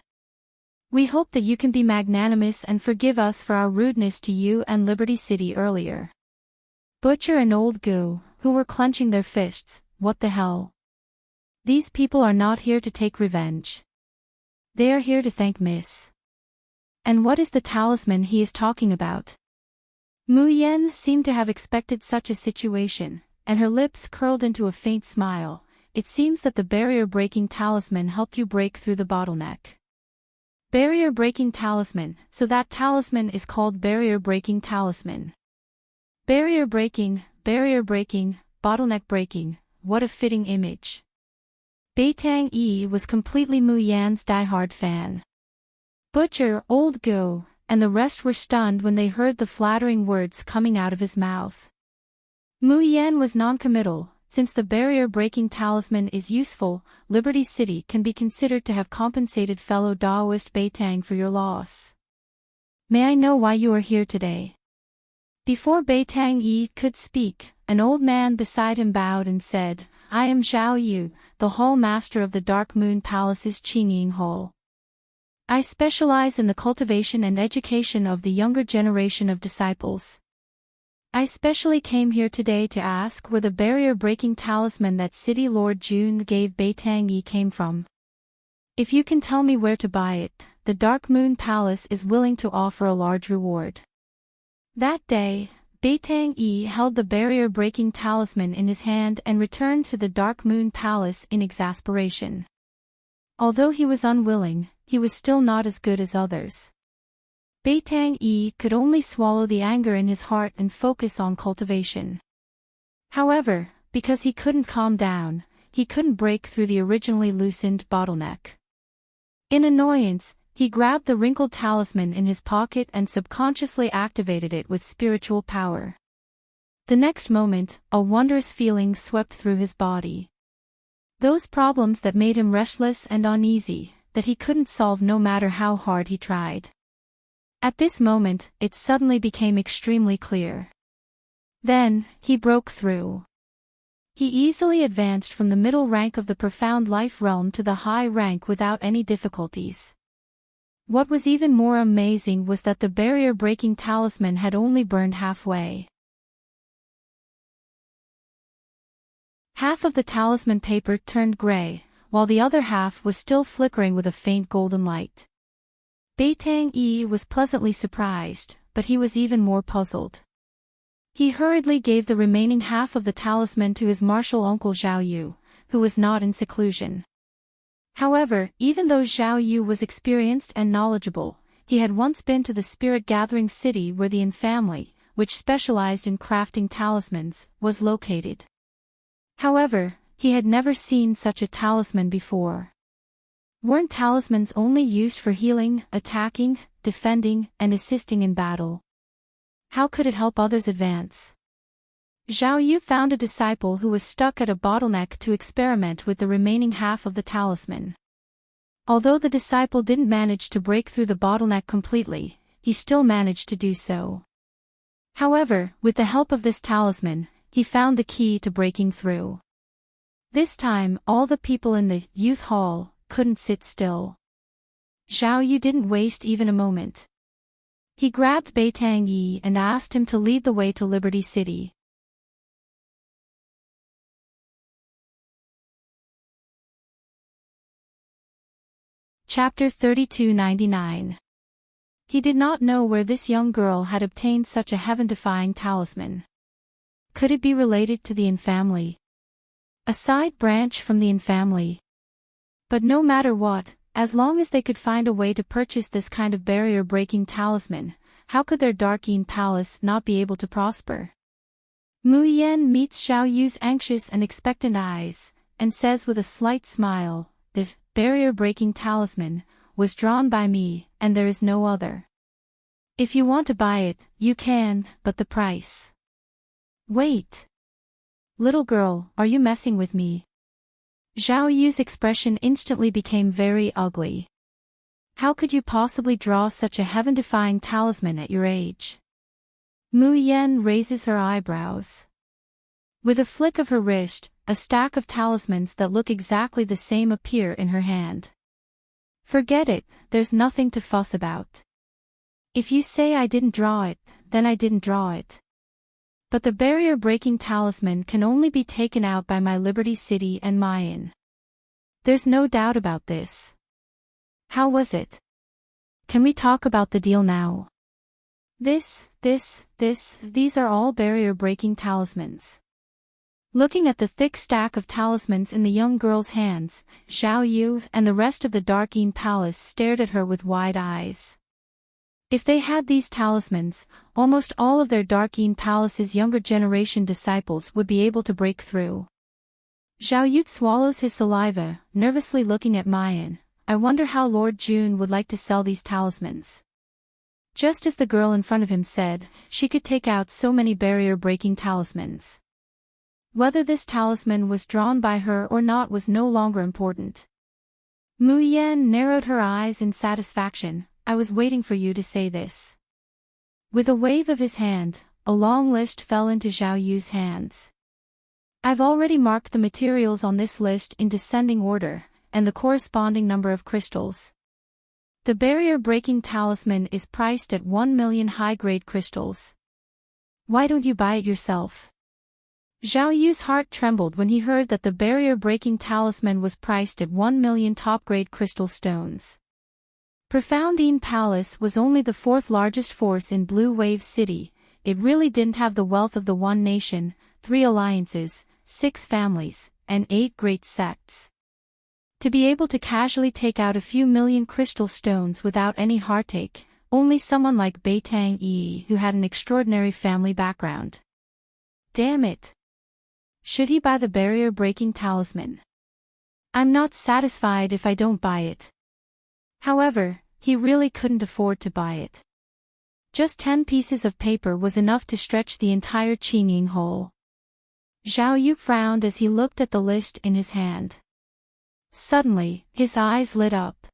We hope that you can be magnanimous and forgive us for our rudeness to you and Liberty City earlier. Butcher and Old Gu, who were clenching their fists, what the hell? These people are not here to take revenge. They are here to thank Miss. And what is the talisman he is talking about? Mu Yan seemed to have expected such a situation, and her lips curled into a faint smile. It seems that the barrier-breaking talisman helped you break through the bottleneck. Barrier-breaking talisman, so that talisman is called barrier-breaking talisman. Barrier-breaking, bottleneck breaking, what a fitting image. Beitang Yi was completely Mu Yan's diehard fan. Butcher, Old Go, and the rest were stunned when they heard the flattering words coming out of his mouth. Mu Yan was non-committal. Since the barrier-breaking talisman is useful, Liberty City can be considered to have compensated fellow Daoist Beitang for your loss. May I know why you are here today? Before Beitang Yi could speak, an old man beside him bowed and said, I am Zhao Yu, the Hall Master of the Dark Moon Palace's Qingying Hall. I specialize in the cultivation and education of the younger generation of disciples. I specially came here today to ask where the barrier-breaking talisman that City Lord Jun gave Beitang Yi came from. If you can tell me where to buy it, the Dark Moon Palace is willing to offer a large reward. That day, Beitang Yi held the barrier-breaking talisman in his hand and returned to the Dark Moon Palace in exasperation. Although he was unwilling, he was still not as good as others. Beitang Yi could only swallow the anger in his heart and focus on cultivation. However, because he couldn't calm down, he couldn't break through the originally loosened bottleneck. In annoyance, he grabbed the wrinkled talisman in his pocket and subconsciously activated it with spiritual power. The next moment, a wondrous feeling swept through his body. Those problems that made him restless and uneasy, that he couldn't solve no matter how hard he tried. At this moment, it suddenly became extremely clear. Then, he broke through. He easily advanced from the middle rank of the profound life realm to the high rank without any difficulties. What was even more amazing was that the barrier-breaking talisman had only burned halfway. Half of the talisman paper turned gray, while the other half was still flickering with a faint golden light. Beitang Yi was pleasantly surprised, but he was even more puzzled. He hurriedly gave the remaining half of the talisman to his martial uncle Zhao Yu, who was not in seclusion. However, even though Zhao Yu was experienced and knowledgeable, he had once been to the spirit-gathering city where the Yin family, which specialized in crafting talismans, was located. However, he had never seen such a talisman before. Weren't talismans only used for healing, attacking, defending, and assisting in battle? How could it help others advance? Zhao Yu found a disciple who was stuck at a bottleneck to experiment with the remaining half of the talisman. Although the disciple didn't manage to break through the bottleneck completely, he still managed to do so. However, with the help of this talisman, he found the key to breaking through. This time, all the people in the youth hall couldn't sit still. Zhao Yu didn't waste even a moment. He grabbed Beitang Yi and asked him to lead the way to Liberty City. Chapter 3299. He did not know where this young girl had obtained such a heaven-defying talisman. Could it be related to the Yin family? A side branch from the Yin family? But no matter what, as long as they could find a way to purchase this kind of barrier-breaking talisman, how could their Dark Yin palace not be able to prosper? Mu Yan meets Zhao Yu's anxious and expectant eyes, and says with a slight smile, "The barrier-breaking talisman was drawn by me, and there is no other. If you want to buy it, you can, but the price." Wait. Little girl, are you messing with me? Zhao Yu's expression instantly became very ugly. How could you possibly draw such a heaven-defying talisman at your age? Mu Yan raises her eyebrows. With a flick of her wrist, a stack of talismans that look exactly the same appear in her hand. Forget it, there's nothing to fuss about. If you say I didn't draw it, then I didn't draw it. But the barrier-breaking talisman can only be taken out by my Liberty City and Mayan. There's no doubt about this. How was it? Can we talk about the deal now? These are all barrier-breaking talismans. Looking at the thick stack of talismans in the young girl's hands, Zhao Yu and the rest of the Darkeen Palace stared at her with wide eyes. If they had these talismans, almost all of their Darkeen Palace's younger generation disciples would be able to break through. Zhao Yu swallows his saliva, nervously looking at Mayan. I wonder how Lord Jun would like to sell these talismans. Just as the girl in front of him said, she could take out so many barrier-breaking talismans. Whether this talisman was drawn by her or not was no longer important. Mu Yan narrowed her eyes in satisfaction. I was waiting for you to say this. With a wave of his hand, a long list fell into Zhao Yu's hands. I've already marked the materials on this list in descending order, and the corresponding number of crystals. The barrier-breaking talisman is priced at 1 million high-grade crystals. Why don't you buy it yourself? Zhao Yu's heart trembled when he heard that the barrier-breaking talisman was priced at 1 million top-grade crystal stones. Profoundine Palace was only the fourth largest force in Blue Wave City. It really didn't have the wealth of the One Nation, 3 alliances, 6 families, and 8 great sects. To be able to casually take out a few million crystal stones without any heartache, only someone like Beitang Yi who had an extraordinary family background. Damn it! Should he buy the barrier-breaking talisman? I'm not satisfied if I don't buy it. However, he really couldn't afford to buy it. Just 10 pieces of paper was enough to stretch the entire Qingying hole. Zhao Yu frowned as he looked at the list in his hand. Suddenly, his eyes lit up.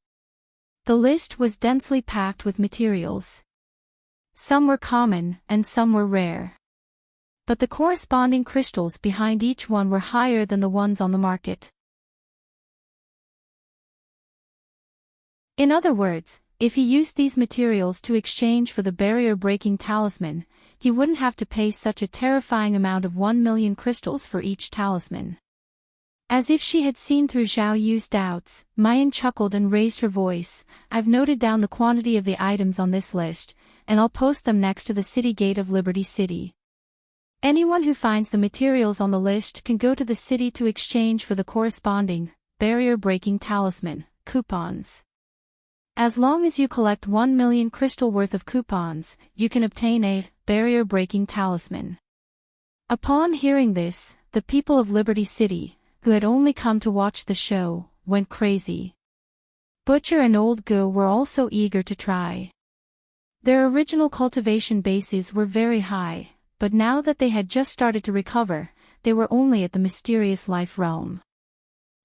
The list was densely packed with materials. Some were common, and some were rare. But the corresponding crystals behind each one were higher than the ones on the market. In other words, if he used these materials to exchange for the barrier-breaking talisman, he wouldn't have to pay such a terrifying amount of 1 million crystals for each talisman. As if she had seen through Zhao Yu's doubts, Mayan chuckled and raised her voice. I've noted down the quantity of the items on this list, and I'll post them next to the city gate of Liberty City. Anyone who finds the materials on the list can go to the city to exchange for the corresponding barrier-breaking talisman coupons. As long as you collect 1 million crystal worth of coupons, you can obtain a barrier-breaking talisman. Upon hearing this, the people of Liberty City, who had only come to watch the show, went crazy. Butcher and Old Go were also eager to try. Their original cultivation bases were very high, but now that they had just started to recover, they were only at the mysterious life realm.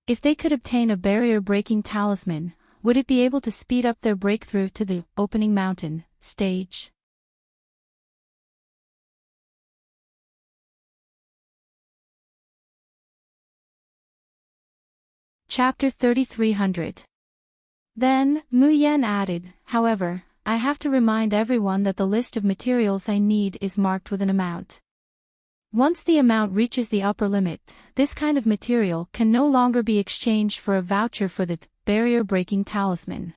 If they could obtain a barrier-breaking talisman, would it be able to speed up their breakthrough to the opening mountain stage? Chapter 3300. Then, Mu Yan added, however, I have to remind everyone that the list of materials I need is marked with an amount. Once the amount reaches the upper limit, this kind of material can no longer be exchanged for a voucher for the barrier-breaking talisman.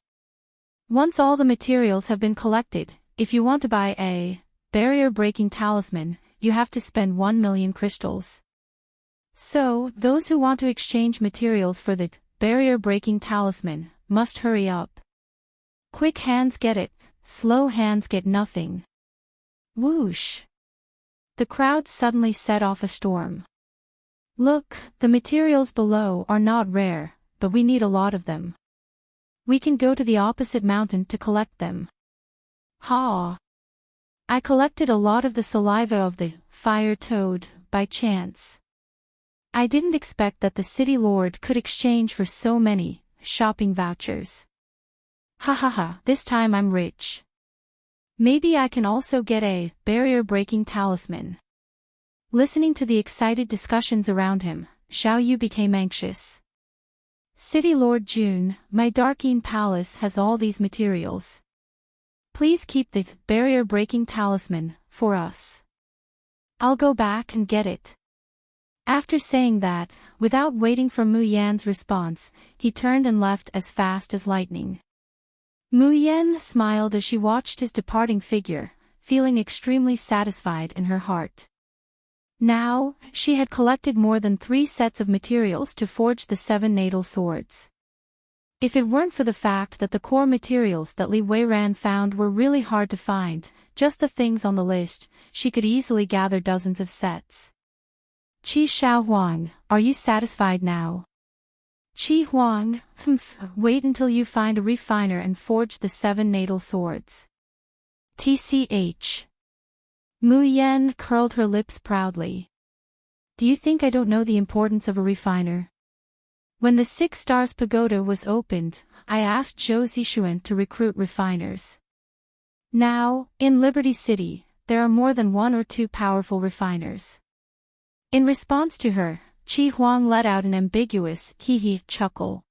Once all the materials have been collected, if you want to buy a barrier-breaking talisman, you have to spend 1 million crystals. So, those who want to exchange materials for the barrier-breaking talisman must hurry up. Quick hands get it, slow hands get nothing. Whoosh! The crowd suddenly set off a storm. Look, the materials below are not rare, but we need a lot of them. We can go to the opposite mountain to collect them. Ha! I collected a lot of the saliva of the fire toad, by chance. I didn't expect that the city lord could exchange for so many shopping vouchers. Ha ha ha, this time I'm rich. Maybe I can also get a barrier-breaking talisman. Listening to the excited discussions around him, Xiao Yu became anxious. City Lord Jun, my Darkeen Palace has all these materials. Please keep the barrier-breaking talisman for us. I'll go back and get it. After saying that, without waiting for Mu Yan's response, he turned and left as fast as lightning. Mu Yan smiled as she watched his departing figure, feeling extremely satisfied in her heart. Now, she had collected more than 3 sets of materials to forge the 7 natal swords. If it weren't for the fact that the core materials that Li Weiran found were really hard to find, just the things on the list, she could easily gather dozens of sets. Qi Xiaohuang, are you satisfied now? Qi Huang, wait until you find a refiner and forge the 7 natal swords. TCH. Mu Yan curled her lips proudly. Do you think I don't know the importance of a refiner? When the 6 Stars Pagoda was opened, I asked Zhou Zixuan to recruit refiners. Now, in Liberty City, there are more than 1 or 2 powerful refiners. In response to her, Qi Huang let out an ambiguous hee-hee chuckle.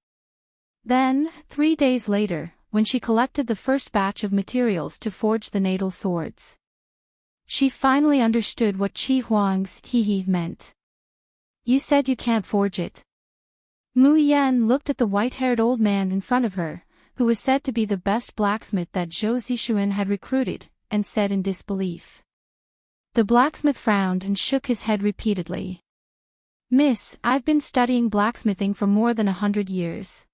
Then, 3 days later, when she collected the first batch of materials to forge the natal swords, she finally understood what Qi Huang's hee-hee meant. You said you can't forge it. Mu Yan looked at the white-haired old man in front of her, who was said to be the best blacksmith that Zhou Zixuan had recruited, and said in disbelief. The blacksmith frowned and shook his head repeatedly. Miss, I've been studying blacksmithing for more than 100 years.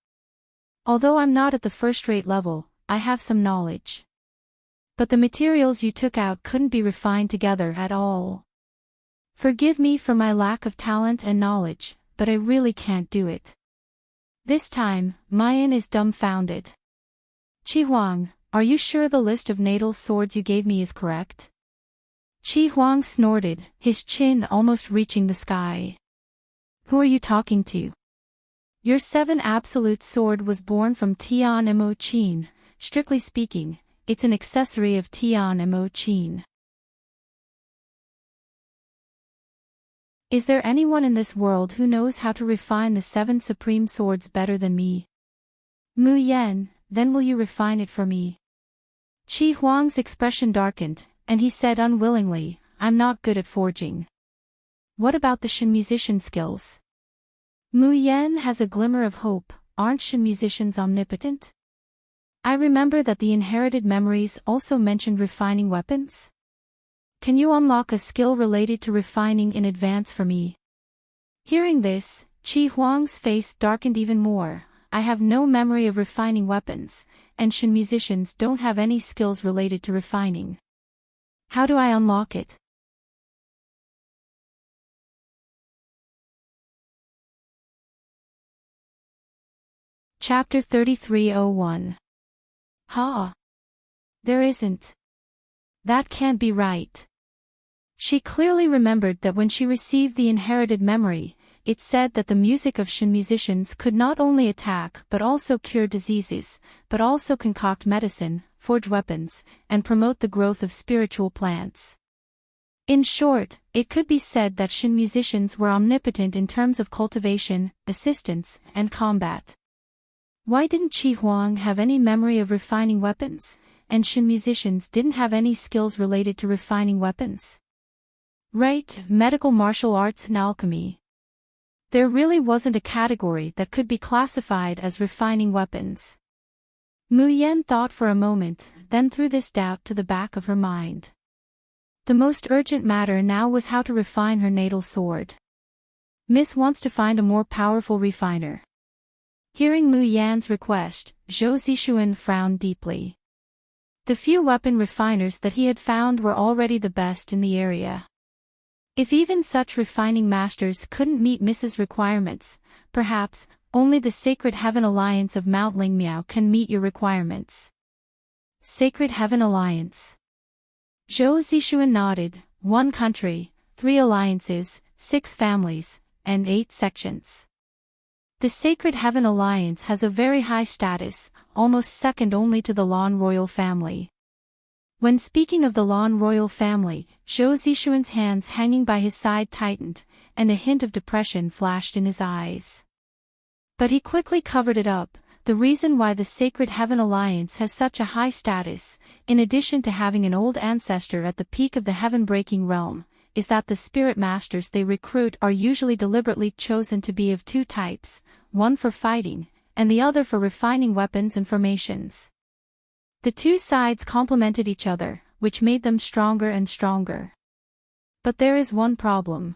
Although I'm not at the first-rate level, I have some knowledge. But the materials you took out couldn't be refined together at all. Forgive me for my lack of talent and knowledge, but I really can't do it. This time, Mayan is dumbfounded. Qi Huang, are you sure the list of natal swords you gave me is correct? Qi Huang snorted, his chin almost reaching the sky. Who are you talking to? Your 7 absolute sword was born from Tian Mo Qin. Strictly speaking, it's an accessory of Tian Mo Qin. Is there anyone in this world who knows how to refine the 7 supreme swords better than me? Mu Yan, then will you refine it for me? Qi Huang's expression darkened, and he said unwillingly, I'm not good at forging. What about the Shin musician skills? Mu Yan has a glimmer of hope, aren't Shin musicians omnipotent? I remember that the inherited memories also mentioned refining weapons. Can you unlock a skill related to refining in advance for me? Hearing this, Qi Huang's face darkened even more. I have no memory of refining weapons, and Shin musicians don't have any skills related to refining. How do I unlock it? Chapter 3301. Ha! There isn't. That can't be right. She clearly remembered that when she received the inherited memory, it said that the music of Shin musicians could not only attack but also cure diseases, but also concoct medicine, forge weapons, and promote the growth of spiritual plants. In short, it could be said that Shin musicians were omnipotent in terms of cultivation, assistance, and combat. Why didn't Qi Huang have any memory of refining weapons, and Shin musicians didn't have any skills related to refining weapons? Right, medical martial arts and alchemy. There really wasn't a category that could be classified as refining weapons. Mu Yan thought for a moment, then threw this doubt to the back of her mind. The most urgent matter now was how to refine her natal sword. Miss wants to find a more powerful refiner. Hearing Mu Yan's request, Zhou Zixuan frowned deeply. The few weapon refiners that he had found were already the best in the area. If even such refining masters couldn't meet Mrs. requirements, perhaps, only the Sacred Heaven Alliance of Mount Lingmiao can meet your requirements. Sacred Heaven Alliance. Zhou Zixuan nodded, 1 country, 3 alliances, 6 families, and 8 sections. The Sacred Heaven Alliance has a very high status, almost second only to the Lan royal family. When speaking of the Lan royal family, Zhou Zixuan's hands hanging by his side tightened, and a hint of depression flashed in his eyes. But he quickly covered it up. The reason why the Sacred Heaven Alliance has such a high status, in addition to having an old ancestor at the peak of the heaven-breaking realm, is that the spirit masters they recruit are usually deliberately chosen to be of two types, one for fighting, and the other for refining weapons and formations. The two sides complemented each other, which made them stronger and stronger. But there is one problem.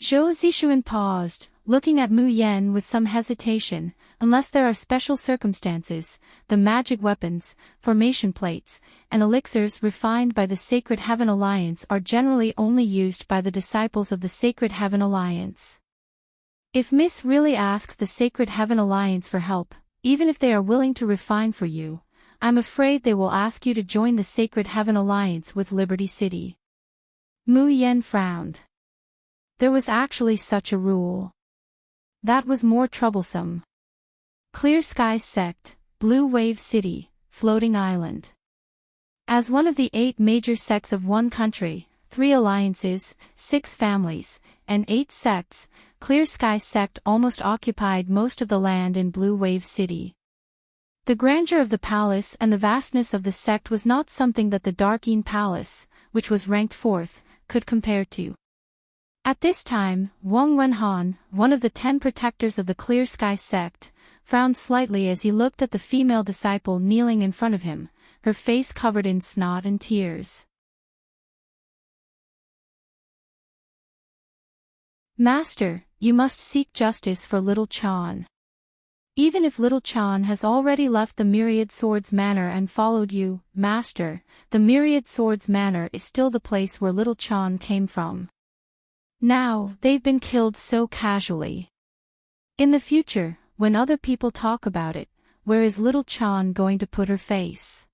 Zhou Zixuan paused, looking at Mu Yan with some hesitation. Unless there are special circumstances, the magic weapons, formation plates, and elixirs refined by the Sacred Heaven Alliance are generally only used by the disciples of the Sacred Heaven Alliance. If Miss really asks the Sacred Heaven Alliance for help, even if they are willing to refine for you, I'm afraid they will ask you to join the Sacred Heaven Alliance with Liberty City. Mu Yan frowned. There was actually such a rule. That was more troublesome. Clear Skies Sect, Blue Wave City, Floating Island. As one of the 8 major sects of one country, 3 alliances, 6 families, and 8 sects, Clear Skies Sect almost occupied most of the land in Blue Wave City. The grandeur of the palace and the vastness of the sect was not something that the Darkeen Palace, which was ranked 4th, could compare to. At this time, Wang Wenhan, one of the 10 protectors of the Clear Sky sect, frowned slightly as he looked at the female disciple kneeling in front of him, her face covered in snot and tears. Master, you must seek justice for little Chan. Even if little Chan has already left the Myriad Swords Manor and followed you, Master, the Myriad Swords Manor is still the place where little Chan came from. Now, they've been killed so casually. In the future, when other people talk about it, where is little Chan going to put her face?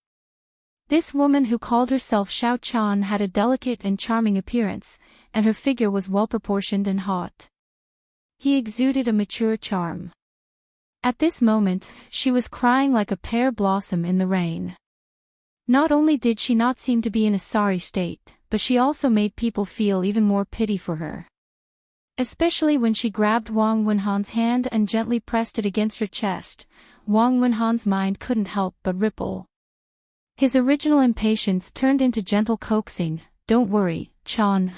This woman who called herself Xiao Chan had a delicate and charming appearance, and her figure was well-proportioned and hot. He exuded a mature charm. At this moment, she was crying like a pear blossom in the rain. Not only did she not seem to be in a sorry state, but she also made people feel even more pity for her. Especially when she grabbed Wang Wenhan's hand and gently pressed it against her chest, Wang Wenhan's mind couldn't help but ripple. His original impatience turned into gentle coaxing. Don't worry, Chan.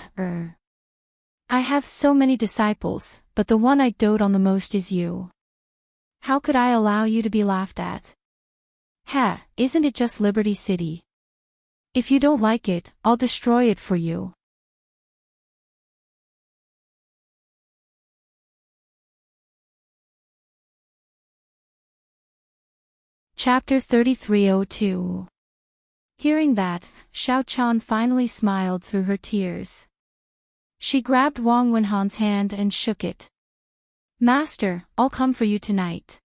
I have so many disciples, but the one I dote on the most is you. How could I allow you to be laughed at? Isn't it just Liberty City? If you don't like it, I'll destroy it for you. Chapter 3302. Hearing that, Xiao Chan finally smiled through her tears. She grabbed Wang Wenhan's hand and shook it. Master, I'll come for you tonight.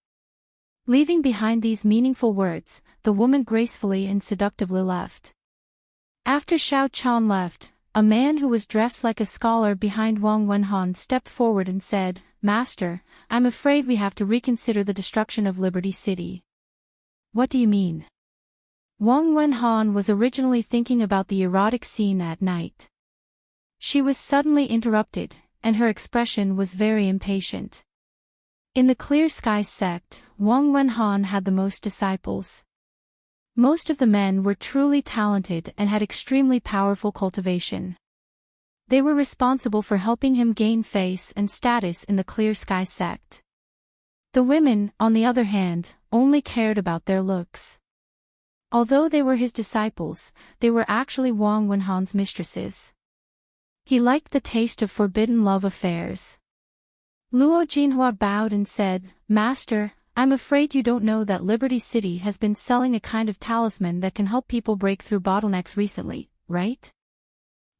Leaving behind these meaningful words, the woman gracefully and seductively left. After Xiao Chan left, a man who was dressed like a scholar behind Wang Wenhan stepped forward and said, Master, I'm afraid we have to reconsider the destruction of Liberty City. What do you mean? Wang Wenhan was originally thinking about the erotic scene at night. She was suddenly interrupted, and her expression was very impatient. In the Clear Sky sect, Wang Wenhan had the most disciples. Most of the men were truly talented and had extremely powerful cultivation. They were responsible for helping him gain face and status in the Clear Sky sect. The women, on the other hand, only cared about their looks. Although they were his disciples, they were actually Wang Wenhan's mistresses. He liked the taste of forbidden love affairs. Luo Jinhua bowed and said, Master, I'm afraid you don't know that Liberty City has been selling a kind of talisman that can help people break through bottlenecks recently, right?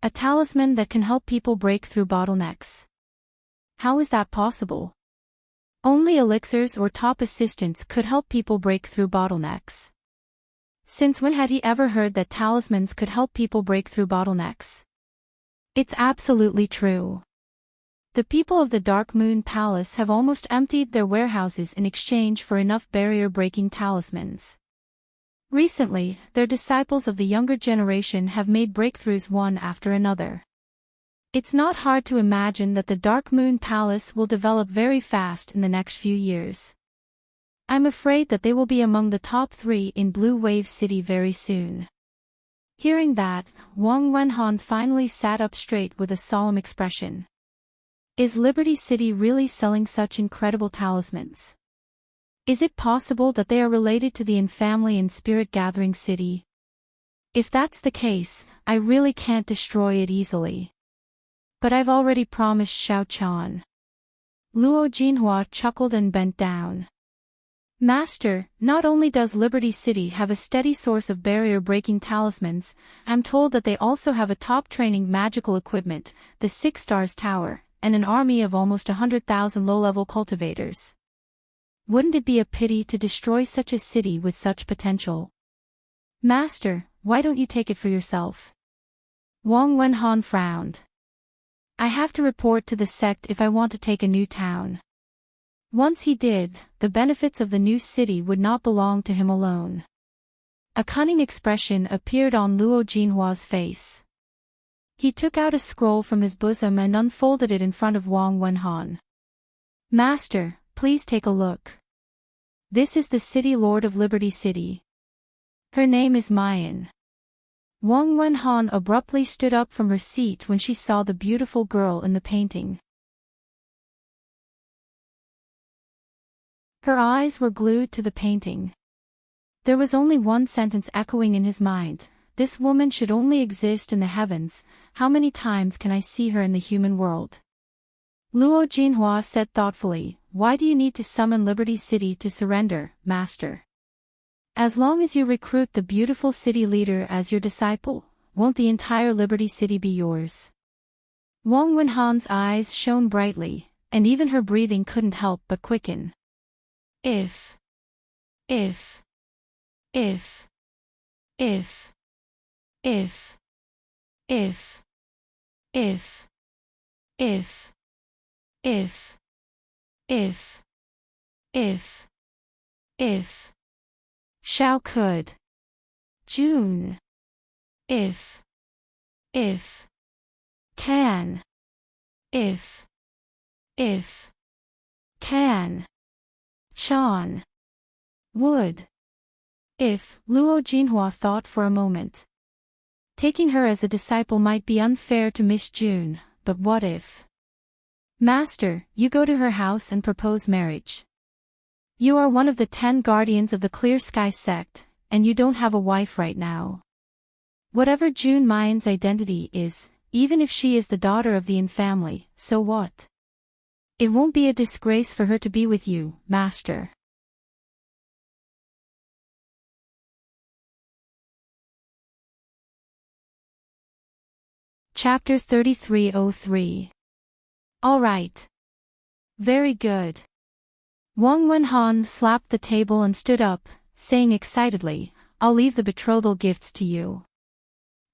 A talisman that can help people break through bottlenecks. How is that possible? Only elixirs or top assistants could help people break through bottlenecks. Since when had he ever heard that talismans could help people break through bottlenecks? It's absolutely true. The people of the Dark Moon Palace have almost emptied their warehouses in exchange for enough barrier-breaking talismans. Recently, their disciples of the younger generation have made breakthroughs one after another. It's not hard to imagine that the Dark Moon Palace will develop very fast in the next few years. I'm afraid that they will be among the top 3 in Blue Wave City very soon. Hearing that, Wang Wenhan finally sat up straight with a solemn expression. Is Liberty City really selling such incredible talismans? Is it possible that they are related to the In family in Spirit Gathering City? If that's the case, I really can't destroy it easily. But I've already promised Xiao Chan. Luo Jinhua chuckled and bent down. Master, not only does Liberty City have a steady source of barrier-breaking talismans, I'm told that they also have a top-training magical equipment, the 6 Stars Tower, and an army of almost 100,000 low-level cultivators. Wouldn't it be a pity to destroy such a city with such potential? Master, why don't you take it for yourself? Wang Wenhan frowned. I have to report to the sect if I want to take a new town. Once he did, the benefits of the new city would not belong to him alone. A cunning expression appeared on Luo Jinhua's face. He took out a scroll from his bosom and unfolded it in front of Wang Wenhan. Master, please take a look. This is the City Lord of Liberty City. Her name is Mayan. Wang Wenhan abruptly stood up from her seat when she saw the beautiful girl in the painting. Her eyes were glued to the painting. There was only one sentence echoing in his mind. This woman should only exist in the heavens. How many times can I see her in the human world? Luo Jinhua said thoughtfully, why do you need to summon Liberty City to surrender, Master? As long as you recruit the beautiful city leader as your disciple, won't the entire Liberty City be yours? Wang Wenhan's eyes shone brightly, and even her breathing couldn't help but quicken. If, if, if, if, if, if, if, if, if, if, Xiao could. June. If, can. If, can. Chan. Would. If, Luo Jinhua thought for a moment. Taking her as a disciple might be unfair to Miss June, but what if? Master, you go to her house and propose marriage. You are one of the 10 guardians of the Clear Sky sect, and you don't have a wife right now. Whatever June Mayan's identity is, even if she is the daughter of the In family, so what? It won't be a disgrace for her to be with you, Master. Chapter 3303. All right. Very good. Wang Wenhan slapped the table and stood up, saying excitedly, I'll leave the betrothal gifts to you.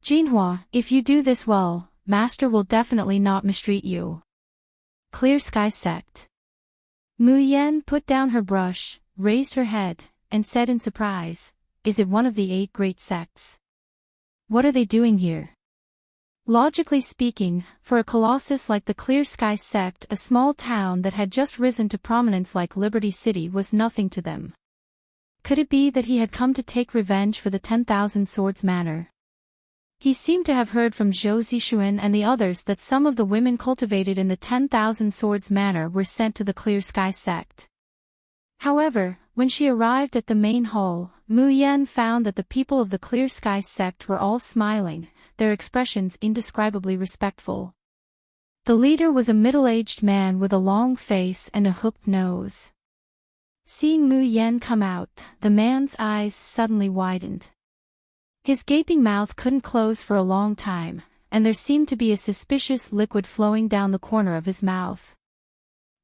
Jinhua, if you do this well, Master will definitely not mistreat you. Clear Sky Sect. Mu Yan put down her brush, raised her head, and said in surprise, is it one of the 8 great sects? What are they doing here? Logically speaking, for a colossus like the Clear Sky sect, a small town that had just risen to prominence like Liberty City was nothing to them. Could it be that he had come to take revenge for the 10,000 Swords Manor? He seemed to have heard from Zhou Zixuan and the others that some of the women cultivated in the 10,000 Swords Manor were sent to the Clear Sky sect. However, when she arrived at the main hall, Mu Yan found that the people of the Clear Sky sect were all smiling, their expressions indescribably respectful. The leader was a middle-aged man with a long face and a hooked nose. Seeing Mu Yan come out, the man's eyes suddenly widened. His gaping mouth couldn't close for a long time, and there seemed to be a suspicious liquid flowing down the corner of his mouth.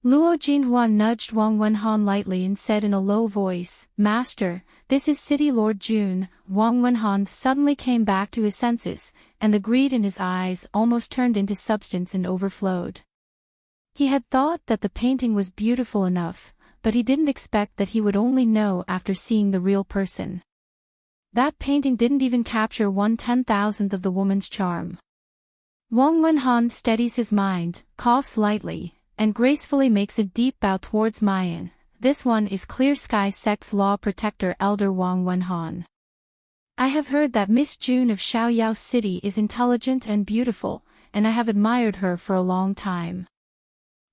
Luo Jinhua nudged Wang Wenhan lightly and said in a low voice, Master, this is City Lord June. Wang Wenhan suddenly came back to his senses, and the greed in his eyes almost turned into substance and overflowed. He had thought that the painting was beautiful enough, but he didn't expect that he would only know after seeing the real person. That painting didn't even capture 1/10,000th of the woman's charm. Wang Wenhan steadies his mind, coughs lightly, and gracefully makes a deep bow towards Mayan. This one is Clear Sky Sex Law Protector Elder Wang Wenhan. I have heard that Miss June of Xiaoyao City is intelligent and beautiful, and I have admired her for a long time.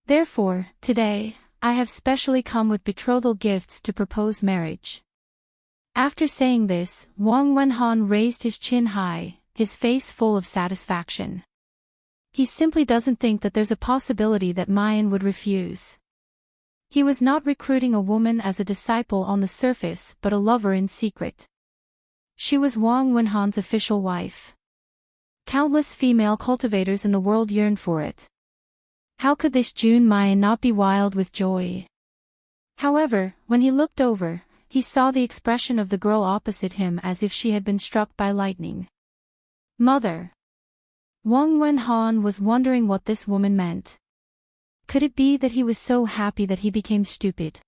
Therefore, today, I have specially come with betrothal gifts to propose marriage. After saying this, Wang Wenhan raised his chin high, his face full of satisfaction. He simply doesn't think that there's a possibility that Mayan would refuse. He was not recruiting a woman as a disciple on the surface but a lover in secret. She was Wang Wenhan's official wife. Countless female cultivators in the world yearned for it. How could this June Mayan not be wild with joy? However, when he looked over, he saw the expression of the girl opposite him as if she had been struck by lightning. Mother. Wang Wenhan was wondering what this woman meant. Could it be that he was so happy that he became stupid?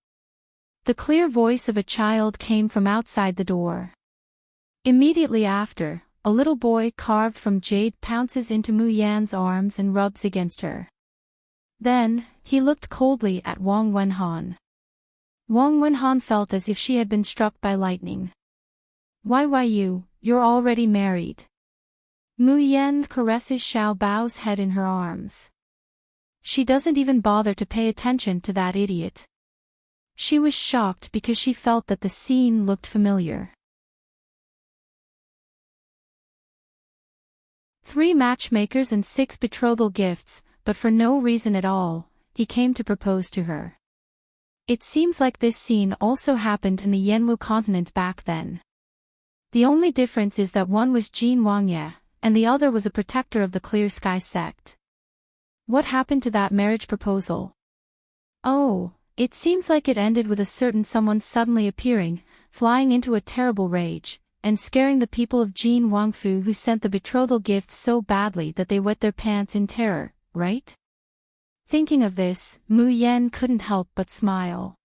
The clear voice of a child came from outside the door. Immediately after, a little boy carved from jade pounces into Mu Yan's arms and rubs against her. Then, he looked coldly at Wang Wenhan. Wang Wenhan felt as if she had been struck by lightning. Why you're already married. Mu Yan caresses Xiao Bao's head in her arms. She doesn't even bother to pay attention to that idiot. She was shocked because she felt that the scene looked familiar. 3 matchmakers and 6 betrothal gifts, but for no reason at all, he came to propose to her. It seems like this scene also happened in the Yanwu continent back then. The only difference is that one was Jin Wangye, and the other was a protector of the Clear Sky sect. What happened to that marriage proposal? Oh, it seems like it ended with a certain someone suddenly appearing, flying into a terrible rage, and scaring the people of Jin Wangfu who sent the betrothal gifts so badly that they wet their pants in terror, right? Thinking of this, Mu Yan couldn't help but smile.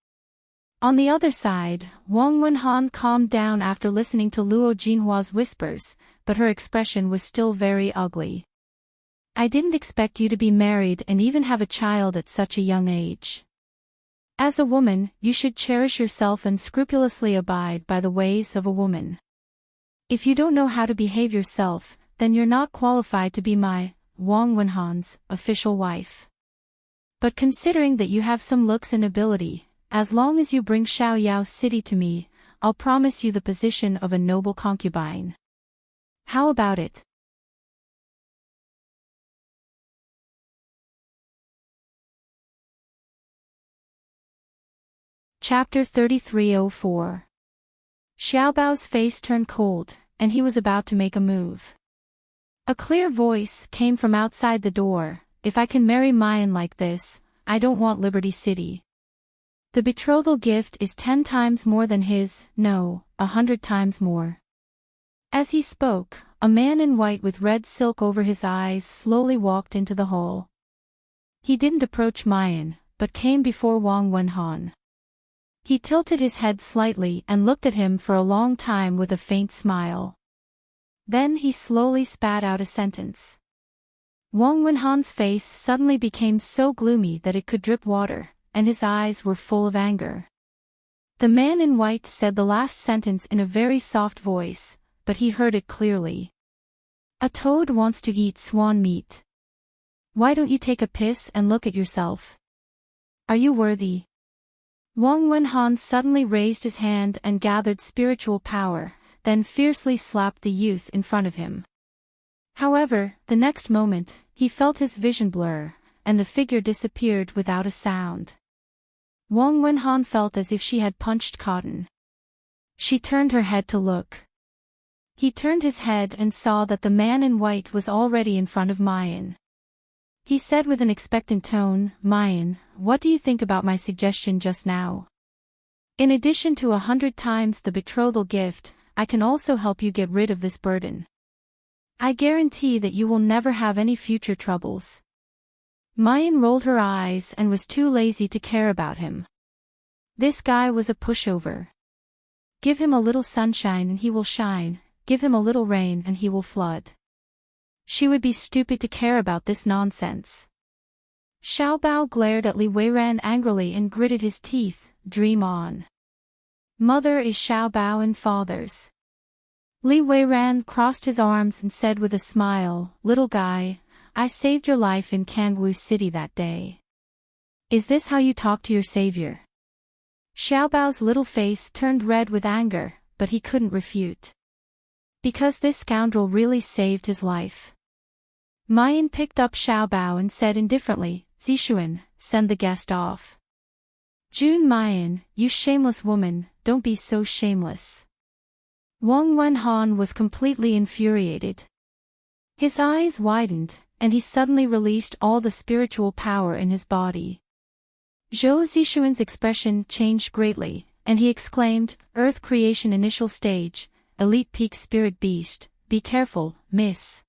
On the other side, Wang Wenhan calmed down after listening to Luo Jinhua's whispers, but her expression was still very ugly. I didn't expect you to be married and even have a child at such a young age. As a woman, you should cherish yourself and scrupulously abide by the ways of a woman. If you don't know how to behave yourself, then you're not qualified to be my, Wang Wenhan's, official wife. But considering that you have some looks and ability, as long as you bring Xiaoyao City to me, I'll promise you the position of a noble concubine. How about it? Chapter 3304. Xiaobao's face turned cold, and he was about to make a move. A clear voice came from outside the door. If I can marry Mayan like this, I don't want Liberty City. The betrothal gift is 10 times more than his, no, 100 times more. As he spoke, a man in white with red silk over his eyes slowly walked into the hall. He didn't approach Mayan, but came before Wang Wenhan. He tilted his head slightly and looked at him for a long time with a faint smile. Then he slowly spat out a sentence. Wang Wenhan's face suddenly became so gloomy that it could drip water, and his eyes were full of anger. The man in white said the last sentence in a very soft voice, but he heard it clearly. A toad wants to eat swan meat. Why don't you take a piss and look at yourself? Are you worthy? Wang Wenhan suddenly raised his hand and gathered spiritual power, then fiercely slapped the youth in front of him. However, the next moment, he felt his vision blur, and the figure disappeared without a sound. Wang Wenhan felt as if she had punched cotton. She turned her head to look. He turned his head and saw that the man in white was already in front of Mayan. He said with an expectant tone, Mayan, what do you think about my suggestion just now? In addition to 100 times the betrothal gift, I can also help you get rid of this burden. I guarantee that you will never have any future troubles. Mayan rolled her eyes and was too lazy to care about him. This guy was a pushover. Give him a little sunshine and he will shine, give him a little rain and he will flood. She would be stupid to care about this nonsense. Xiao Bao glared at Li Weiran angrily and gritted his teeth. Dream on. Mother is Xiao Bao and father's. Li Weiran crossed his arms and said with a smile, little guy, I saved your life in Kangwu City that day. Is this how you talk to your savior? Xiao Bao's little face turned red with anger, but he couldn't refute. Because this scoundrel really saved his life. Mayan picked up Xiao Bao and said indifferently, Zixuan, send the guest off. Jun Mayan, you shameless woman, don't be so shameless. Wang Wenhan was completely infuriated. His eyes widened, and he suddenly released all the spiritual power in his body. Zhou Zixuan's expression changed greatly, and he exclaimed, Earth creation initial stage, elite peak spirit beast, be careful, miss.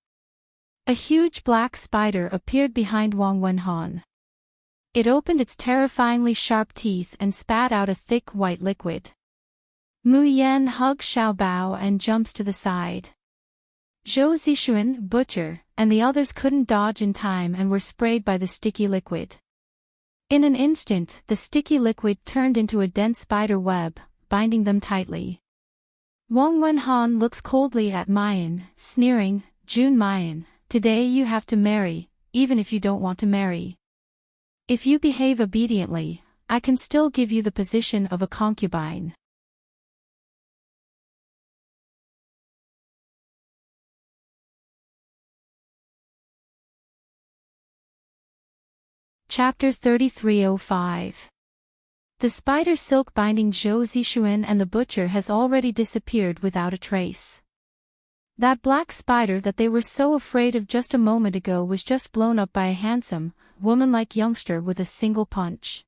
A huge black spider appeared behind Wang Wenhan. It opened its terrifyingly sharp teeth and spat out a thick white liquid. Mu Yan hugs Xiao Bao and jumps to the side. Zhou Zixuan, Butcher, and the others couldn't dodge in time and were sprayed by the sticky liquid. In an instant, the sticky liquid turned into a dense spider web, binding them tightly. Wang Wenhan looks coldly at Mayan, sneering, Jun Mayan, today you have to marry, even if you don't want to marry. If you behave obediently, I can still give you the position of a concubine. Chapter 3305. The spider silk binding Zhou Zixuan and the butcher has already disappeared without a trace. That black spider that they were so afraid of just a moment ago was just blown up by a handsome, woman-like youngster with a single punch.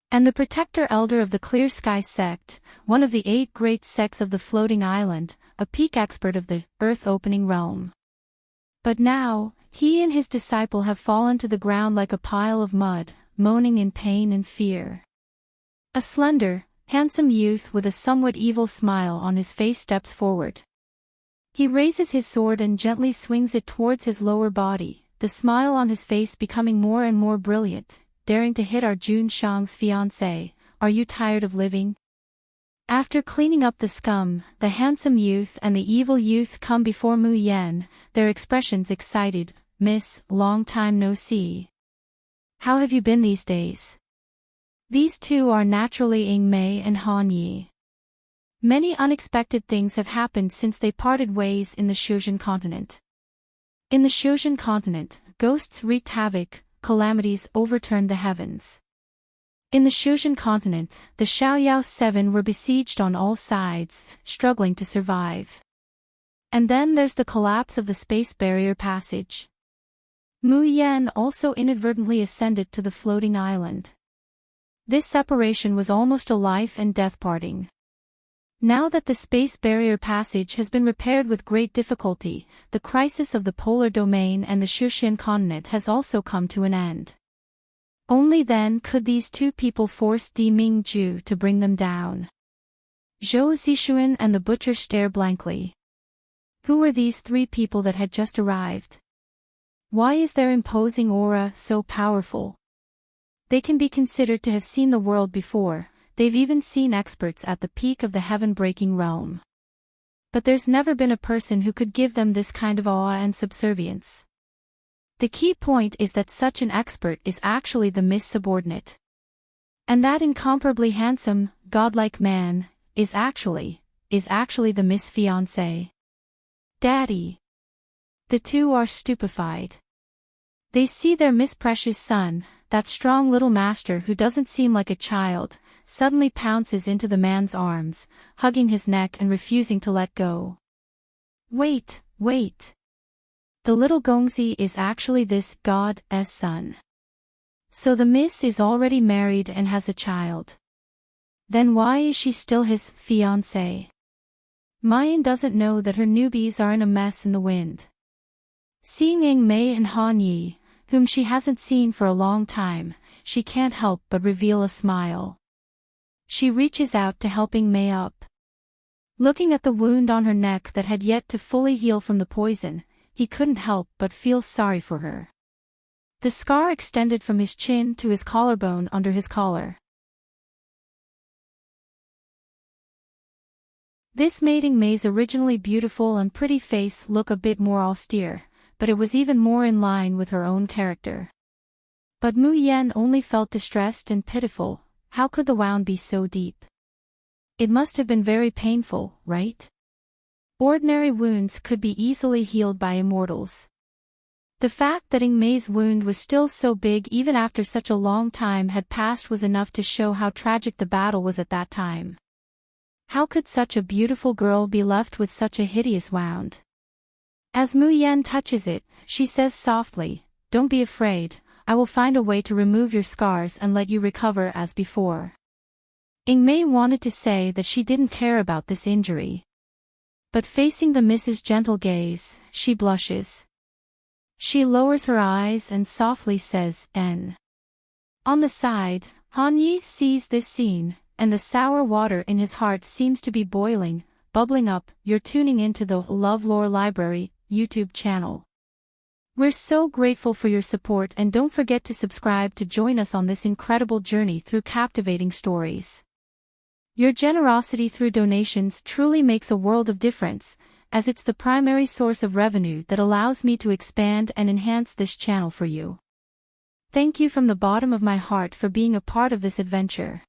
And the protector elder of the Clear Sky sect, one of the 8 great sects of the floating island, a peak expert of the earth-opening realm. But now, he and his disciple have fallen to the ground like a pile of mud, moaning in pain and fear. A slender, handsome youth with a somewhat evil smile on his face steps forward. He raises his sword and gently swings it towards his lower body, the smile on his face becoming more and more brilliant, daring to hit our Jun Shang's fiancé. Are you tired of living? After cleaning up the scum, the handsome youth and the evil youth come before Mu Yan, their expressions excited. Miss, long time no see. How have you been these days? These two are naturally Ying Mei and Han Yi. Many unexpected things have happened since they parted ways in the Xiuzhen continent. In the Xiuzhen continent, ghosts wreaked havoc, calamities overturned the heavens. In the Xiuzhen continent, the Xiaoyao 7 were besieged on all sides, struggling to survive. And then there's the collapse of the space barrier passage. Mu Yan also inadvertently ascended to the floating island. This separation was almost a life and death parting. Now that the space barrier passage has been repaired with great difficulty, the crisis of the polar domain and the Xiuzhen continent has also come to an end. Only then could these two people force Di Mingju to bring them down. Zhou Zixuan and the butcher stare blankly. Who were these 3 people that had just arrived? Why is their imposing aura so powerful? They can be considered to have seen the world before, they've even seen experts at the peak of the heaven-breaking realm. But there's never been a person who could give them this kind of awe and subservience. The key point is that such an expert is actually the Miss Subordinate. And that incomparably handsome, godlike man, is actually the Miss Fiancé. Daddy. The two are stupefied. They see their Miss Precious son, that strong little master who doesn't seem like a child, suddenly pounces into the man's arms, hugging his neck and refusing to let go. Wait. The little Gongzi is actually this god's son. So the miss is already married and has a child. Then why is she still his fiancée? Mayan doesn't know that her newbies are in a mess in the wind. Seeing Ying Mei and Han Yi, whom she hasn't seen for a long time, she can't help but reveal a smile. She reaches out to help Ying Mei up. Looking at the wound on her neck that had yet to fully heal from the poison, he couldn't help but feel sorry for her. The scar extended from his chin to his collarbone under his collar. This made May's originally beautiful and pretty face look a bit more austere, but it was even more in line with her own character. But Mu Yan only felt distressed and pitiful. How could the wound be so deep? It must have been very painful, right? Ordinary wounds could be easily healed by immortals. The fact that May's wound was still so big even after such a long time had passed was enough to show how tragic the battle was at that time. How could such a beautiful girl be left with such a hideous wound? As Mu Yan touches it, she says softly, "Don't be afraid, I will find a way to remove your scars and let you recover as before." May wanted to say that she didn't care about this injury. But facing the Mrs. Gentle gaze, she blushes. She lowers her eyes and softly says, "N." On the side, Han Yi sees this scene, and the sour water in his heart seems to be boiling, bubbling up. You're tuning into the LoveLore Library YouTube channel. We're so grateful for your support, and don't forget to subscribe to join us on this incredible journey through captivating stories. Your generosity through donations truly makes a world of difference, as it's the primary source of revenue that allows me to expand and enhance this channel for you. Thank you from the bottom of my heart for being a part of this adventure.